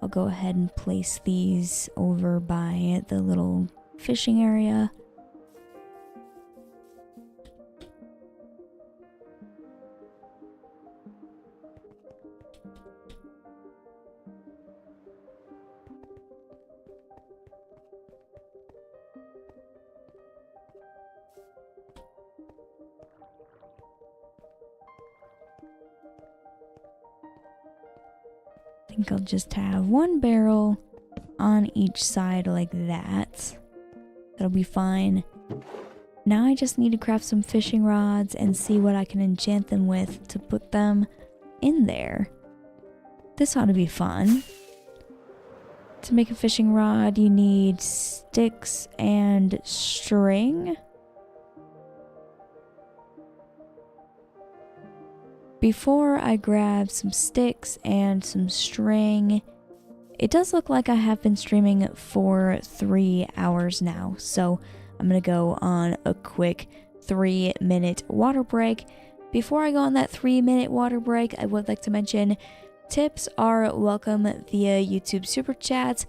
I'll go ahead and place these over by the little fishing area. I think I'll just have 1 barrel on each side like that. That'll be fine. Now I just need to craft some fishing rods and see what I can enchant them with to put them in there. This ought to be fun. To make a fishing rod, you need sticks and string. Before I grab some sticks and some string, it does look like I have been streaming for 3 hours now, so I'm gonna go on a quick 3-minute water break. Before I go on that 3-minute water break, I would like to mention tips are welcome via YouTube Super Chats.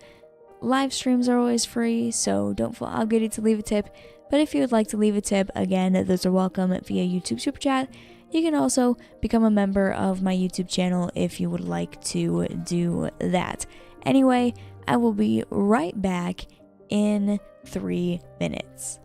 Live streams are always free, so don't feel obligated to leave a tip, but if you would like to leave a tip, again, those are welcome via YouTube Super Chat. You can also become a member of my YouTube channel if you would like to do that. Anyway, I will be right back in 3 minutes.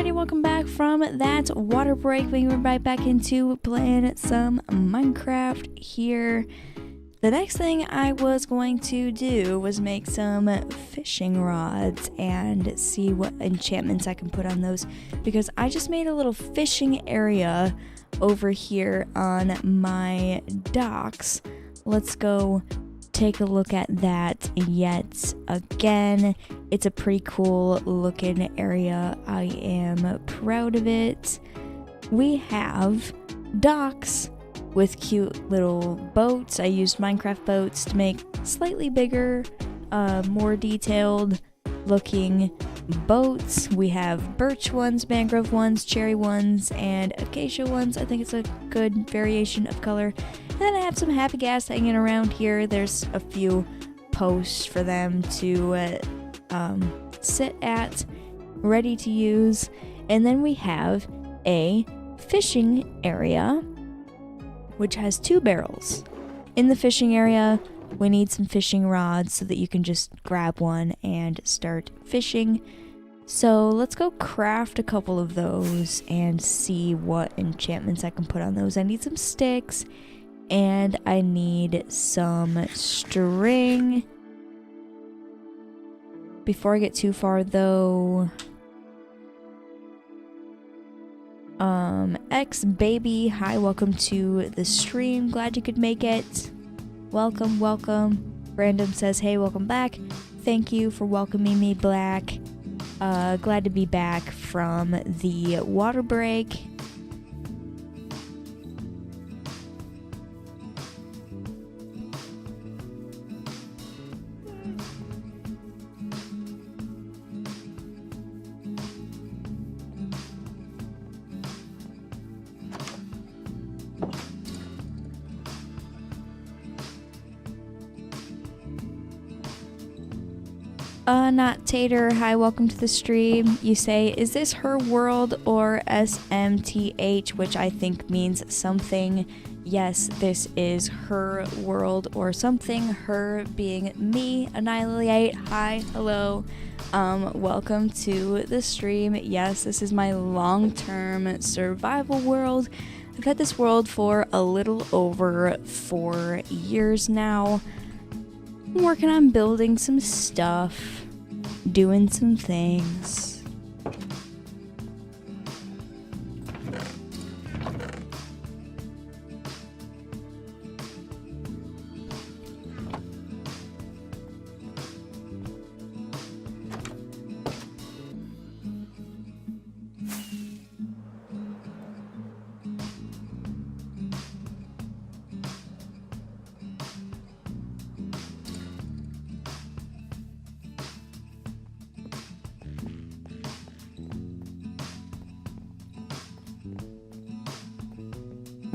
everybody, welcome back from that water break. We were right back into playing some Minecraft here. The next thing I was going to do was make some fishing rods and see what enchantments I can put on those, because I just made a little fishing area over here on my docks. Let's go take a look at that yet again. It's a pretty cool looking area. I am proud of it. We have docks with cute little boats. I used Minecraft boats to make slightly bigger, more detailed looking boats. We have birch ones, mangrove ones, cherry ones, and acacia ones. I think it's a good variation of color. And then I have some happy ghast hanging around here. There's a few posts for them to sit at, ready to use. And then we have a fishing area, which has 2 barrels. In the fishing area, we need some fishing rods so that you can just grab one and start fishing. So let's go craft a couple of those and see what enchantments I can put on those. I need some sticks and I need some string. Before I get too far though, X Baby, hi, welcome to the stream. Glad you could make it. Welcome, welcome. Random says, hey, welcome back. Thank you for welcoming me back. Glad to be back from the water break. Not Tater, hi, welcome to the stream. You say, is this her world or SMTH, which I think means something. Yes, this is her world or something, her being me, annihlillyate. Hi, hello. Welcome to the stream. Yes, this is my long-term survival world. I've had this world for a little over 4 years now. I'm working on building some stuff, doing some things.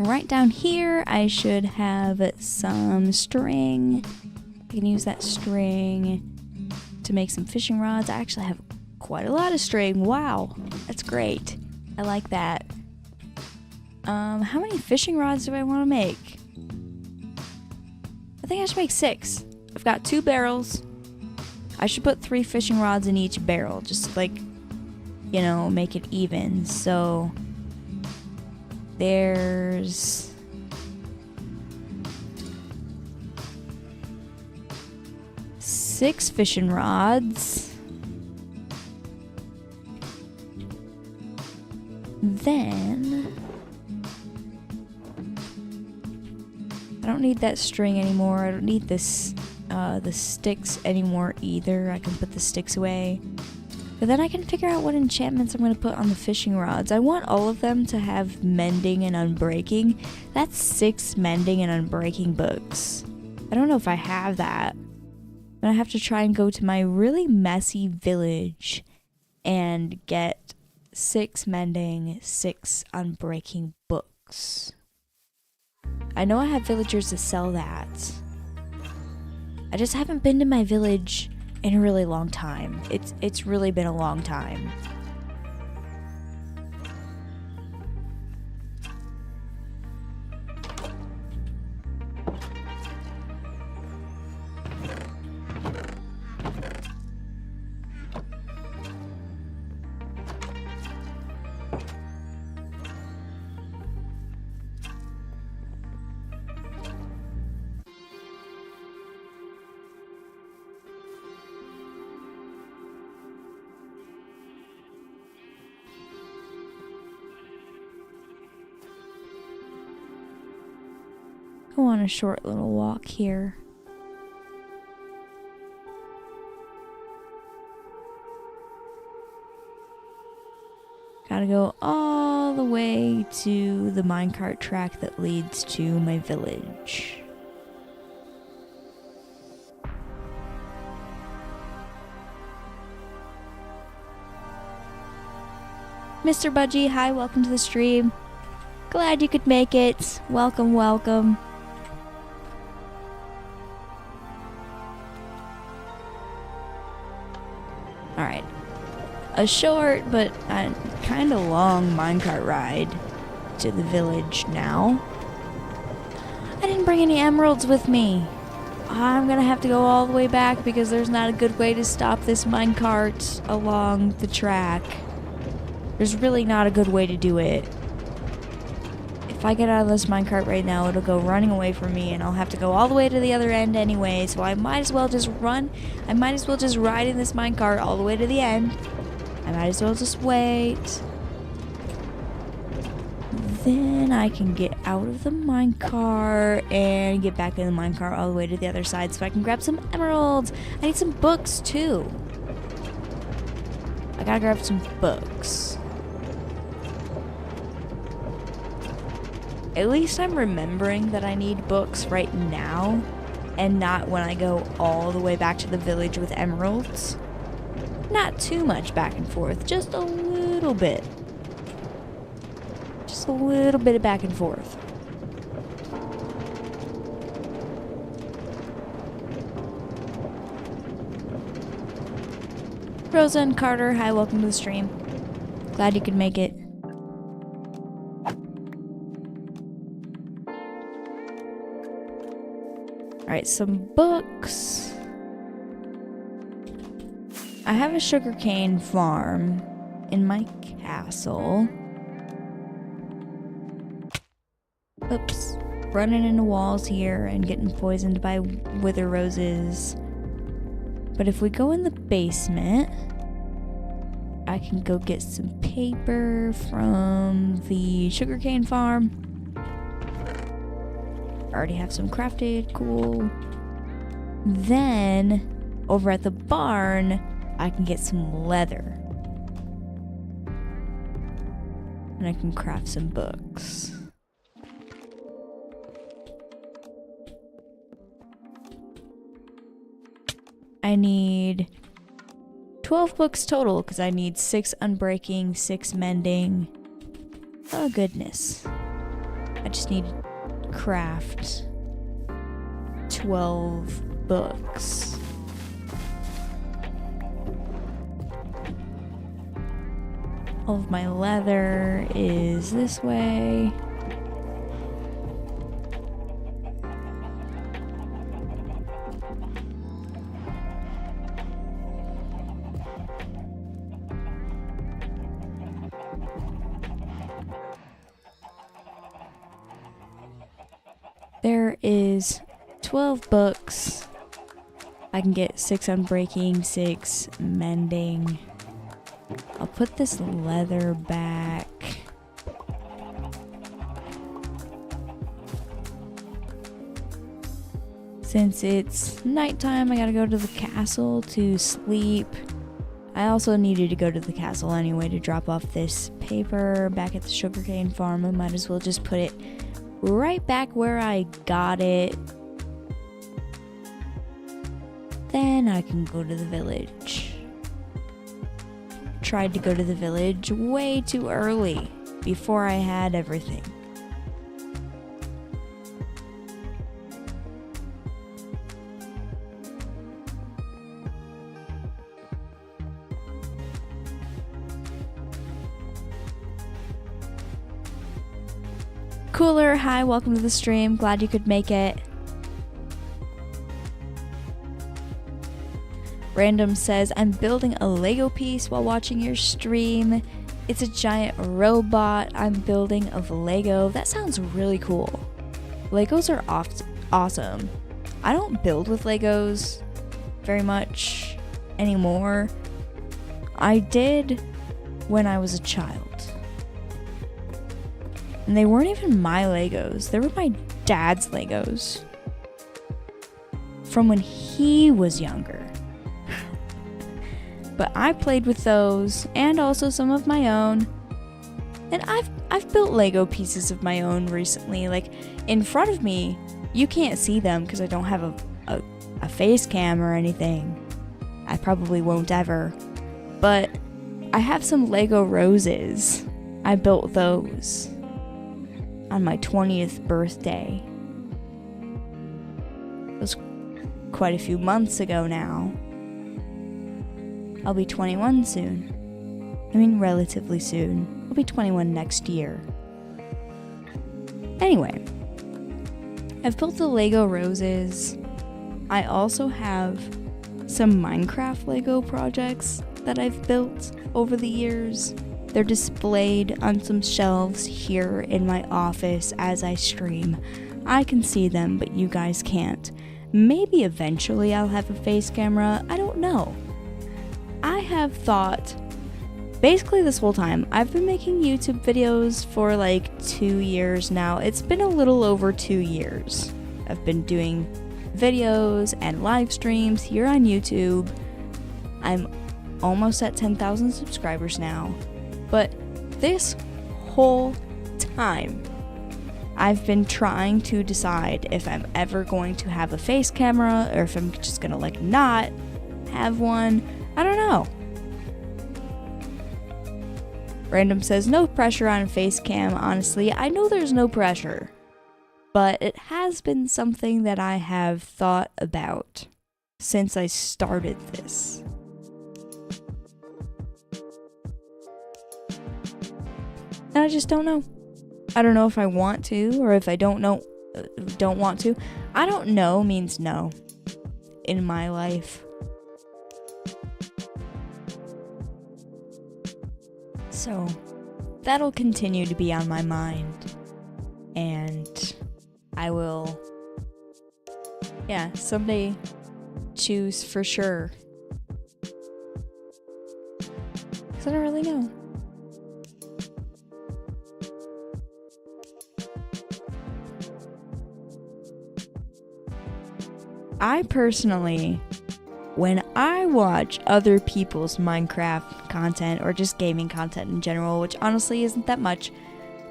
Right down here, I should have some string. I can use that string to make some fishing rods. I actually have quite a lot of string. Wow, that's great. I like that. How many fishing rods do I want to make? I think I should make 6. I've got 2 barrels. I should put 3 fishing rods in each barrel, just like, you know, make it even. So there's 6 fishing rods. Then I don't need that string anymore. I don't need this the sticks anymore either. I can put the sticks away. But then I can figure out what enchantments I'm going to put on the fishing rods. I want all of them to have mending and unbreaking. That's 6 mending and unbreaking books. I don't know if I have that. I'm going to have to try and go to my really messy village and get 6 mending, 6 unbreaking books. I know I have villagers that sell that. I just haven't been to my village in a really long time. It's really been a long time. go on a short little walk here. Gotta go all the way to the minecart track that leads to my village. Mr. Budgie, hi, welcome to the stream. Glad you could make it. Welcome, welcome. Alright. A short but kind of long minecart ride to the village now. I didn't bring any emeralds with me. I'm gonna have to go all the way back because there's not a good way to stop this minecart along the track. There's really not a good way to do it. If I get out of this minecart right now, it'll go running away from me and I'll have to go all the way to the other end anyway, so I might as well just run. I might as well just ride in this minecart all the way to the end. I might as well just wait. Then I can get out of the minecart and get back in the minecart all the way to the other side so I can grab some emeralds. I need some books too. I gotta grab some books. At least I'm remembering that I need books right now and not when I go all the way back to the village with emeralds. Not too much back and forth, just a little bit. Just a little bit of back and forth. Rosa and Carter, hi, welcome to the stream. Glad you could make it. Alright, some books. I have a sugarcane farm in my castle. Oops. Running into walls here and getting poisoned by wither roses. But if we go in the basement, I can go get some paper from the sugarcane farm. Already have some crafted, cool. Then, over at the barn, I can get some leather. And I can craft some books. I need 12 books total because I need 6 unbreaking, 6 mending. Oh goodness. I just need to craft 12 books. All of my leather is this way. There is 12 books. I can get 6 unbreaking, 6 mending. I'll put this leather back. Since it's nighttime, I gotta go to the castle to sleep. I also needed to go to the castle anyway to drop off this paper back at the sugarcane farm. I might as well just put it right back where I got it. Then I can go to the village. Tried to go to the village way too early, before I had everything. Cooler, hi, welcome to the stream. Glad you could make it. Random says, I'm building a Lego piece while watching your stream. It's a giant robot I'm building of Lego. That sounds really cool. Legos are awesome. I don't build with Legos very much anymore. I did when I was a child. And they weren't even my Legos. They were my dad's Legos from when he was younger. But I played with those and also some of my own. And I've built Lego pieces of my own recently. Like in front of me, you can't see them because I don't have a face cam or anything. I probably won't ever. But I have some Lego roses. I built those on my 20th birthday. It was quite a few months ago now. I'll be 21 soon. I mean, relatively soon. I'll be 21 next year. Anyway, I've built the Lego roses. I also have some Minecraft Lego projects that I've built over the years. They're displayed on some shelves here in my office as I stream. I can see them, but you guys can't. Maybe eventually I'll have a face camera. I don't know. I have thought, basically this whole time, I've been making YouTube videos for like 2 years now. It's been a little over 2 years. I've been doing videos and live streams here on YouTube. I'm almost at 10,000 subscribers now. But this whole time, I've been trying to decide if I'm ever going to have a face camera or if I'm just gonna like not have one. I don't know. Random says no pressure on a face cam. Honestly, I know there's no pressure, but it has been something that I have thought about since I started this. And I just don't know. I don't know if I want to or if I don't want to. I don't know means no in my life. So that'll continue to be on my mind, and I will, someday choose for sure. 'Cause I don't really know. I personally, when I watch other people's Minecraft content or just gaming content in general, which honestly isn't that much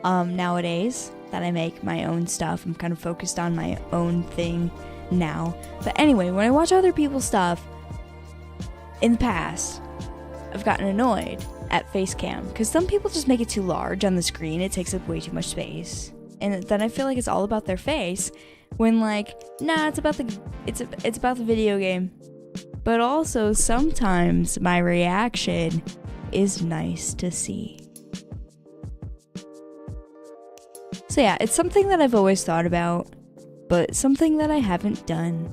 nowadays that I make my own stuff, I'm kind of focused on my own thing now. But anyway, when I watch other people's stuff, in the past, I've gotten annoyed at Facecam because some people just make it too large on the screen. It takes up way too much space. And then I feel like it's all about their face when like, nah, it's about the video game. But also sometimes my reaction is nice to see. So yeah, it's something that I've always thought about, but something that I haven't done.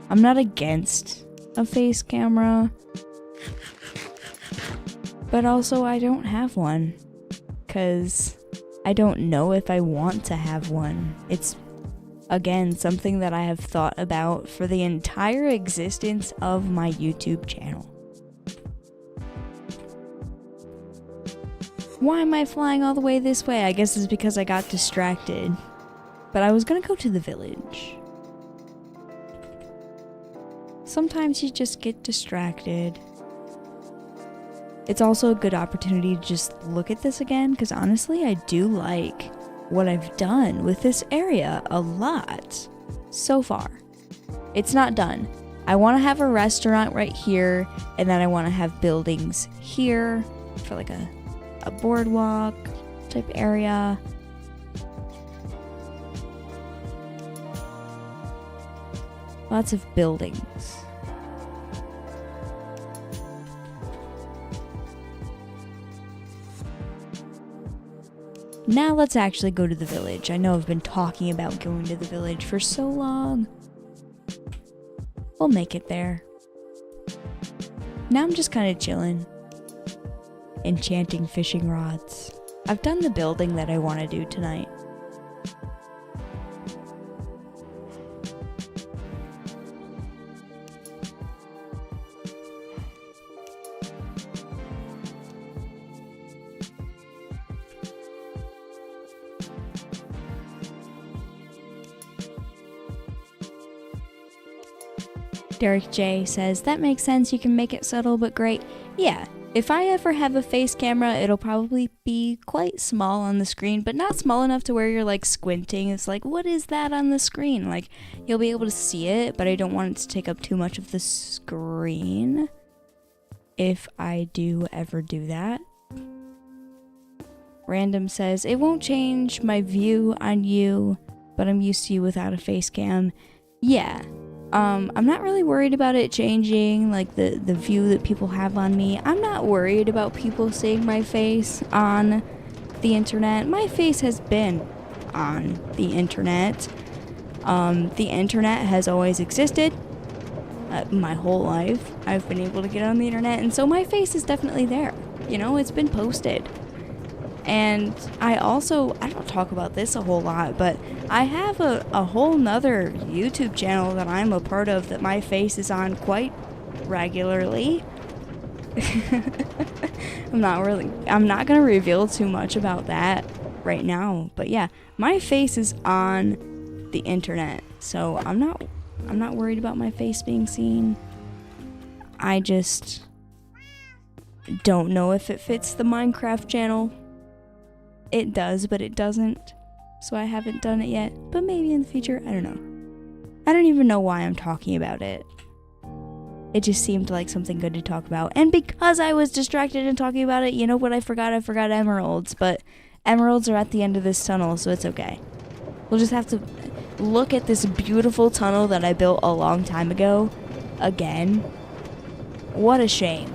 I'm not against a face camera, but also I don't have one, 'cause I don't know if I want to have one. It's, again, something that I have thought about for the entire existence of my YouTube channel. Why am I flying all the way this way? I guess it's because I got distracted. But I was gonna go to the village. Sometimes you just get distracted. It's also a good opportunity to just look at this again, because honestly, I do like what I've done with this area a lot so far. It's not done. I want to have a restaurant right here, and then I want to have buildings here for like a boardwalk type area. Lots of buildings. Now let's actually go to the village. I know I've been talking about going to the village for so long. We'll make it there. Now I'm just kind of chilling. Enchanting fishing rods. I've done the building that I want to do tonight. Derek J says, that makes sense, you can make it subtle but great. Yeah, if I ever have a face camera, it'll probably be quite small on the screen, but not small enough to where you're like squinting. It's like, what is that on the screen? Like, you'll be able to see it, but I don't want it to take up too much of the screen if I do ever do that. Random says, it won't change my view on you, but I'm used to you without a face cam. Yeah. I'm not really worried about it changing, like, the view that people have on me. I'm not worried about people seeing my face on the internet. My face has been on the internet. The internet has always existed. My whole life, I've been able to get on the internet, and so my face is definitely there. You know, it's been posted. And I don't talk about this a whole lot, but I have a whole nother YouTube channel that I'm a part of that my face is on quite regularly. I'm not gonna reveal too much about that right now, but yeah, my face is on the internet, so I'm not worried about my face being seen. I just don't know if it fits the Minecraft channel. It does, but it doesn't, so I haven't done it yet, but maybe in the future, I don't know. I don't even know why I'm talking about it. It just seemed like something good to talk about, and because I was distracted in talking about it, you know what I forgot? I forgot emeralds, but emeralds are at the end of this tunnel, so it's okay. We'll just have to look at this beautiful tunnel that I built a long time ago again. What a shame.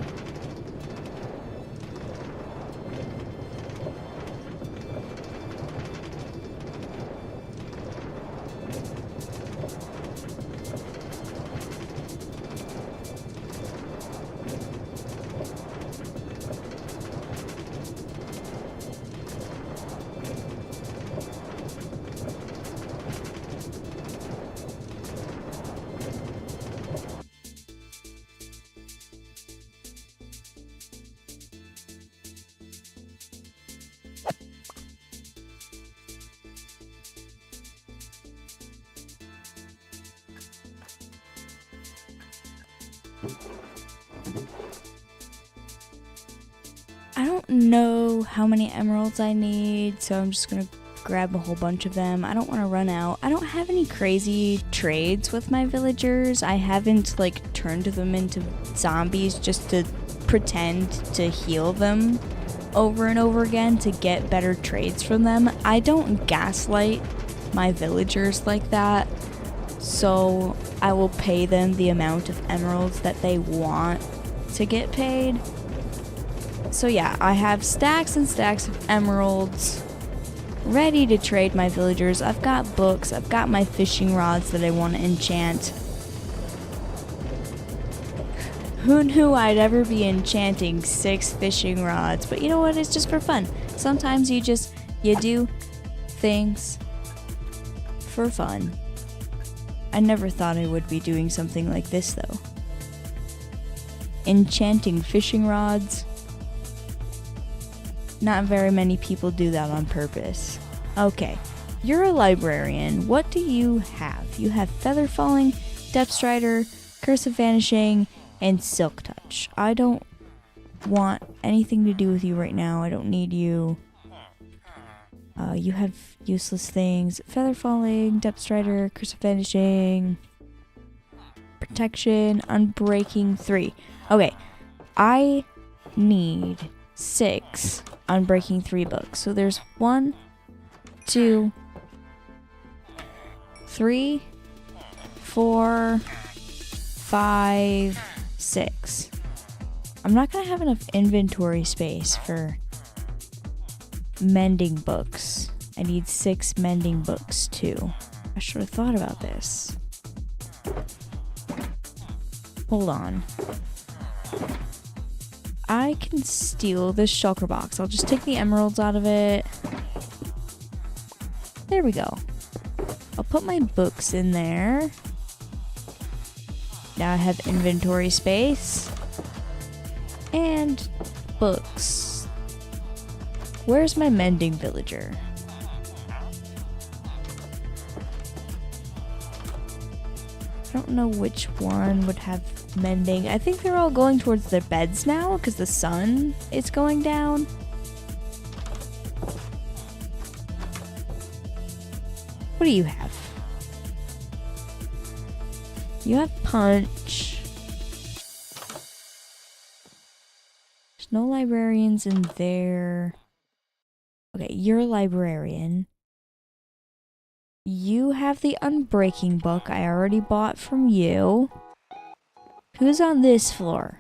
I don't know how many emeralds I need, so I'm just gonna grab a whole bunch of them. I don't want to run out. I don't have any crazy trades with my villagers. I haven't like turned them into zombies just to pretend to heal them over and over again to get better trades from them. I don't gaslight my villagers like that, so I will pay them the amount of emeralds that they want to get paid. So yeah, I have stacks and stacks of emeralds ready to trade my villagers. I've got books, I've got my fishing rods that I want to enchant. Who knew I'd ever be enchanting 6 fishing rods? But you know what, it's just for fun. Sometimes you do things for fun. I never thought I would be doing something like this though. Enchanting fishing rods. Not very many people do that on purpose. Okay, you're a librarian. What do you have? You have Feather Falling, Depth Strider, Curse of Vanishing, and Silk Touch. I don't want anything to do with you right now. I don't need you. You have useless things. Feather Falling, Depth Strider, Curse of Vanishing, Protection, Unbreaking 3. Okay, I need 6 Unbreaking 3 books. So there's 1, 2, 3, 4, 5, 6. I'm not gonna have enough inventory space for mending books. I need 6 mending books too. I should have thought about this. Hold on. I can steal this shulker box. I'll just take the emeralds out of it. There we go. I'll put my books in there. Now I have inventory space. And books. Where's my mending villager? don't know which one would have mending. I think they're all going towards their beds now because the sun is going down. What do you have? You have punch. There's no librarians in there. Okay, you're a librarian. You have the Unbreaking book I already bought from you. Who's on this floor?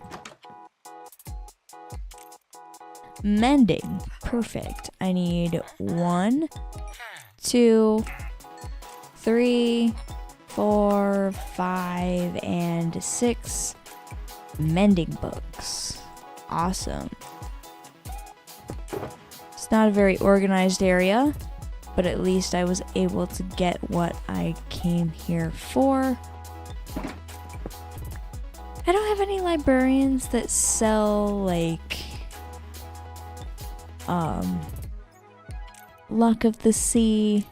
Mending. Perfect. I need 1, 2, 3, 4, 5, and 6 mending books. Awesome. It's not a very organized area, but at least I was able to get what I came here for. I don't have any librarians that sell, like, Luck of the Sea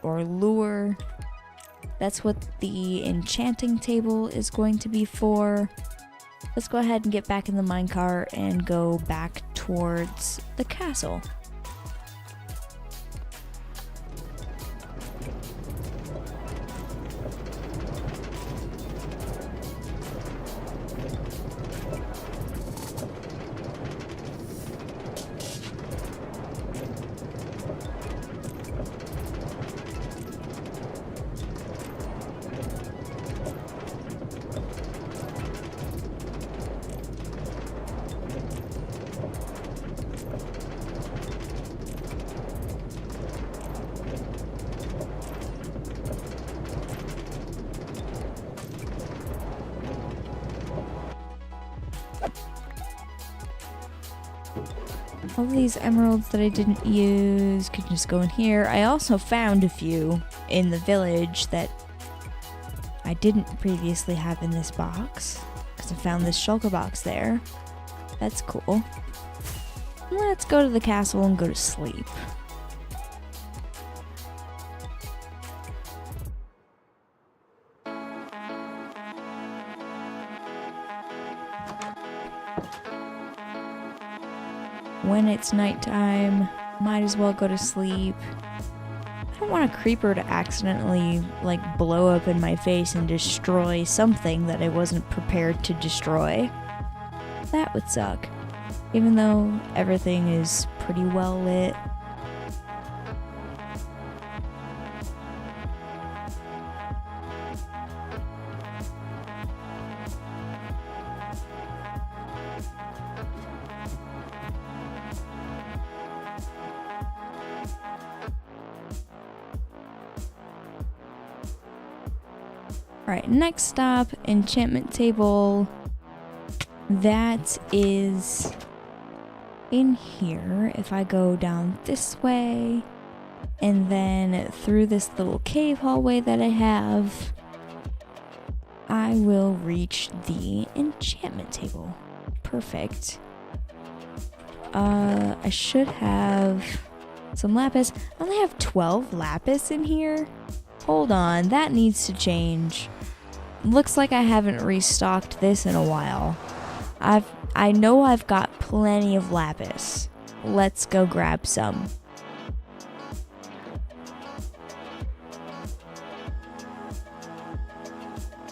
or Lure. That's what the enchanting table is going to be for. Let's go ahead and get back in the minecart and go back towards the castle. All these emeralds that I didn't use could just go in here. I also found a few in the village that I didn't previously have in this box, because I found this shulker box there. That's cool. Let's go to the castle and go to sleep. When it's nighttime, might as well go to sleep. I don't want a creeper to accidentally, like, blow up in my face and destroy something that I wasn't prepared to destroy. That would suck. Even though everything is pretty well lit. Alright, next stop, enchantment table. That is in here. If I go down this way, and then through this little cave hallway that I have, I will reach the enchantment table. Perfect. I should have some lapis. I only have 12 lapis in here. Hold on, that needs to change. Looks like I haven't restocked this in a while. I know I've got plenty of lapis. Let's go grab some.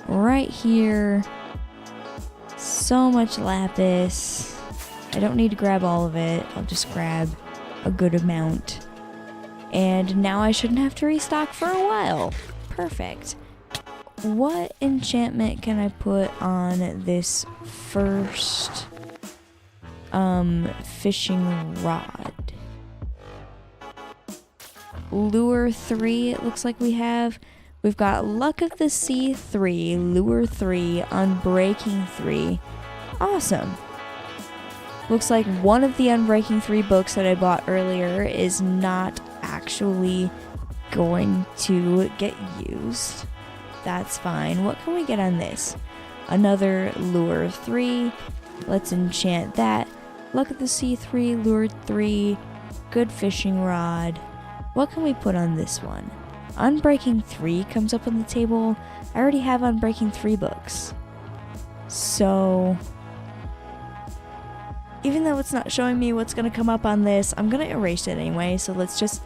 Right here. So much lapis. I don't need to grab all of it. I'll just grab a good amount. And now I shouldn't have to restock for a while. Perfect. What enchantment can I put on this first fishing rod? Lure 3, it looks like we have. We've got Luck of the Sea 3, Lure 3, Unbreaking 3. Awesome. Looks like one of the Unbreaking 3 books that I bought earlier is not actually going to get used. That's fine. What can we get on this? Another Lure 3. Let's enchant that. Luck of the Sea 3, Lure 3, good fishing rod. What can we put on this one? Unbreaking 3 comes up on the table. I already have Unbreaking 3 books. So, even though it's not showing me what's going to come up on this, I'm going to erase it anyway. So let's just...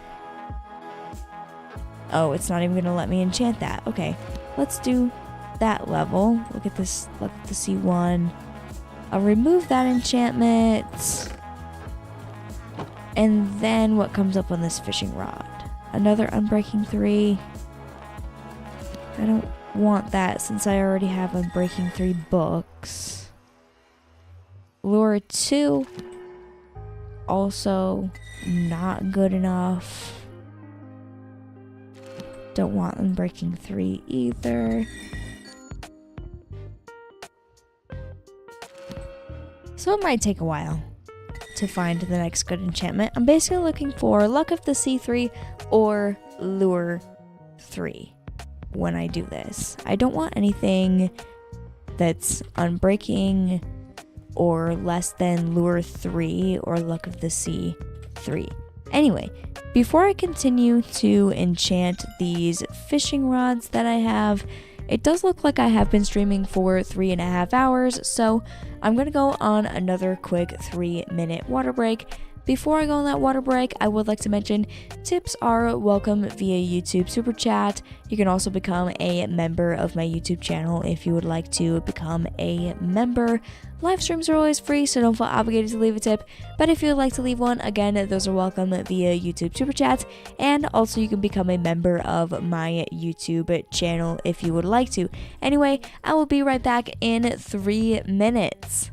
Oh, it's not even going to let me enchant that. Okay, let's do that level. Look at this, look at the C1. I'll remove that enchantment. And then what comes up on this fishing rod? Another Unbreaking 3. I don't want that since I already have Unbreaking 3 books. Lure 2. Also not good enough. Don't want Unbreaking 3 either. So it might take a while to find the next good enchantment. I'm basically looking for Luck of the C3 or Lure 3 when I do this. I don't want anything that's Unbreaking or less than Lure 3 or Luck of the C3. Anyway, before I continue to enchant these fishing rods that I have, it does look like I have been streaming for 3.5 hours, so I'm going to go on another quick 3-minute water break. Before I go on that water break, I would like to mention tips are welcome via YouTube Super Chat. You can also become a member of my YouTube channel if you would like to become a member. Live streams are always free, so don't feel obligated to leave a tip. But if you would like to leave one, again, those are welcome via YouTube Super Chats. And also you can become a member of my YouTube channel if you would like to. Anyway, I will be right back in 3 minutes.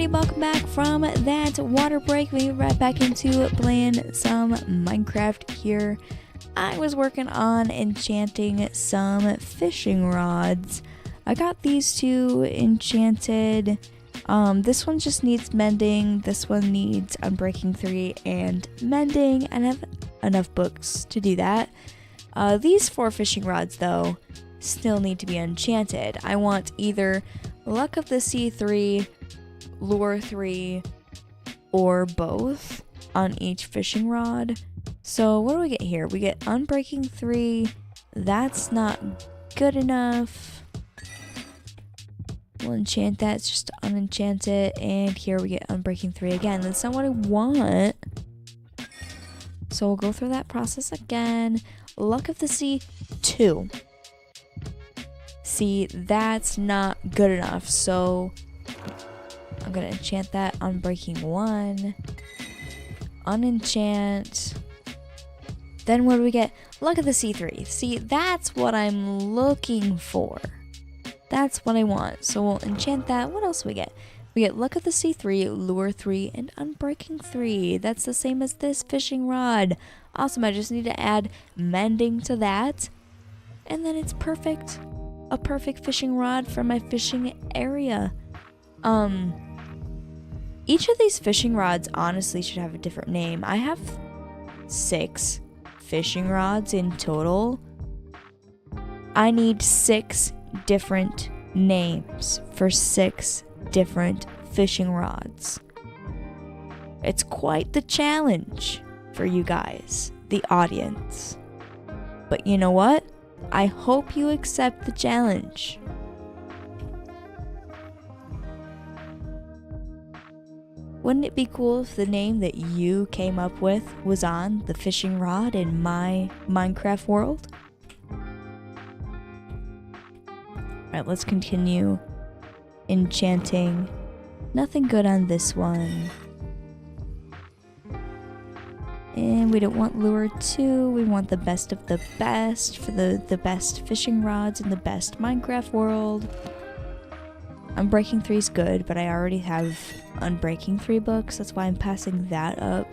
Alrighty, welcome back from that water break. We get right back into playing some Minecraft here. I was working on enchanting some fishing rods. I got these two enchanted. This one just needs mending. This one needs Unbreaking 3 and mending, and I have enough books to do that. These 4 fishing rods, though, still need to be enchanted. I want either Luck of the Sea 3, Lure 3, or both on each fishing rod. So what do we get here? We get Unbreaking 3. That's not good enough. We'll enchant that. It's just unenchant it. And here we get Unbreaking 3 again. That's not what I want. So we'll go through that process again. Luck of the Sea 2. See, that's not good enough. So I'm going to enchant that. Unbreaking 1. Unenchant. Then what do we get? Luck of the Sea 3. See, that's what I'm looking for. That's what I want. So we'll enchant that. What else do we get? We get Luck of the Sea 3, Lure 3, and Unbreaking 3. That's the same as this fishing rod. Awesome. I just need to add mending to that. And then it's perfect. A perfect fishing rod for my fishing area. Each of these fishing rods honestly should have a different name. I have 6 fishing rods in total. I need 6 different names for 6 different fishing rods. It's quite the challenge for you guys, the audience. But you know what? I hope you accept the challenge. Wouldn't it be cool if the name that you came up with was on the fishing rod in my Minecraft world? Alright, let's continue enchanting. Nothing good on this one. And we don't want Lure 2. We want the best of the best for the best fishing rods in the best Minecraft world. Unbreaking 3 is good, but I already have Unbreaking 3 books. That's why I'm passing that up.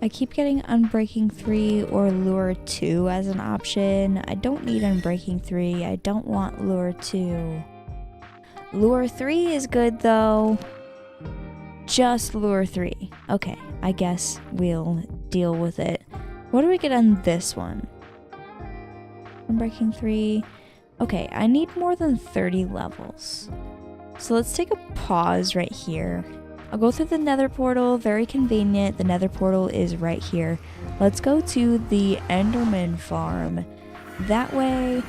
I keep getting Unbreaking 3 or Lure 2 as an option. I don't need Unbreaking 3. I don't want Lure 2. Lure 3 is good though. Just Lure 3. Okay, I guess we'll deal with it. What do we get on this one? Unbreaking 3. Okay, I need more than 30 levels. So let's take a pause right here. I'll go through the nether portal, very convenient. The nether portal is right here. Let's go to the Enderman farm. That way,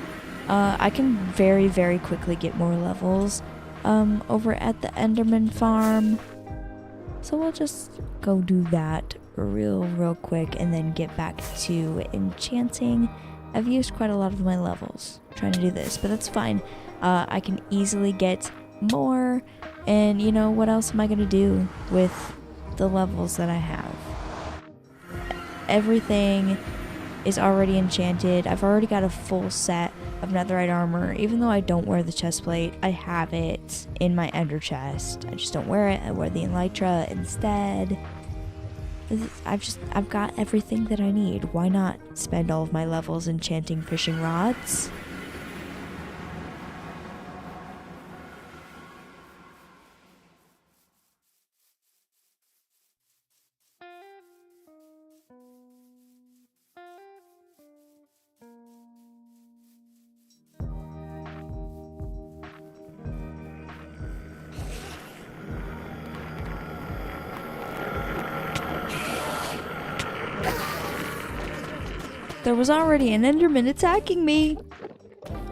I can very, very quickly get more levels over at the Enderman farm. So we'll just go do that real quick and then get back to enchanting. I've used quite a lot of my levels trying to do this, but that's fine. I can easily get more. And you know, what else am I going to do with the levels that I have? Everything is already enchanted. I've already got a full set of netherite armor. Even though I don't wear the chestplate, I have it in my ender chest. I just don't wear it. I wear the elytra instead. I've got everything that I need. Why not spend all of my levels enchanting fishing rods? There was already an Enderman attacking me.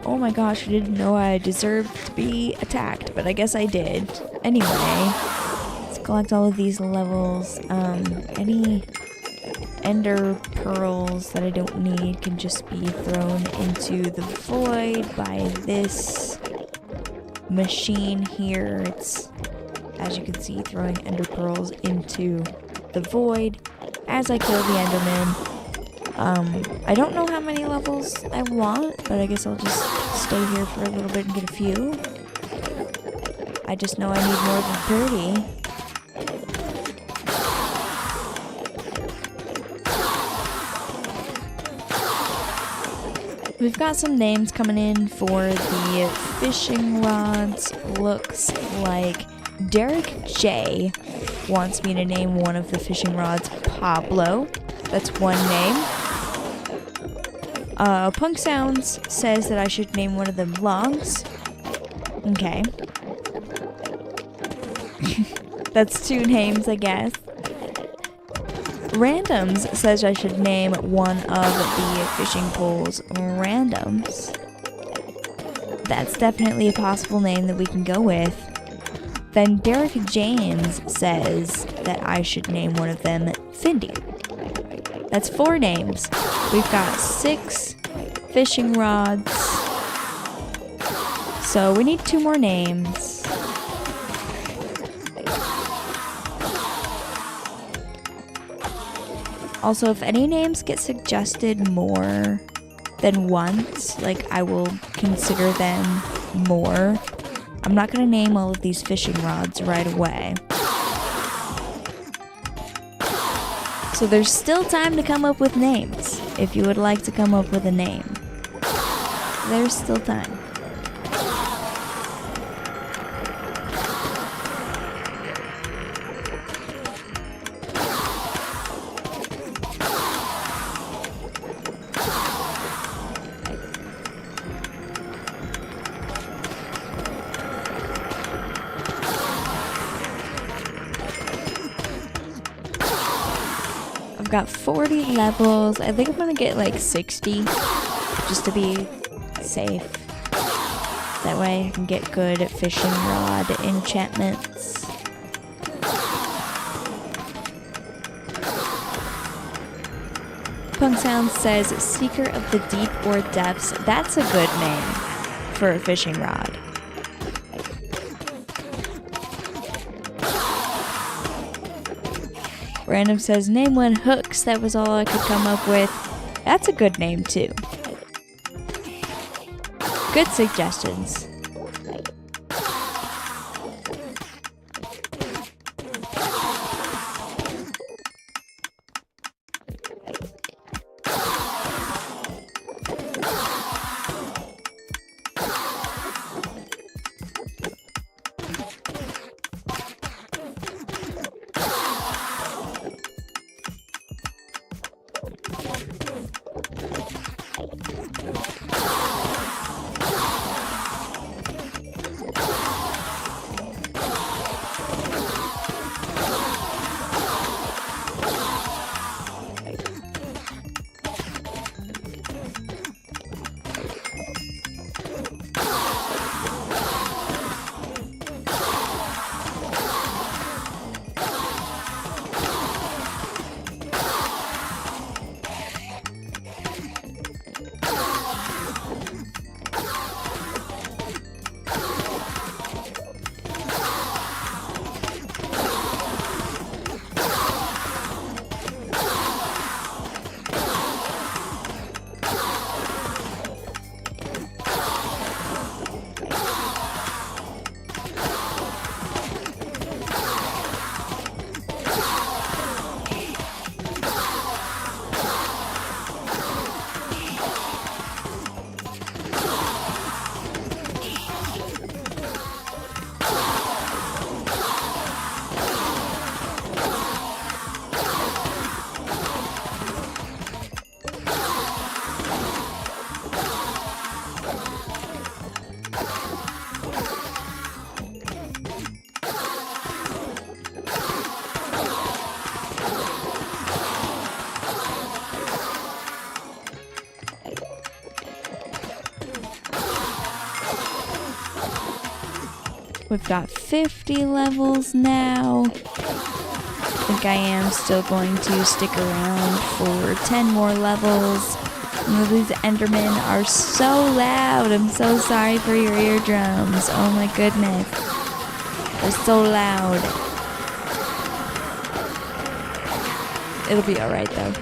Oh my gosh, I didn't know I deserved to be attacked, but I guess I did. Anyway, let's collect all of these levels. Any ender pearls that I don't need can just be thrown into the void by this machine here. It's, as you can see, throwing ender pearls into the void as I kill the enderman. I don't know how many levels I want, but I guess I'll just stay here for a little bit and get a few. I just know I need more than 30. We've got some names coming in for the fishing rods. Looks like Derek J wants me to name one of the fishing rods Pablo. That's one name. Punk Sounds says that I should name one of them Longs. Okay. That's two names, I guess. Randoms says I should name one of the fishing poles Randoms. That's definitely a possible name that we can go with. Then Derek James says that I should name one of them Findy. That's 4 names. We've got 6 fishing rods. So we need 2 more names. Also, if any names get suggested more than once, like, I will consider them more. I'm not gonna name all of these fishing rods right away. So there's still time to come up with names. If you would like to come up with a name, there's still time. Got 40 levels. I think I'm gonna get like 60 just to be safe. That way I can get good fishing rod enchantments. Punk Sound says Seeker of the Deep or Depths. That's a good name for a fishing rod. Random says, name one Hooks. That was all I could come up with. That's a good name, too. Good suggestions. We've got 50 levels now. I think I am still going to stick around for 10 more levels. These Endermen are so loud. I'm so sorry for your eardrums. Oh my goodness. They're so loud. It'll be alright though.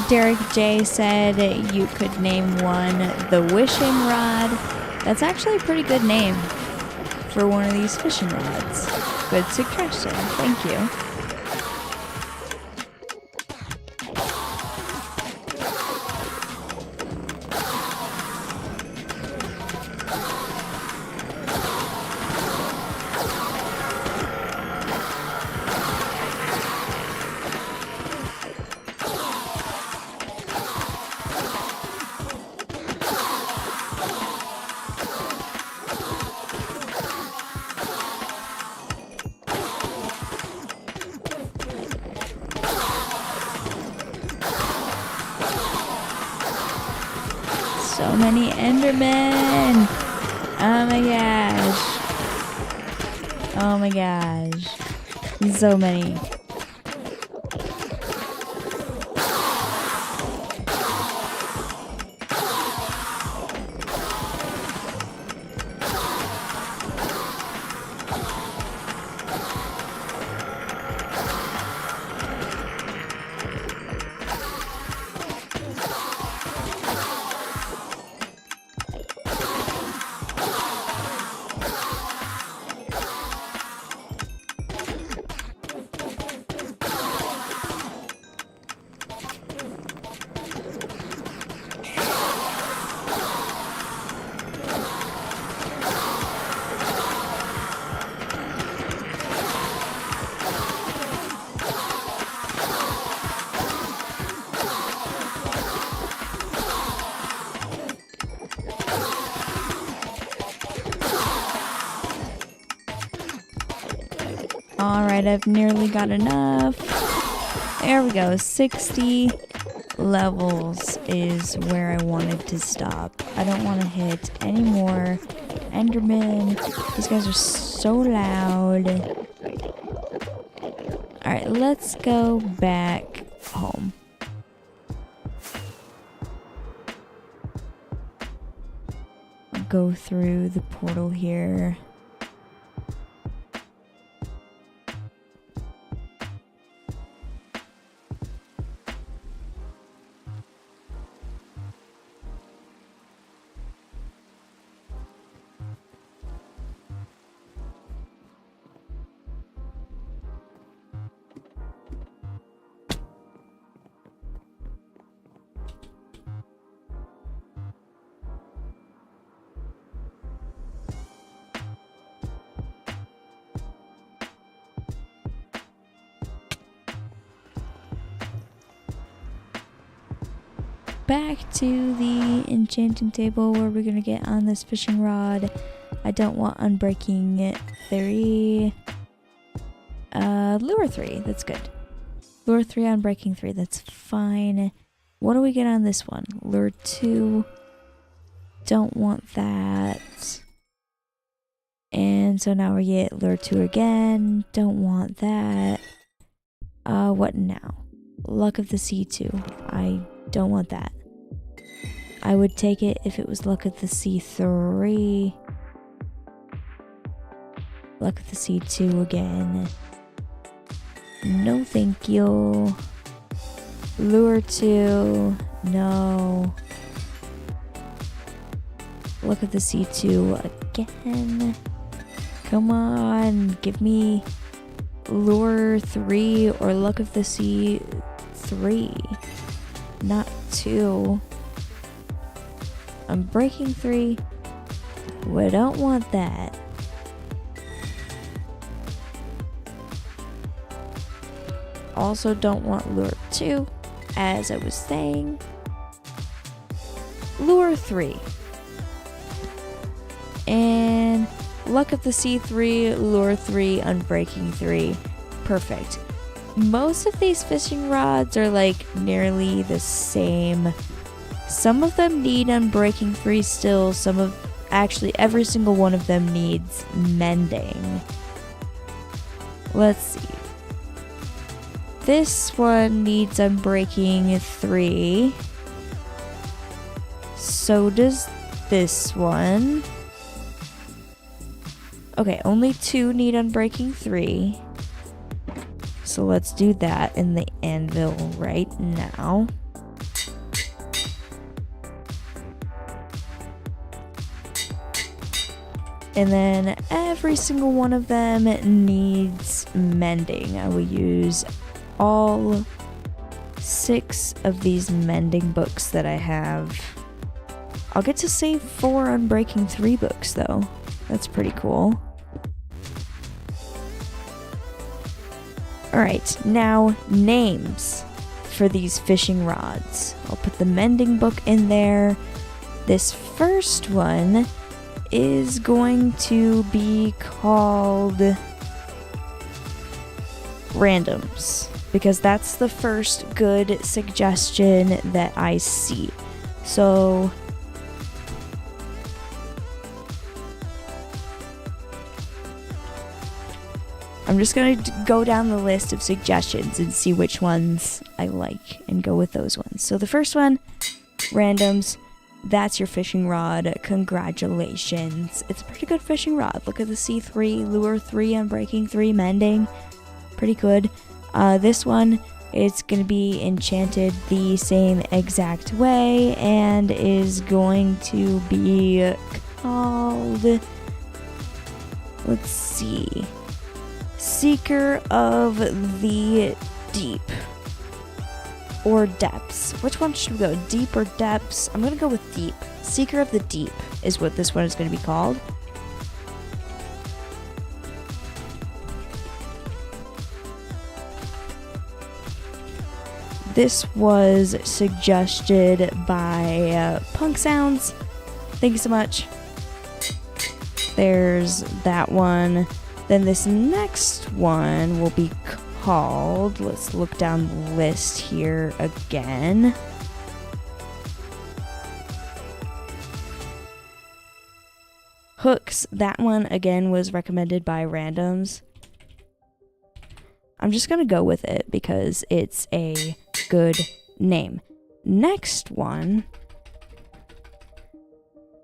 Derek J said you could name one the Wishing Rod. That's actually a pretty good name for one of these fishing rods. Good suggestion. Thank you. So many Endermen! Oh my gosh. Oh my gosh. So many. Alright, I've nearly got enough. There we go. 60 levels is where I wanted to stop. I don't want to hit any more Endermen. These guys are so loud. Alright, let's go back home. I'll go through the portal here. back to the enchanting table where we're gonna get on this fishing rod. I don't want Unbreaking 3. Lure 3, that's good. Lure 3, Unbreaking 3, that's fine. What do we get on this one? Lure 2. Don't want that. And so now we get Lure 2 again. Don't want that. What now? Luck of the Sea 2. I don't want that. I would take it if it was Luck of the Sea 3. Luck of the Sea 2 again. No thank you. Lure 2. No. Luck of the Sea 2 again. Come on, give me Lure 3 or Luck of the Sea 3. Not 2. I'm breaking 3. We don't want that. Also don't want Lure 2, as I was saying. Lure 3. And Luck of the Sea 3, Lure 3, Unbreaking 3. Perfect. Most of these fishing rods are like nearly the same. Some of them need Unbreaking 3 still. Actually, every single one of them needs mending. Let's see. This one needs Unbreaking 3. So does this one. Okay, only 2 need Unbreaking 3. So let's do that in the anvil right now. And then every single one of them needs mending. I will use all 6 of these mending books that I have. I'll get to save 4 Unbreaking 3 books though. That's pretty cool. Alright, now names for these fishing rods. I'll put the mending book in there. This first one is going to be called Randoms, because that's the first good suggestion that I see. So I'm just going to go down the list of suggestions and see which ones I like and go with those ones. So the first one, Randoms. That's your fishing rod. Congratulations. It's a pretty good fishing rod. Look at the C3, Lure 3, Unbreaking 3, Mending. Pretty good. This one is going to be enchanted the same exact way and is going to be called, let's see, Seeker of the Deep. Or Depths. Which one should we go? Deep or Depths? I'm going to go with Deep. Seeker of the Deep is what this one is going to be called. This was suggested by Punk Sounds. Thank you so much. There's that one. Then this next one will be called, let's look down the list here again. Hooks. That one again was recommended by Randoms. I'm just gonna go with it because it's a good name. Next one.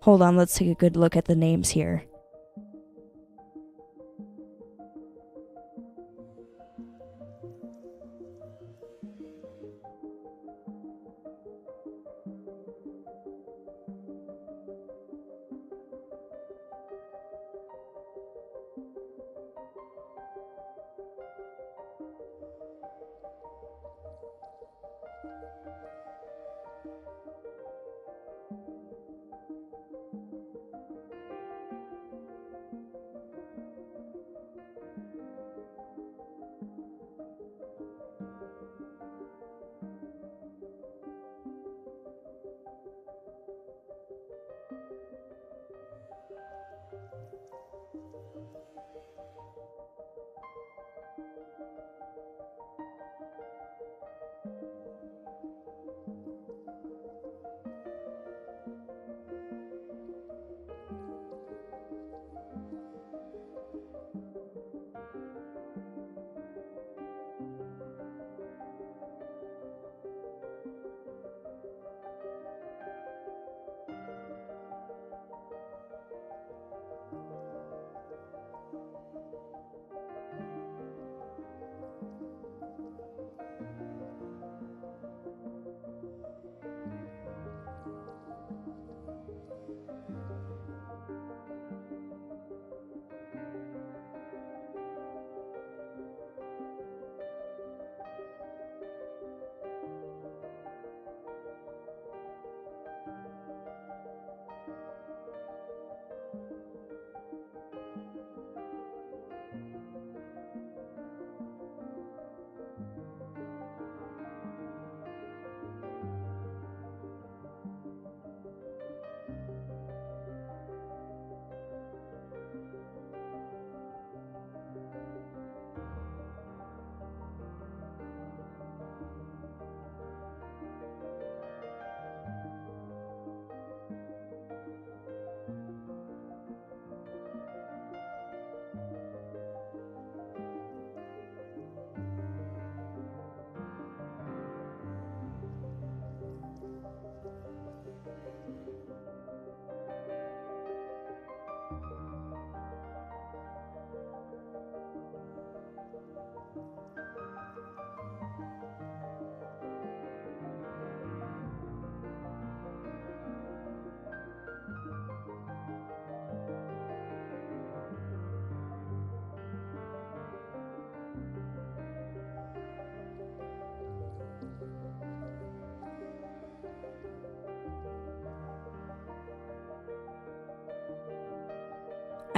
Hold on, let's take a good look at the names here.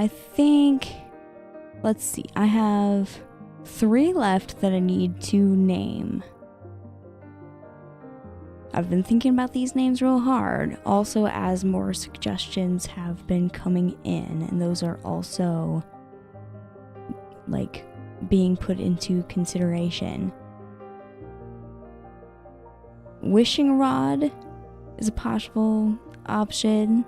I think, let's see, I have 3 left that I need to name. I've been thinking about these names real hard, also as more suggestions have been coming in, and those are also, like, being put into consideration. Wishing Rod is a possible option.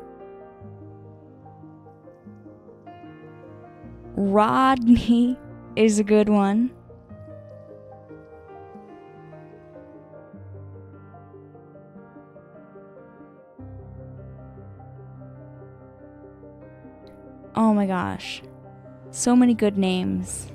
Rodney is a good one. Oh my gosh. So many good names.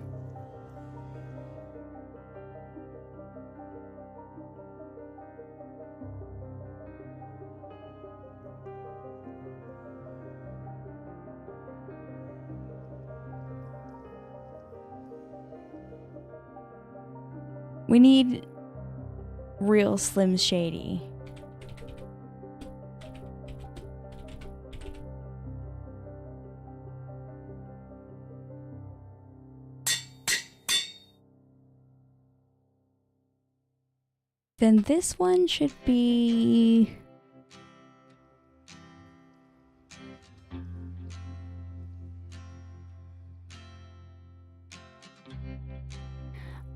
We need real Slim Shady. Then this one should be...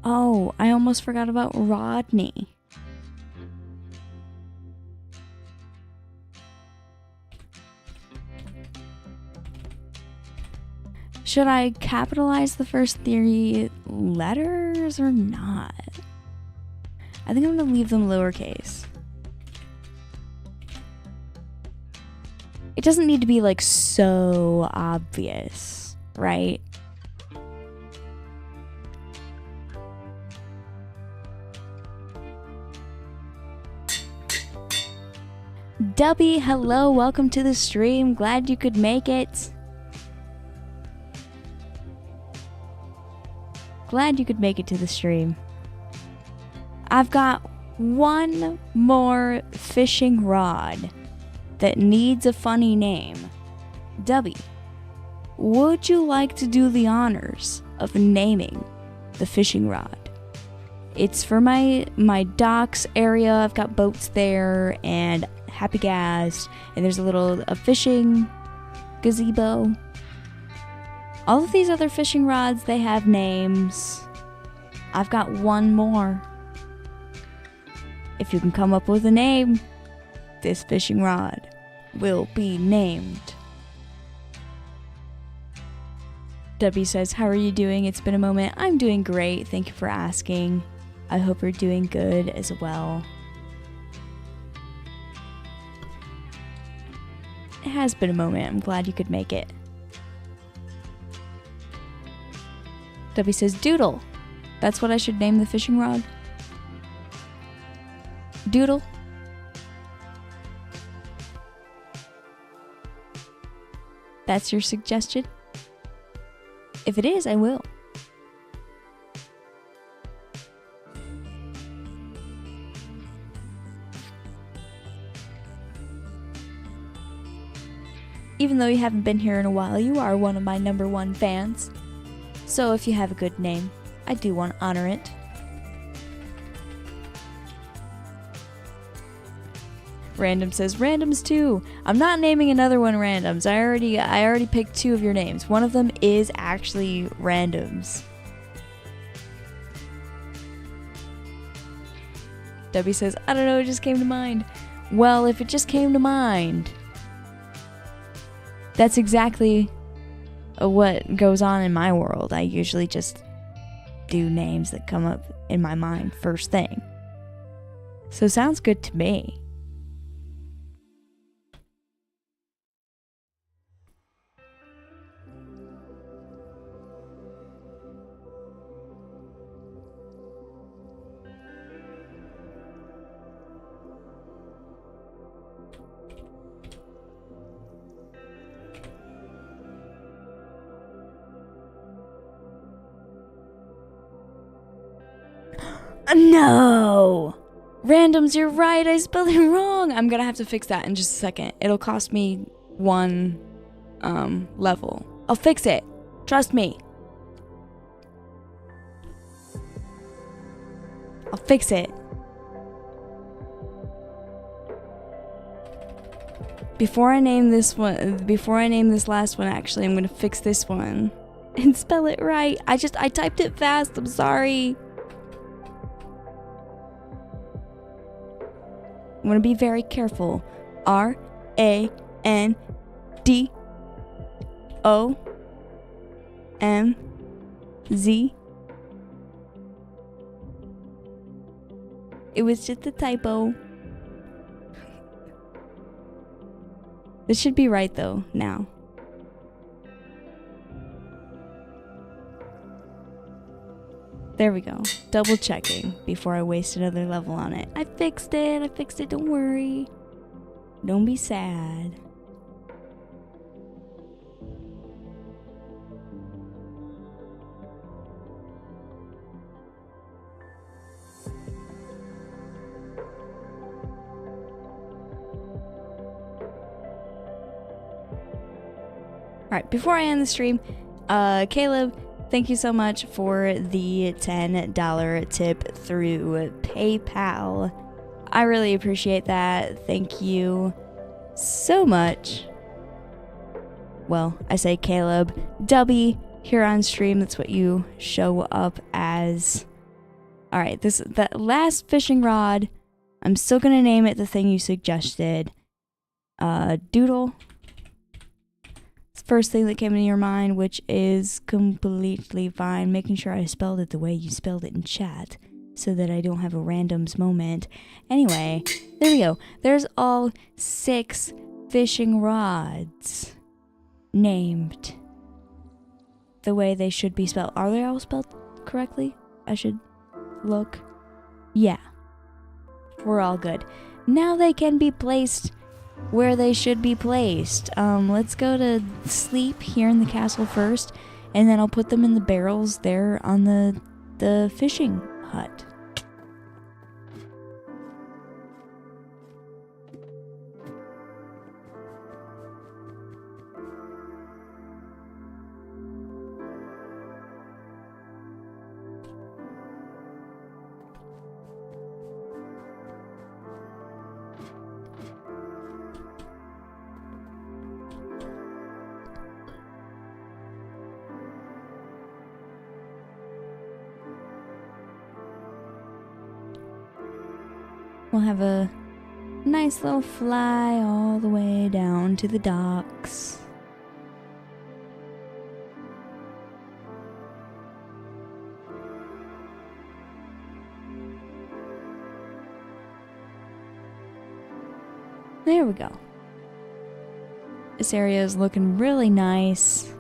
Oh, I almost forgot about Rodney. Should I capitalize the first 3 letters or not? I think I'm gonna leave them lowercase. It doesn't need to be like so obvious, right? Dubby, hello, welcome to the stream. Glad you could make it. Glad you could make it to the stream. I've got one more fishing rod that needs a funny name. Dubby, would you like to do the honors of naming the fishing rod? It's for my docks area. I've got boats there and Happy Ghast, and there's a fishing gazebo. All of these other fishing rods, they have names. I've got one more. If you can come up with a name, this fishing rod will be named. Debbie says, how are you doing? It's been a moment. I'm doing great. Thank you for asking. I hope you're doing good as well. It has been a moment. I'm glad you could make it. Debbie says, Doodle. That's what I should name the fishing rod? Doodle? That's your suggestion? If it is, I will. Even though you haven't been here in a while, you are one of my #1 fans. So if you have a good name, I do want to honor it. Random says, randoms too. I'm not naming another one randoms. I already picked 2 of your names. One of them is actually randoms. Debbie says, I don't know, it just came to mind. Well, if it just came to mind, that's exactly what goes on in my world. I usually just do names that come up in my mind first thing. So sounds good to me. No! Randoms, you're right. I spelled it wrong. I'm gonna have to fix that in just a second. It'll cost me 1 level. I'll fix it. Trust me. I'll fix it. Before I name this last one, actually, I'm gonna fix this one and spell it right. I typed it fast. I'm sorry. I'm gonna be very careful. RANDOMZ. It was just a typo. This should be right though, now. There we go. Double checking before I waste another level on it. I fixed it, don't worry. Don't be sad. Alright, before I end the stream, Caleb, thank you so much for the $10 tip through PayPal. I really appreciate that. Thank you so much. Well, I say Caleb. Dubby, here on stream, that's what you show up as. Alright, that last fishing rod, I'm still gonna name it the thing you suggested. Doodle. First thing that came into your mind, which is completely fine. Making sure I spelled it the way you spelled it in chat so that I don't have a randoms moment. Anyway, there we go. There's all 6 fishing rods named the way they should be spelled. Are they all spelled correctly? I should look. Yeah. We're all good. Now they can be placed where they should be placed. Let's go to sleep here in the castle first, and then I'll put them in the barrels there on the fishing hut. We'll have a nice little fly all the way down to the docks. There we go. This area is looking really nice.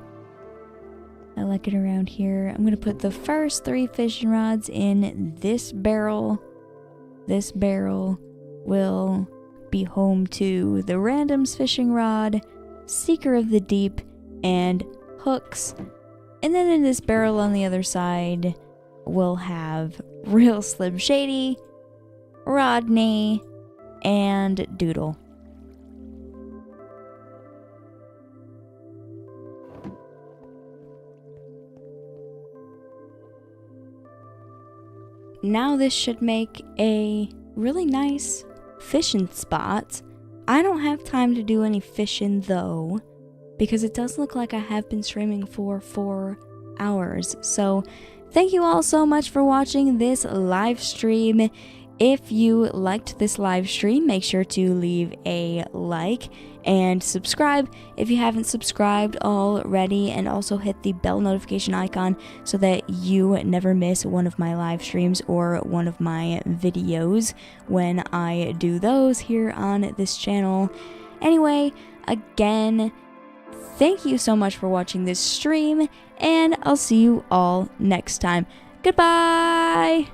I like it around here. I'm gonna put the first 3 fishing rods in this barrel. This barrel will be home to the randoms fishing rod, Seeker of the Deep, and hooks. And then in this barrel on the other side, we'll have Real Slim Shady, Rodney, and Doodle. Now this should make a really nice fishing spot. I don't have time to do any fishing though, because it does look like I have been streaming for 4 hours. So thank you all so much for watching this live stream. If you liked this live stream, make sure to leave a like and subscribe if you haven't subscribed already, and also hit the bell notification icon so that you never miss one of my live streams or one of my videos when I do those here on this channel. Anyway, again, thank you so much for watching this stream, and I'll see you all next time. Goodbye!